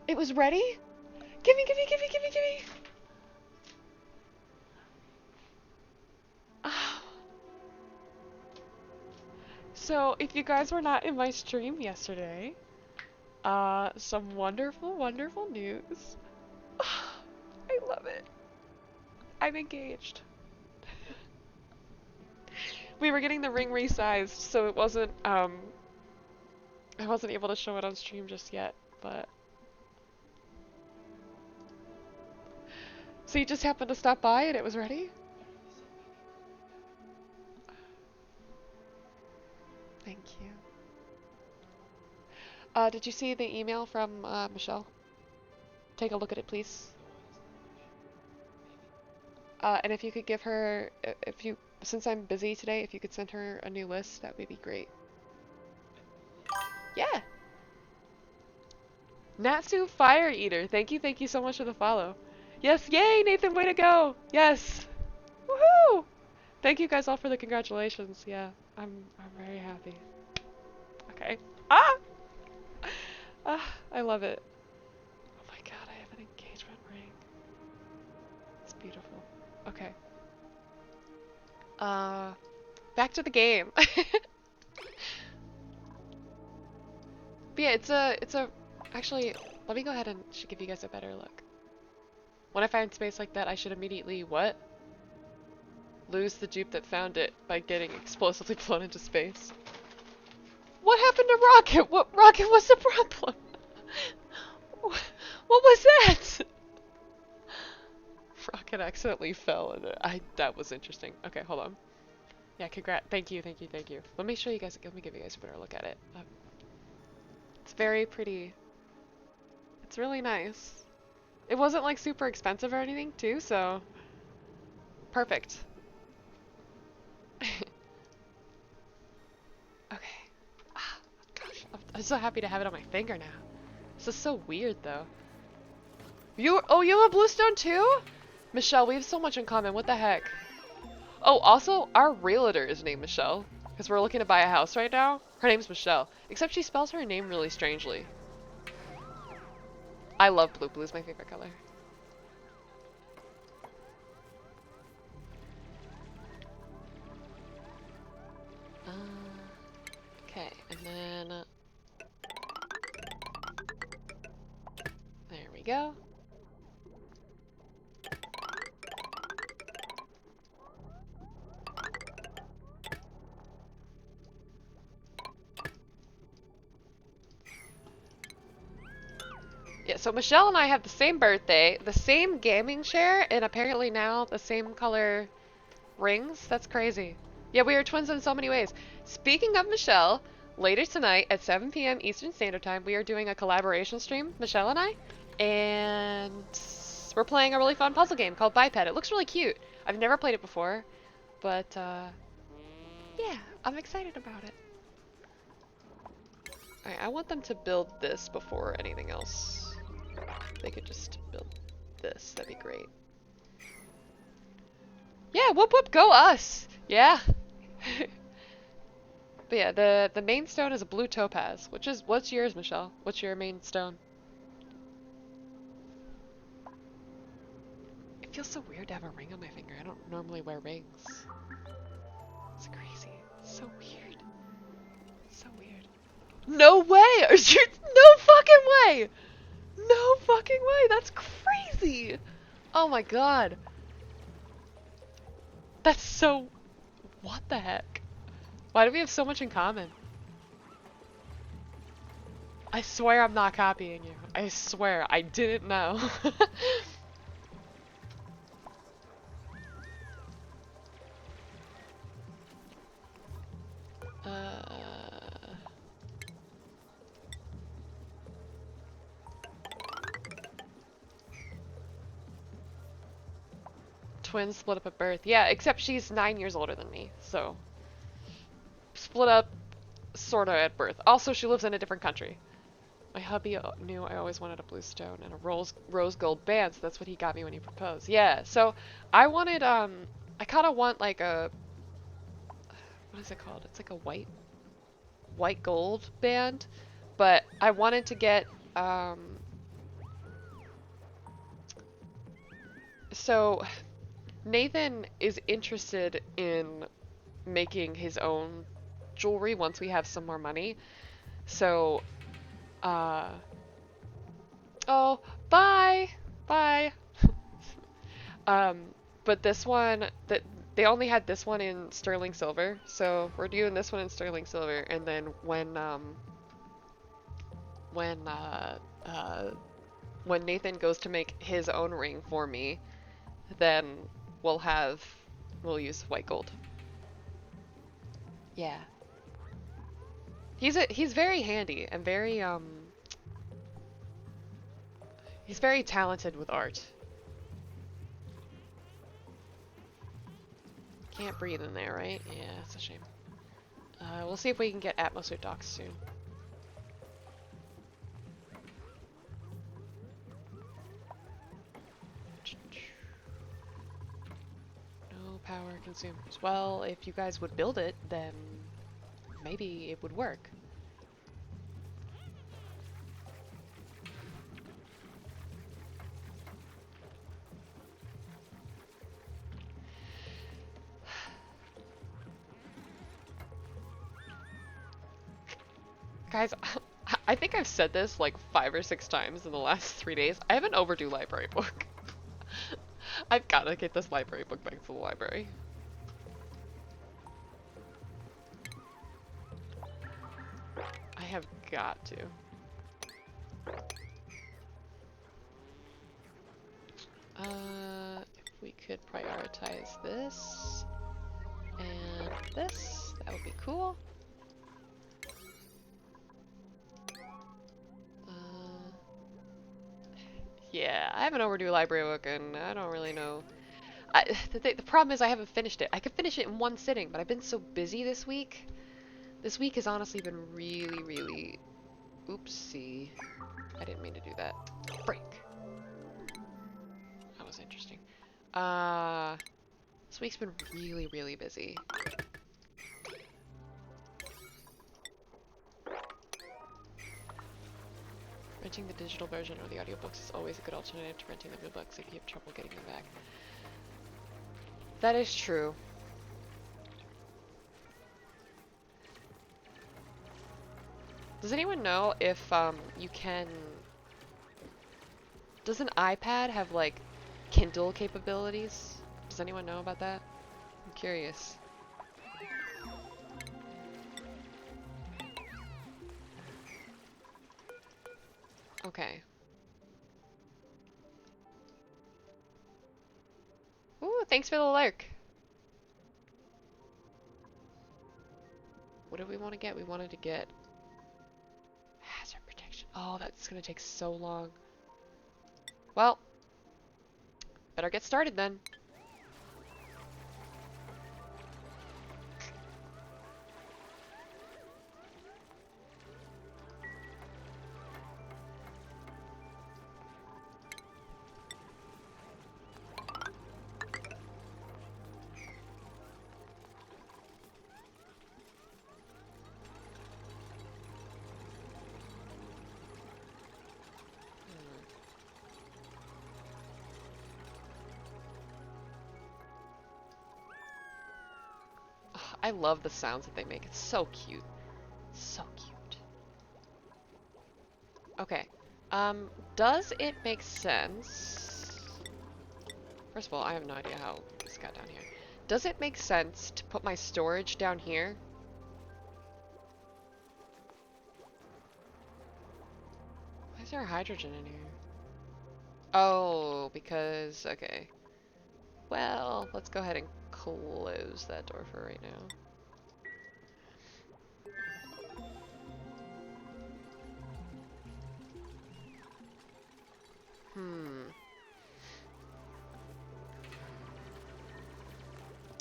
It was ready? Gimme, gimme, gimme, gimme, gimme! Oh. So, if you guys were not in my stream yesterday, some wonderful, wonderful news. I love it. I'm engaged. We were getting the ring resized, so it wasn't, I wasn't able to show it on stream just yet, but... So you just happened to stop by and it was ready? Thank you. Did you see the email from, Michelle? Take a look at it, please. And if you could give her, since I'm busy today, if you could send her a new list, that would be great. Yeah! Natsu Fire Eater, thank you so much for the follow. Yes, yay, Nathan, way to go! Yes! Woohoo! Thank you guys all for the congratulations. Yeah, I'm very happy. Okay. Ah! Ah, I love it. Oh my god, I have an engagement ring. It's beautiful. Okay. Back to the game. But yeah, actually, let me go ahead and give you guys a better look. When I find space like that, I should immediately, what? Lose the dupe that found it by getting explosively blown into space. What happened to Rocket? What Rocket was the problem? What was that? Rocket accidentally fell and that was interesting. Okay, hold on. Yeah, thank you. Let me show you guys, let me give you guys a better look at it. It's very pretty. It's really nice. It wasn't like super expensive or anything too, so perfect. Okay. Ah, gosh, I'm so happy to have it on my finger now. This is so weird though. You have a blue stone too? Michelle, we have so much in common. What the heck? Oh, also, our realtor is named Michelle because we're looking to buy a house right now. Her name's Michelle, except she spells her name really strangely. I love blue. Blue's my favorite color. Okay, and then there we go. Yeah, so Michelle and I have the same birthday, the same gaming chair, and apparently now the same color rings. That's crazy. Yeah, we are twins in so many ways. Speaking of Michelle, later tonight at 7 p.m. Eastern Standard Time, we are doing a collaboration stream, Michelle and I, and we're playing a really fun puzzle game called Biped. It looks really cute. I've never played it before, but yeah, I'm excited about it. Alright, I want them to build this before anything else. They could just build this, that'd be great. Yeah, whoop whoop, go us! Yeah! But yeah, the main stone is a blue topaz, what's yours, Michelle? What's your main stone? It feels so weird to have a ring on my finger. I don't normally wear rings. It's crazy. It's so weird. So weird. No way! Are you no fucking way! No fucking way! That's crazy! Oh my god. That's so... What the heck? Why do we have so much in common? I swear I'm not copying you. I swear, I didn't know. Twins split up at birth. Yeah, except she's 9 years older than me, so... Split up, sorta, at birth. Also, she lives in a different country. My hubby knew I always wanted a blue stone and a rose gold band, so that's what he got me when he proposed. Yeah, so I wanted, I kinda want like a... What is it called? It's like a white gold band, but I wanted to get, so Nathan is interested in making his own jewelry once we have some more money. So, oh, bye! Bye! But this one, they only had this one in sterling silver, so we're doing this one in sterling silver, and then when Nathan goes to make his own ring for me, then we'll use white gold. Yeah. He's very handy and he's very talented with art. Can't breathe in there, right? Yeah, it's a shame. We'll see if we can get atmosphere docks soon. power consumers. Well, if you guys would build it, then maybe it would work. Guys, I think I've said this like 5 or 6 times in the last 3 days. I have an overdue library book. I've gotta get this library book back to the library. I have got to. If we could prioritize this and this, that would be cool. Yeah, I have an overdue library book and I don't really know. The problem is I haven't finished it. I could finish it in one sitting, but I've been so busy this week. This week has honestly been really, really... Oopsie. I didn't mean to do that. Break. That was interesting. This week's been really, really busy. Renting the digital version or the audiobooks is always a good alternative to renting the real books if you have trouble getting them back. That is true. Does anyone know if you can... Does an iPad have like Kindle capabilities? Does anyone know about that? I'm curious. Okay. Ooh, thanks for the lurk. What did we want to get? We wanted to get hazard protection. Oh, that's gonna take so long. Well, better get started then. I love the sounds that they make. It's so cute. So cute. Okay. Does it make sense? First of all, I have no idea how this got down here. Does it make sense to put my storage down here? Why is there hydrogen in here? Oh, because... Okay. Well, let's go ahead and close that door for right now.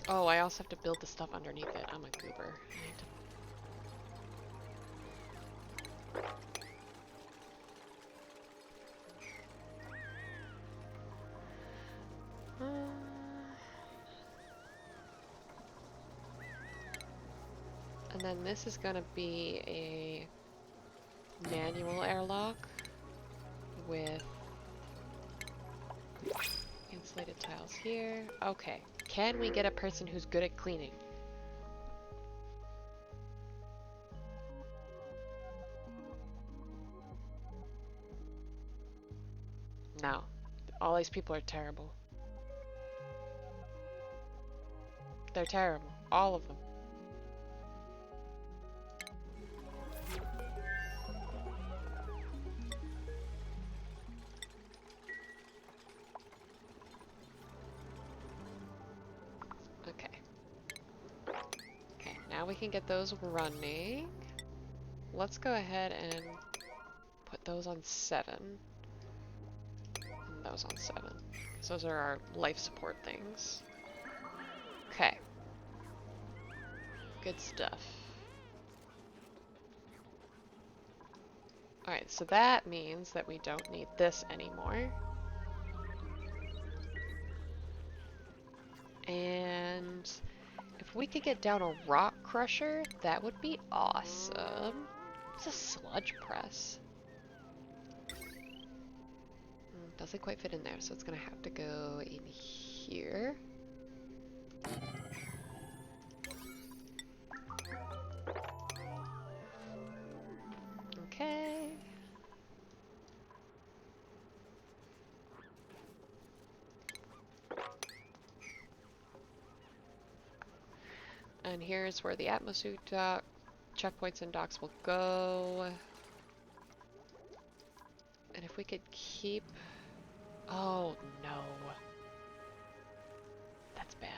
Oh, I also have to build the stuff underneath it. I'm a goober. And then this is gonna be a manual airlock with insulated tiles here. Okay. Can we get a person who's good at cleaning? No. All these people are terrible. They're terrible. All of them. Now we can get those running. Let's go ahead and put those on 7. And those on 7. Because those are our life support things. Okay. Good stuff. Alright, so that means that we don't need this anymore. And if we could get down a rock crusher, that would be awesome. It's a sludge press. Doesn't quite fit in there, so it's gonna have to go in here. Okay. And here's where the atmosphere dock, checkpoints and docks will go. And if we could keep... Oh, no. That's bad.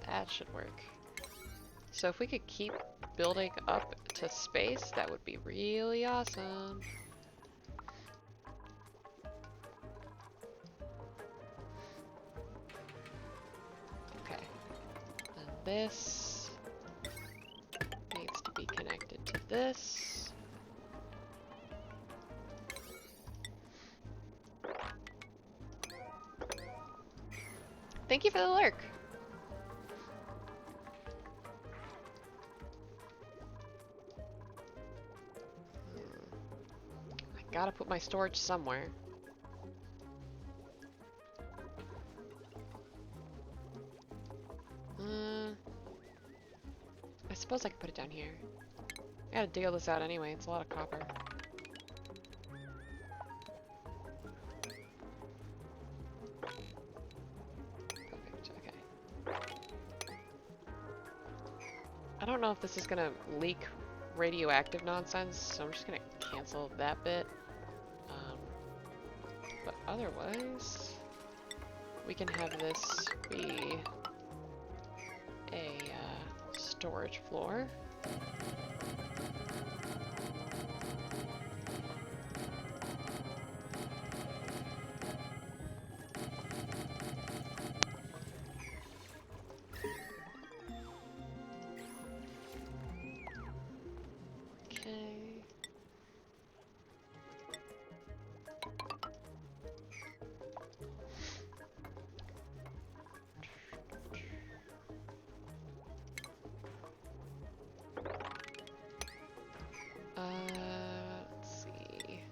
That should work. So if we could keep building up to space, that would be really awesome. Okay. And this needs to be connected to this. Thank you for the lurk. Gotta put my storage somewhere. I suppose I could put it down here. I gotta dig all this out anyway, it's a lot of copper. Perfect, okay. I don't know if this is gonna leak radioactive nonsense, so I'm just gonna cancel that bit. But otherwise, we can have this be a storage floor. Let's see.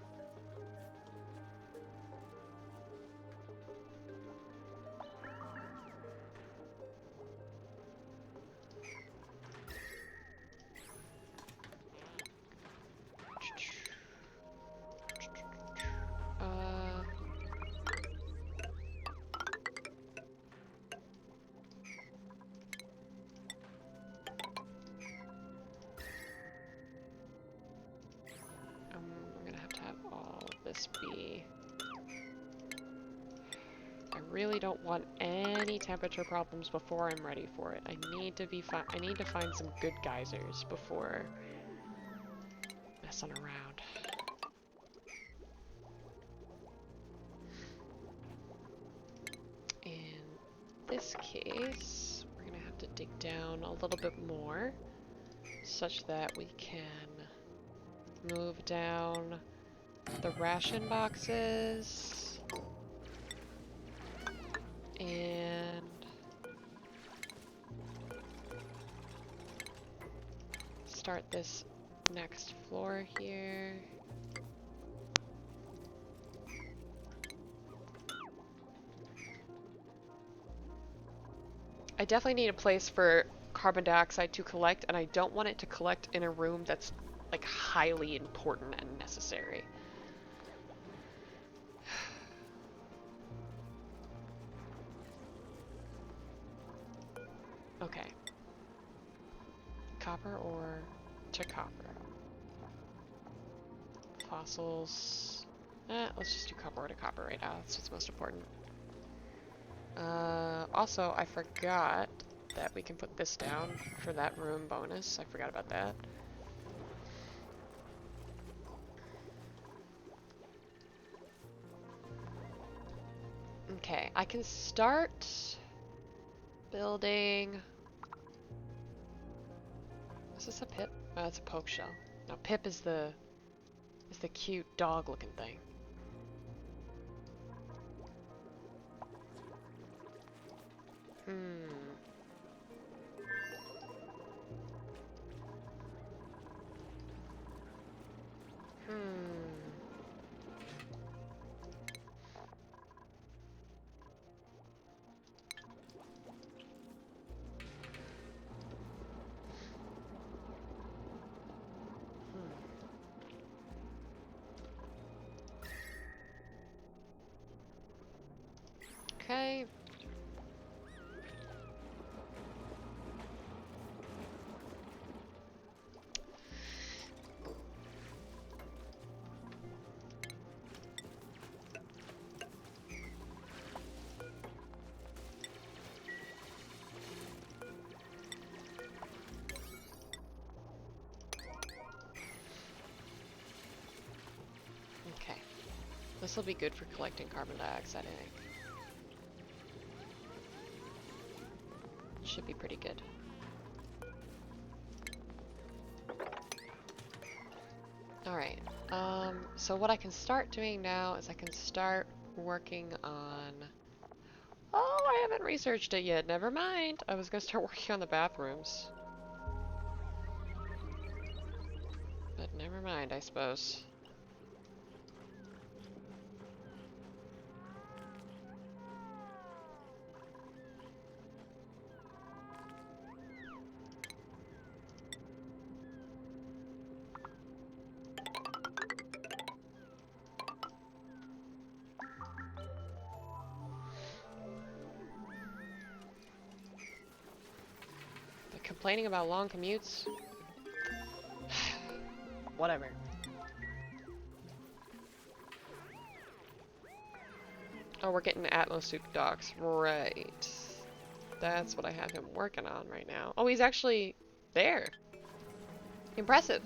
We're gonna have to have all of this be... I really don't want any temperature problems before I'm ready for it. I need to find some good geysers before messing around. In this case, we're gonna have to dig down a little bit more such that we can move down the ration boxes and start this next floor here. I definitely need a place for carbon dioxide to collect, and I don't want it to collect in a room that's like highly important and necessary. Okay. Copper or to copper? Fossils. Let's just do copper to copper right now. That's what's most important. Also, I forgot that we can put this down for that room bonus. I forgot about that. Okay, I can start building. Is this a Pip? Oh, it's a poke shell. No, Pip is the cute dog-looking thing. Hmm. Okay. Okay. This will be good for collecting carbon dioxide, I think. Should be pretty good. Alright. So what I can start doing now is I can start working on... Oh, I haven't researched it yet. Never mind. I was gonna start working on the bathrooms. But never mind, I suppose. Complaining about long commutes? Whatever. Oh, we're getting Atmosoup docks. Right. That's what I have him working on right now. Oh, he's actually there. Impressive.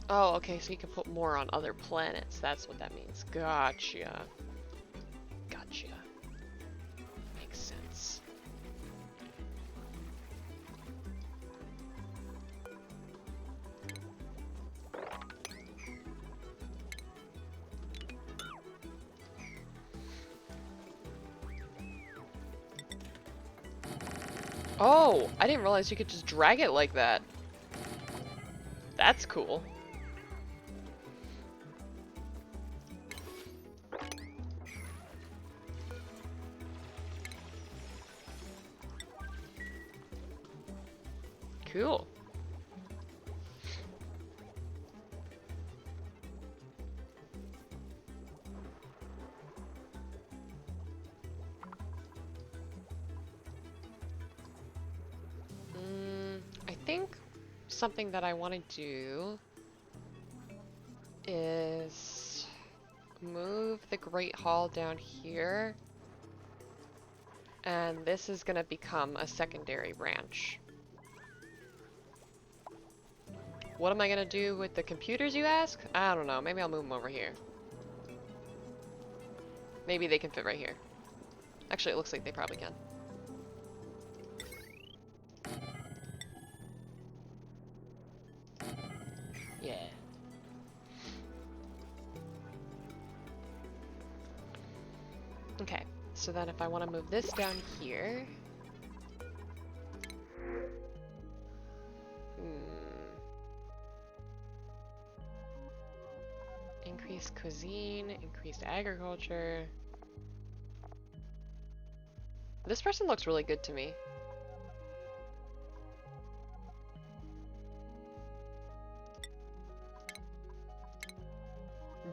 Oh, okay, so you can put more on other planets. That's what that means. Gotcha. Gotcha. Makes sense. Oh, I didn't realize you could just drag it like that. That's cool. Cool. I think something that I want to do is move the Great Hall down here, and this is going to become a secondary branch. What am I going to do with the computers, you ask? I don't know. Maybe I'll move them over here. Maybe they can fit right here. Actually, it looks like they probably can. Yeah. Okay, so then if I want to move this down here... Increased cuisine, increased agriculture... This person looks really good to me.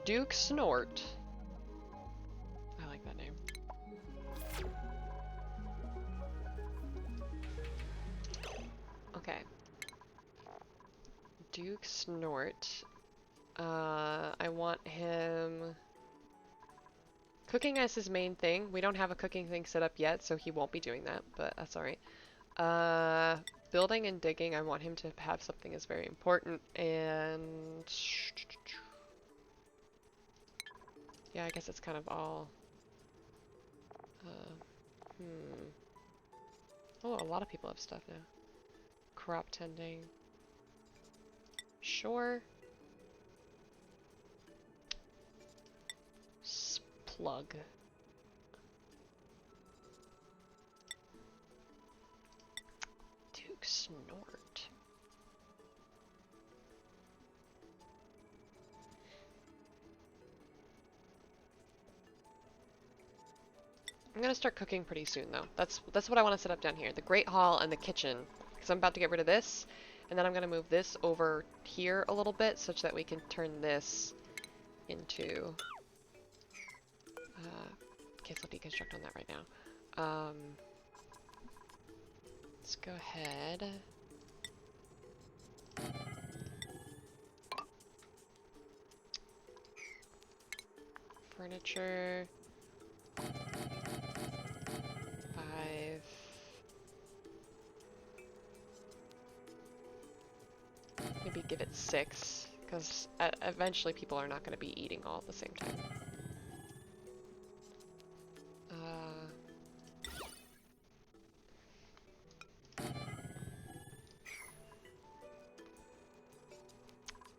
Duke Snort. I like that name. Duke Snort. I want him cooking as his main thing. We don't have a cooking thing set up yet, so he won't be doing that, but that's alright. Building and digging, I want him to have something as very important, and yeah, I guess it's kind of all. Oh, a lot of people have stuff now. Crop tending. Sure. Plug. Duke Snort. I'm gonna start cooking pretty soon, though. That's what I want to set up down here. The Great Hall and the kitchen. Because I'm about to get rid of this. And then I'm gonna move this over here a little bit, such that we can turn this into... okay, so deconstruct on that right now. Let's go ahead. Furniture. 5. Maybe give it 6, because eventually people are not going to be eating all at the same time.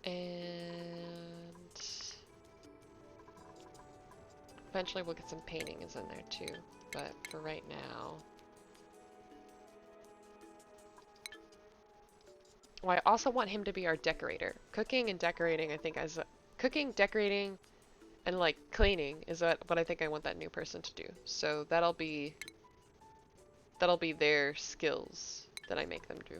And eventually we'll get some painting is in there too, but for right now. Oh, I also want him to be our decorator. Cooking and decorating, I think, cooking, decorating, and like cleaning is what I think I want that new person to do. So that'll be their skills that I make them do.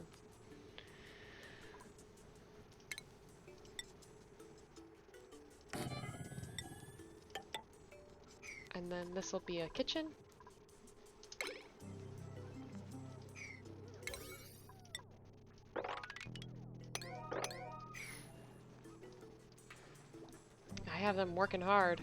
And then this will be a kitchen. I have them working hard.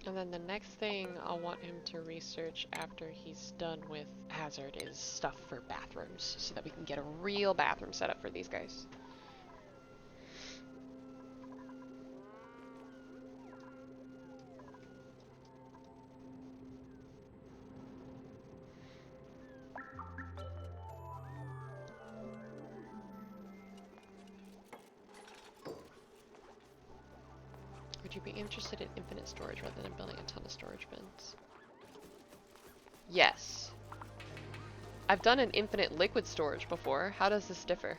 And then the next thing I'll want him to research after he's done with Hazard is stuff for bathrooms, so that we can get a real bathroom set up for these guys. Would you be interested in infinite storage rather than building a ton of storage bins? Yes. I've done an infinite liquid storage before. How does this differ?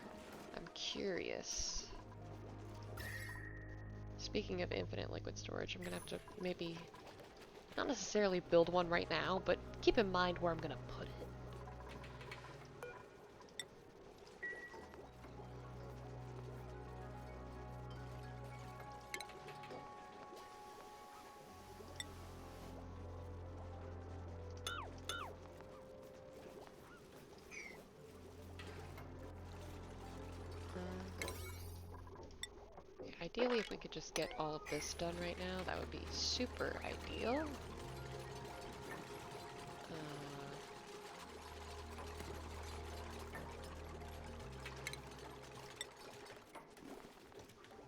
I'm curious. Speaking of infinite liquid storage, I'm gonna have to maybe not necessarily build one right now, but keep in mind where I'm gonna put it. Ideally, if we could just get all of this done right now, that would be super ideal.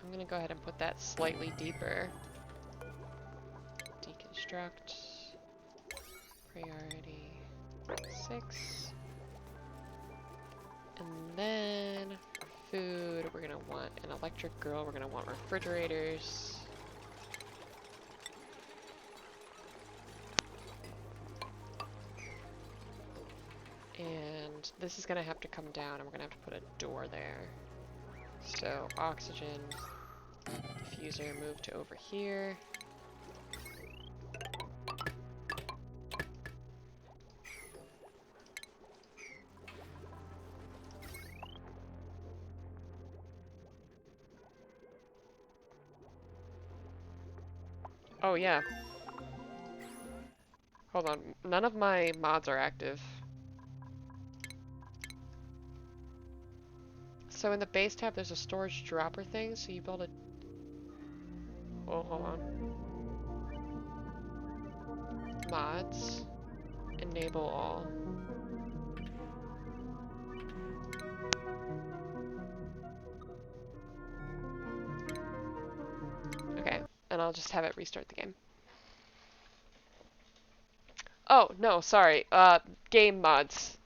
I'm gonna go ahead and put that slightly deeper. Deconstruct. Priority 6. And then for food, we're gonna want an electric grill, we're gonna want refrigerators. And this is gonna have to come down and we're gonna have to put a door there. So oxygen, diffuser, move to over here. Oh yeah. Hold on. None of my mods are active. So in the base tab, there's a storage dropper thing, so you build a... Oh, hold on. Mods. Enable all. Okay, and I'll just have it restart the game. Oh, no, sorry. Game mods.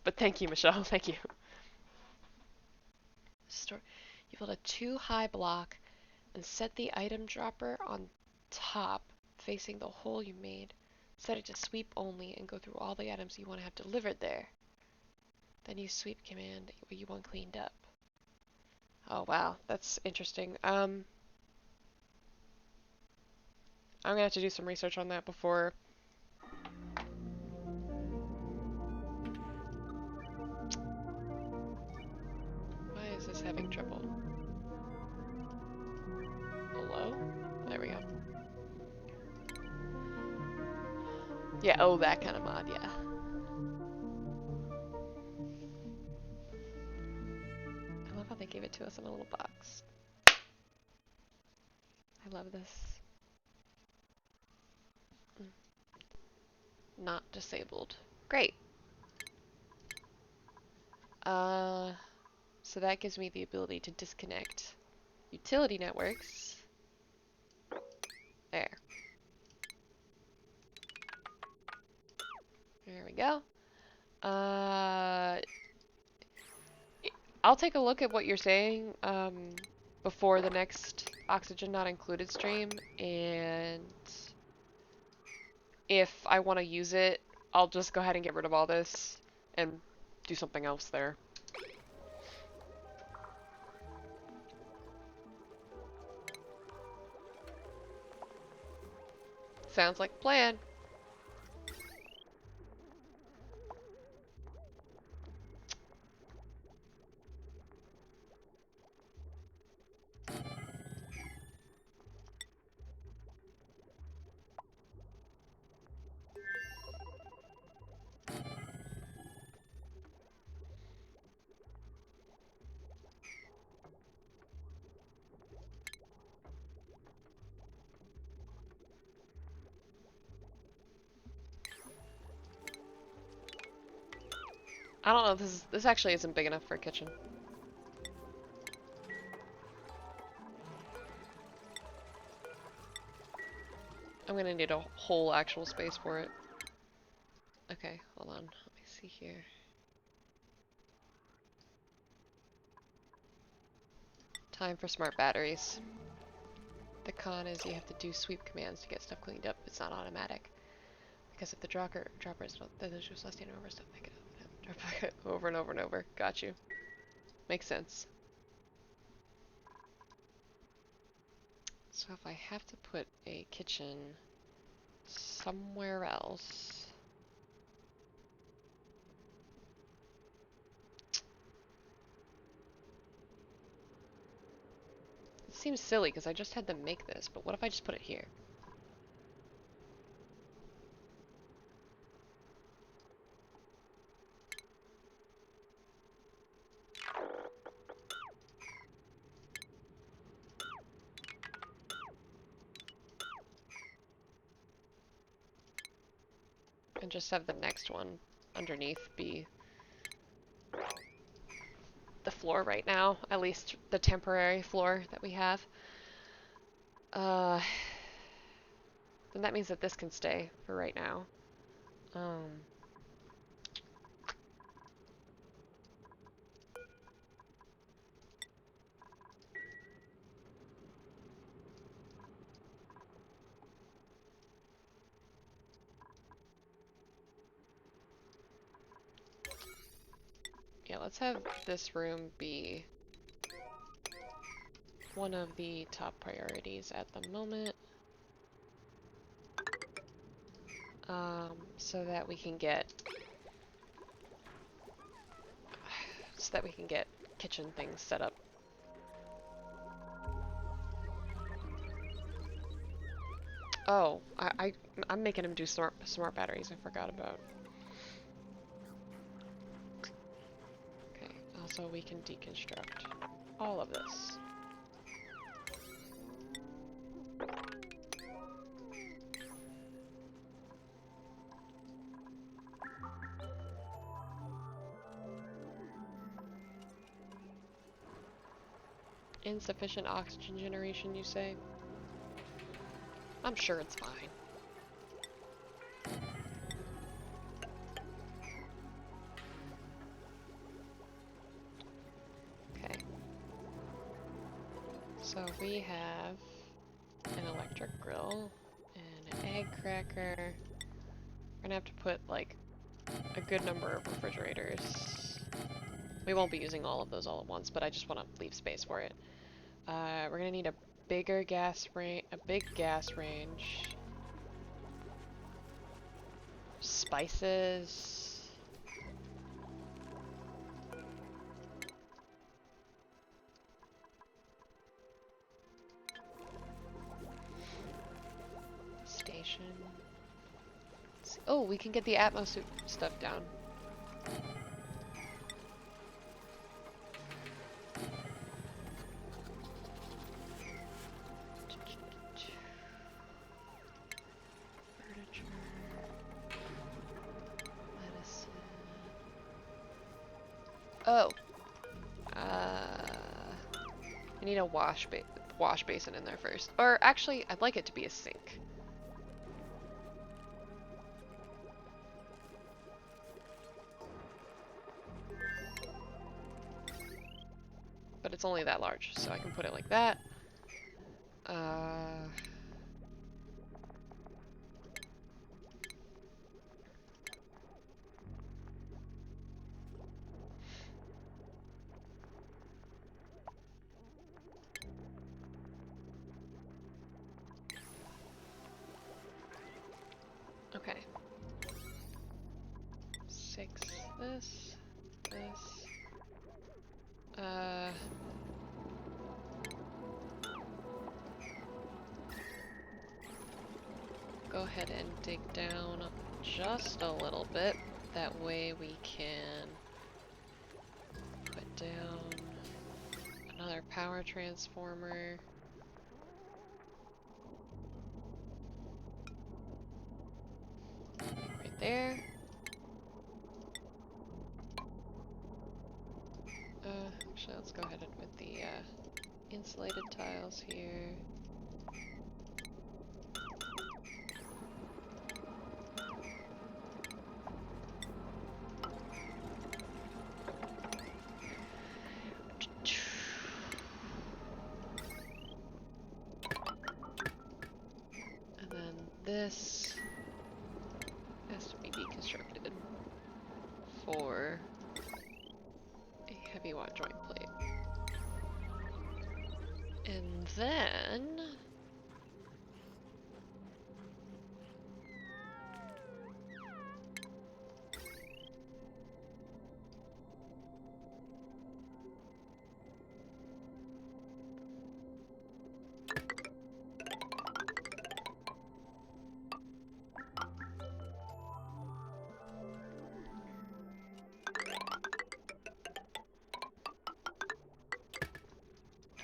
But thank you, Michelle. Thank you. Store. You build a 2-high block and set the item dropper on top, facing the hole you made. Set it to sweep only and go through all the items you want to have delivered there. Then use sweep command what you want cleaned up. Oh wow, that's interesting. I'm gonna have to do some research on that before. Why is this having trouble? Hello? There we go. Yeah, oh, that kind of mod, yeah. I love how they gave it to us in a little box. I love this. Not disabled. Great. So that gives me the ability to disconnect utility networks. There. There we go. I'll take a look at what you're saying before the next Oxygen Not Included stream, and if I want to use it, I'll just go ahead and get rid of all this and do something else there. Sounds like a plan. I don't know, this actually isn't big enough for a kitchen. I'm gonna need a whole actual space for it. Okay, hold on. Let me see here. Time for smart batteries. The con is you have to do sweep commands to get stuff cleaned up. It's not automatic. Because if the dropper is not, then there's just less standing over stuff. Pick it up. Drop it over and over and over. Got you. Makes sense. So if I have to put a kitchen somewhere else... It seems silly because I just had them make this, but what if I just put it here? And just have the next one underneath be the floor right now, at least the temporary floor that we have. Then that means that this can stay for right now. Yeah, let's have this room be one of the top priorities at the moment. So that we can get kitchen things set up. Oh, I'm making him do smart batteries. I forgot about. Okay. Also, we can deconstruct all of this. Insufficient oxygen generation, you say? I'm sure it's fine. Okay. So we have an electric grill and an egg cracker. We're gonna have to put like a good number of refrigerators. We won't be using all of those all at once, but I just want to leave space for it. We're gonna need a big gas range. Spices. Station. Oh, we can get the Atmos stuff down. Furniture. Medicine. Oh. I need a wash basin in there first. Or actually, I'd like it to be a sink. But it's only that large, so I can put it like that. Okay. 6, this. Go ahead and dig down just a little bit. That way we can put down another power transformer. Right there. Actually, let's go ahead and with the insulated tiles here. And then this has to be deconstructed for a heavy watt joint plate. And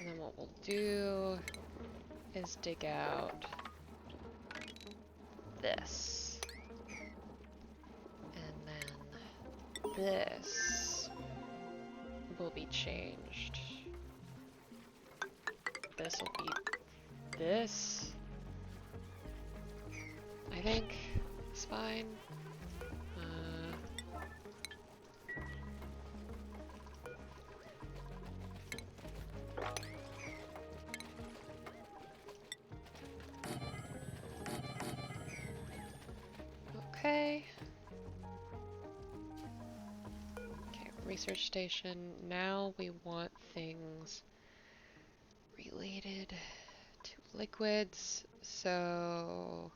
then what we'll do is dig out this. And then this will be changed. This will be this. I think it's fine. Okay. Okay, research station. Now we want things related to liquids, so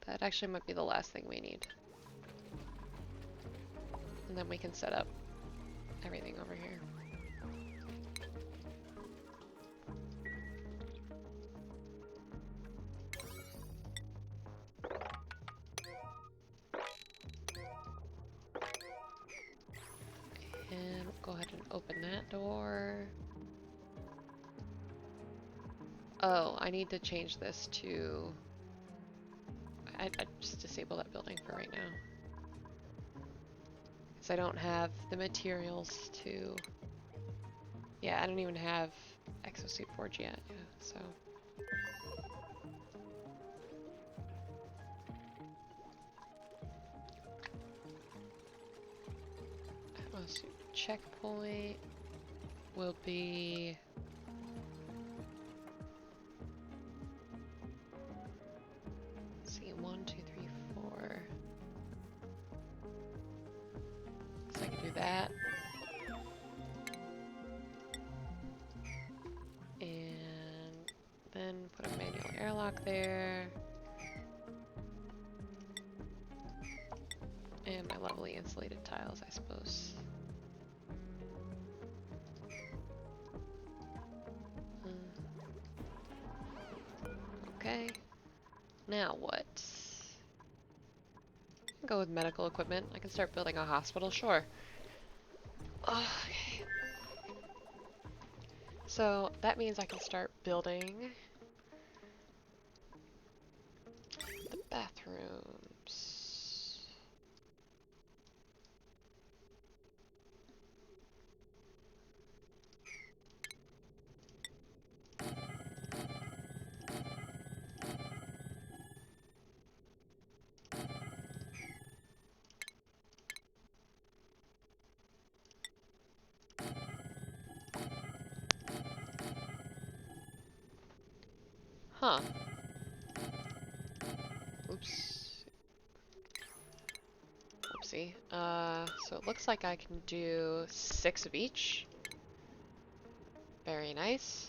that actually might be the last thing we need. And then we can set up everything over here. door. Oh, I need to change this to... I just disable that building for right now. Because I don't have the materials to... Yeah, I don't even have Exosuit Forge yet, yeah, so... Exosuit checkpoint will be... Let's see, 1, 2, 3, 4... So I can do that. And then put a manual airlock there. And my lovely insulated tiles, I suppose. Okay. Now what? Go with medical equipment. I can start building a hospital, sure. Okay. So that means I can start building the bathrooms. Huh. Oops. Oopsie. So it looks like I can do 6 of each. Very nice.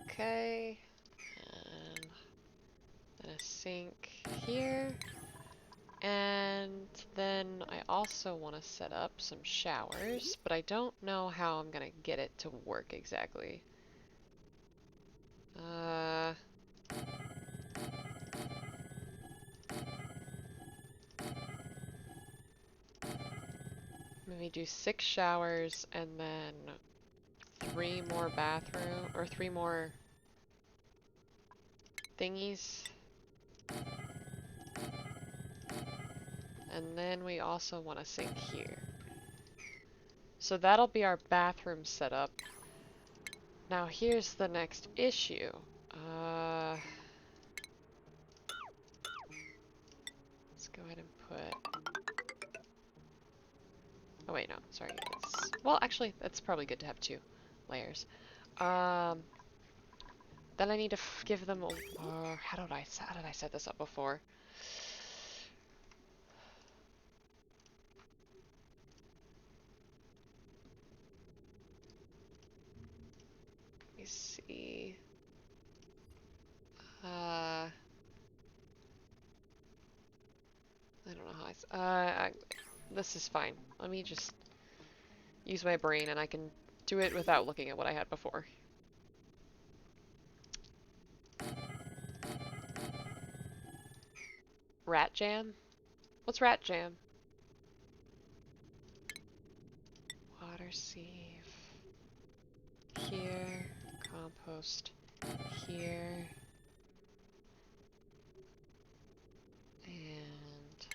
Okay. And then a sink here. And then I also want to set up some showers, but I don't know how I'm gonna get it to work exactly. Maybe do 6 showers and then 3 more bathroom, or 3 more thingies. And then we also want a sink here. So that'll be our bathroom setup. Now here's the next issue. Let's go ahead and put... Oh wait, no, sorry. Well, actually, that's probably good to have 2 layers. Then I need to give them a... how did I set this up before? Let me see. I don't know how this is fine. Let me just use my brain and I can do it without looking at what I had before. Rat jam? What's rat jam? Water sieve. Here. Compost. Here. And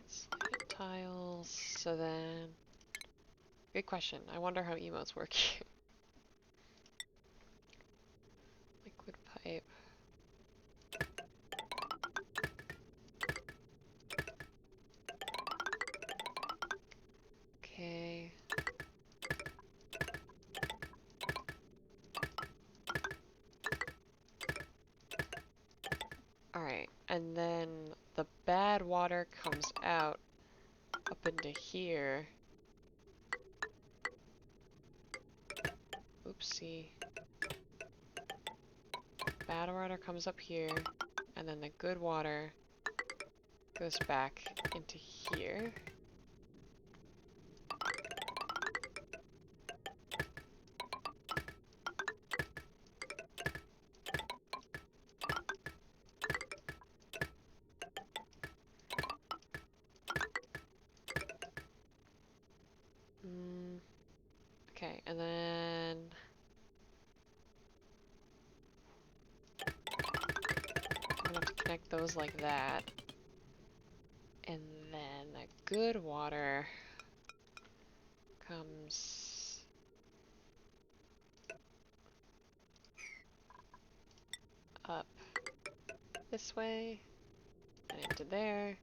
insulated tiles. So then... Good question. I wonder how emotes work. Liquid pipe. Okay. Alright, and then the bad water comes out up into here. Oopsie. Bad water comes up here, and then the good water goes back into here. Okay, and then I'm gonna have to connect those like that. And then the good water comes up this way and into there.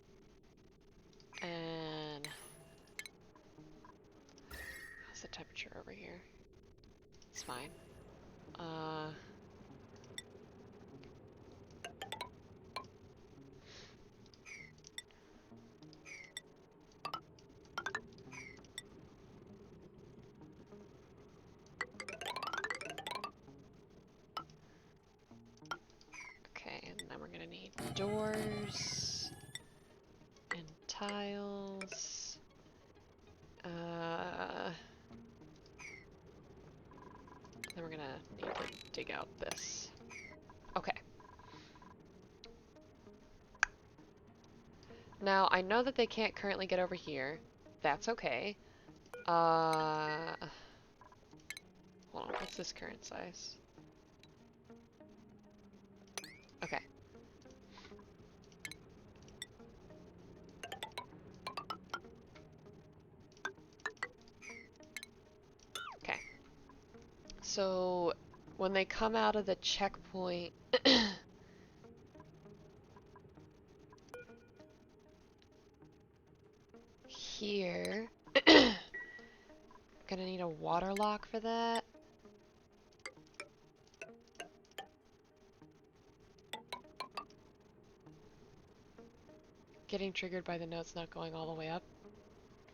And how's the temperature over here? It's fine. Okay, and then we're gonna need doors and tiles. Then we're gonna need to dig out this. Okay. Now, I know that they can't currently get over here. That's okay. Hold on, what's this current size? Okay. Okay. So, when they come out of the checkpoint... here... Gonna need a water lock for that. Getting triggered by the notes not going all the way up.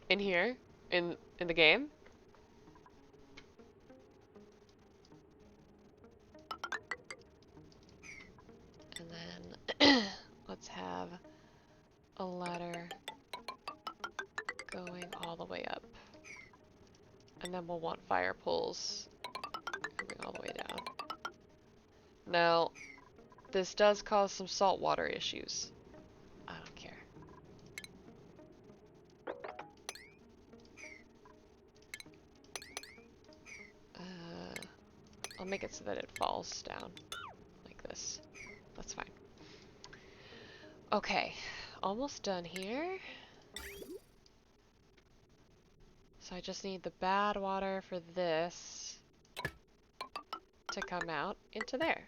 In here? In the game? And then let's have a ladder going all the way up. And then we'll want fire poles coming all the way down. Now, this does cause some saltwater issues. I don't care. I'll make it so that it falls down like this. That's fine. Okay, almost done here. So I just need the bad water for this to come out into there.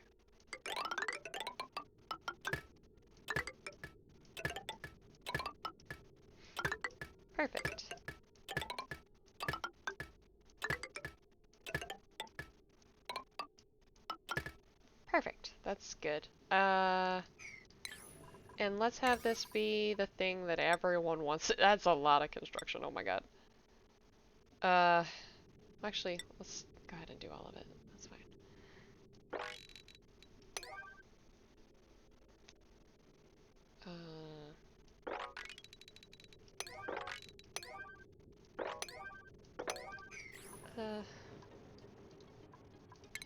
Perfect. Perfect. That's good. And let's have this be the thing that everyone wants. That's a lot of construction. Oh my god. Actually, let's go ahead and do all of it. That's fine.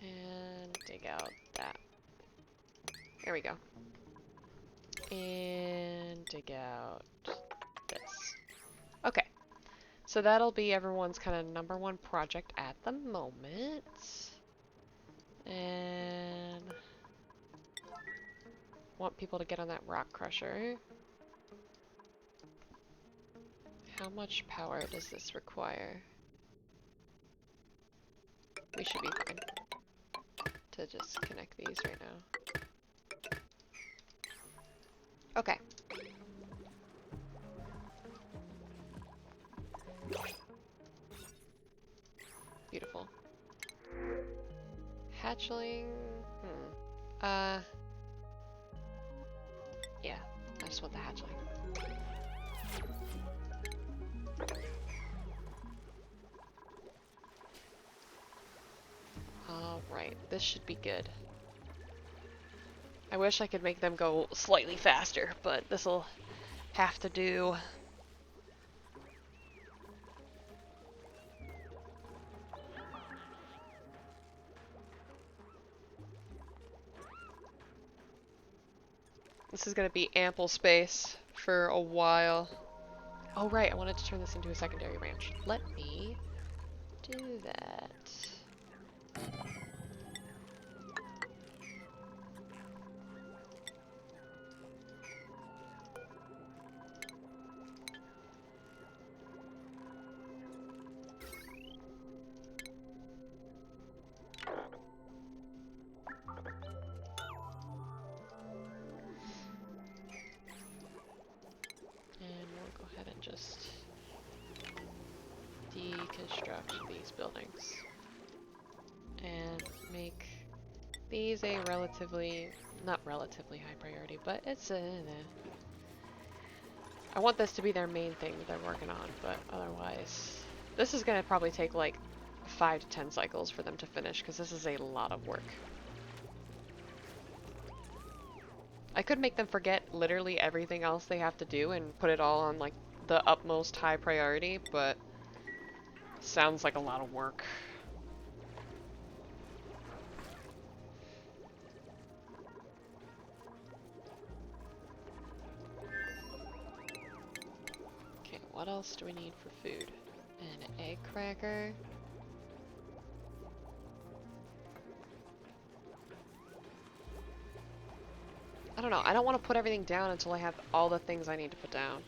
And dig out that. There we go. And dig out this. Okay. So that'll be everyone's kind of #1 project at the moment. And want people to get on that rock crusher. How much power does this require? We should be fine to just connect these right now. Okay. Beautiful. Hatchling. Yeah, I just want the hatchling. Alright, this should be good. I wish I could make them go slightly faster, but this'll have to do. This is gonna be ample space for a while. Oh right, I wanted to turn this into a secondary ranch. Let me do that. And we'll go ahead and just deconstruct these buildings and make these a relatively, not relatively high priority, but it's a, I want this to be their main thing that they're working on, but otherwise, this is gonna probably take like 5 to 10 cycles for them to finish, because this is a lot of work. I could make them forget literally everything else they have to do and put it all on like the utmost high priority, but sounds like a lot of work. Okay, what else do we need for food? An egg cracker. I don't know, I don't want to put everything down until I have all the things I need to put down.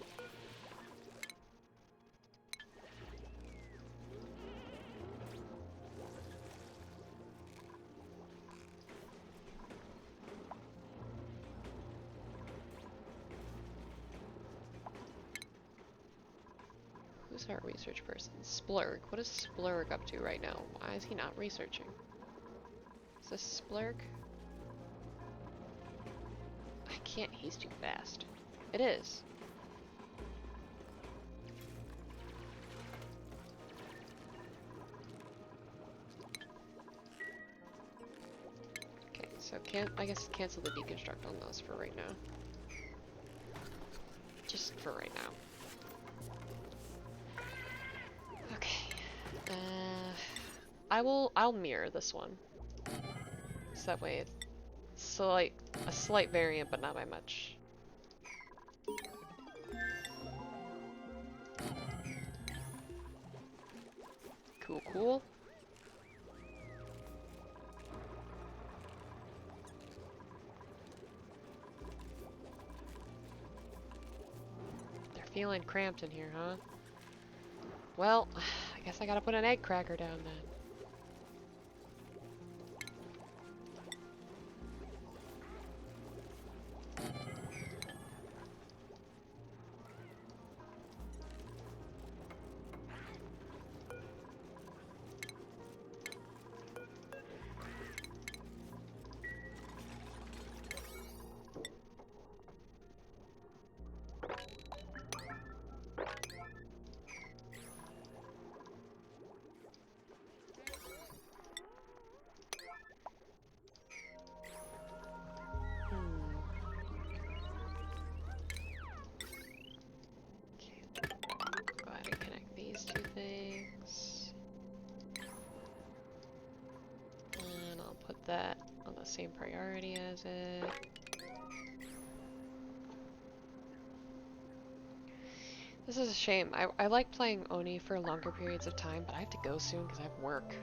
Who's our research person? Splurg. What is Splurg up to right now? Why is he not researching? Is this Splurg? I can't, he's too fast. It is. Okay, so I guess cancel the deconstruct on those for right now. Just for right now. Okay. I'll mirror this one. So that way it's a slight variant, but not by much. Cool, cool. They're feeling cramped in here, huh? Well, I guess I gotta put an egg cracker down then. That on the same priority as it. This is a shame. I like playing Oni for longer periods of time, but I have to go soon because I have work.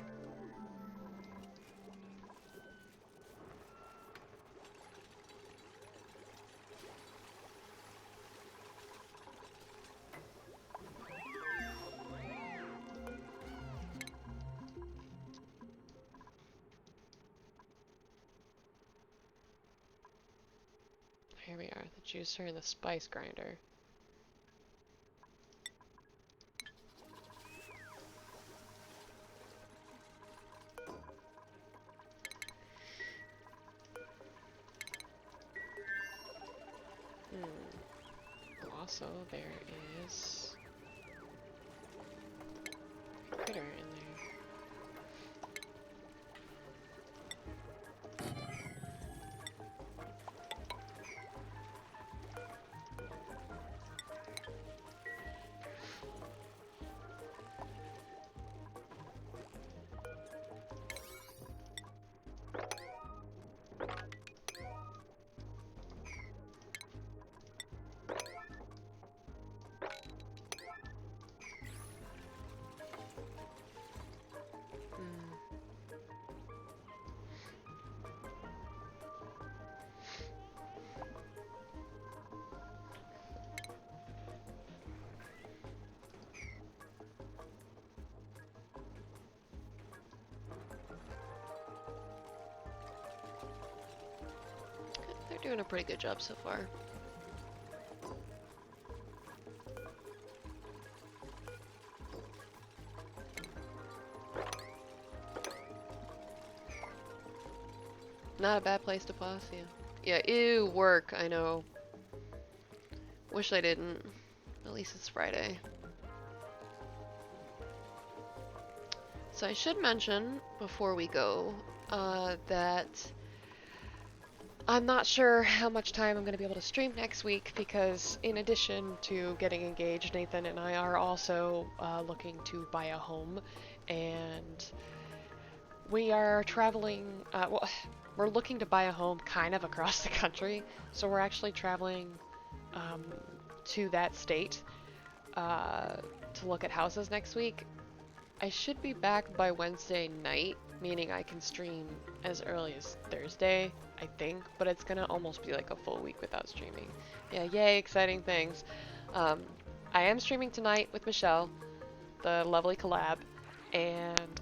Here we are, the juicer and the spice grinder. Also, there is a critter in there. doing a pretty good job so far. Not a bad place to pause, yeah. Yeah, ew, work, I know. Wish I didn't. At least it's Friday. So I should mention, before we go, that I'm not sure how much time I'm going to be able to stream next week because in addition to getting engaged, Nathan and I are also looking to buy a home, and we are traveling, well, we're looking to buy a home kind of across the country, so we're actually traveling to that state to look at houses next week. I should be back by Wednesday night, meaning I can stream as early as Thursday, I think, but it's gonna almost be like a full week without streaming. Yeah, yay, exciting things. I am streaming tonight with Michelle, the lovely collab, and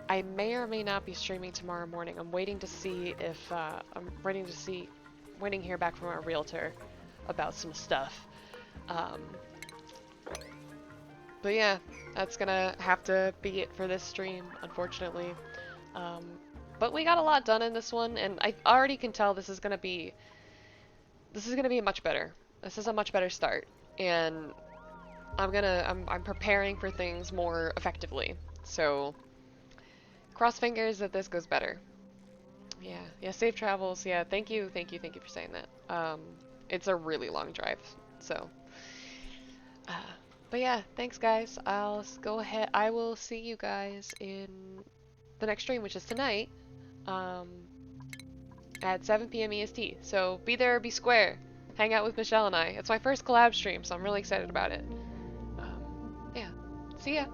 I may or may not be streaming tomorrow morning. I'm waiting to see if, waiting to hear back from our realtor about some stuff. But yeah, that's gonna have to be it for this stream, unfortunately. But we got a lot done in this one, and I already can tell this is gonna be much better. This is a much better start, and I'm preparing for things more effectively. So cross fingers that this goes better. Yeah, safe travels. Yeah, thank you for saying that. It's a really long drive, so. But yeah, thanks guys. I'll go ahead. I will see you guys in the next stream, which is tonight, at 7 p.m. EST. So be there, be square. Hang out with Michelle and I. It's my first collab stream, so I'm really excited about it. Yeah. See ya.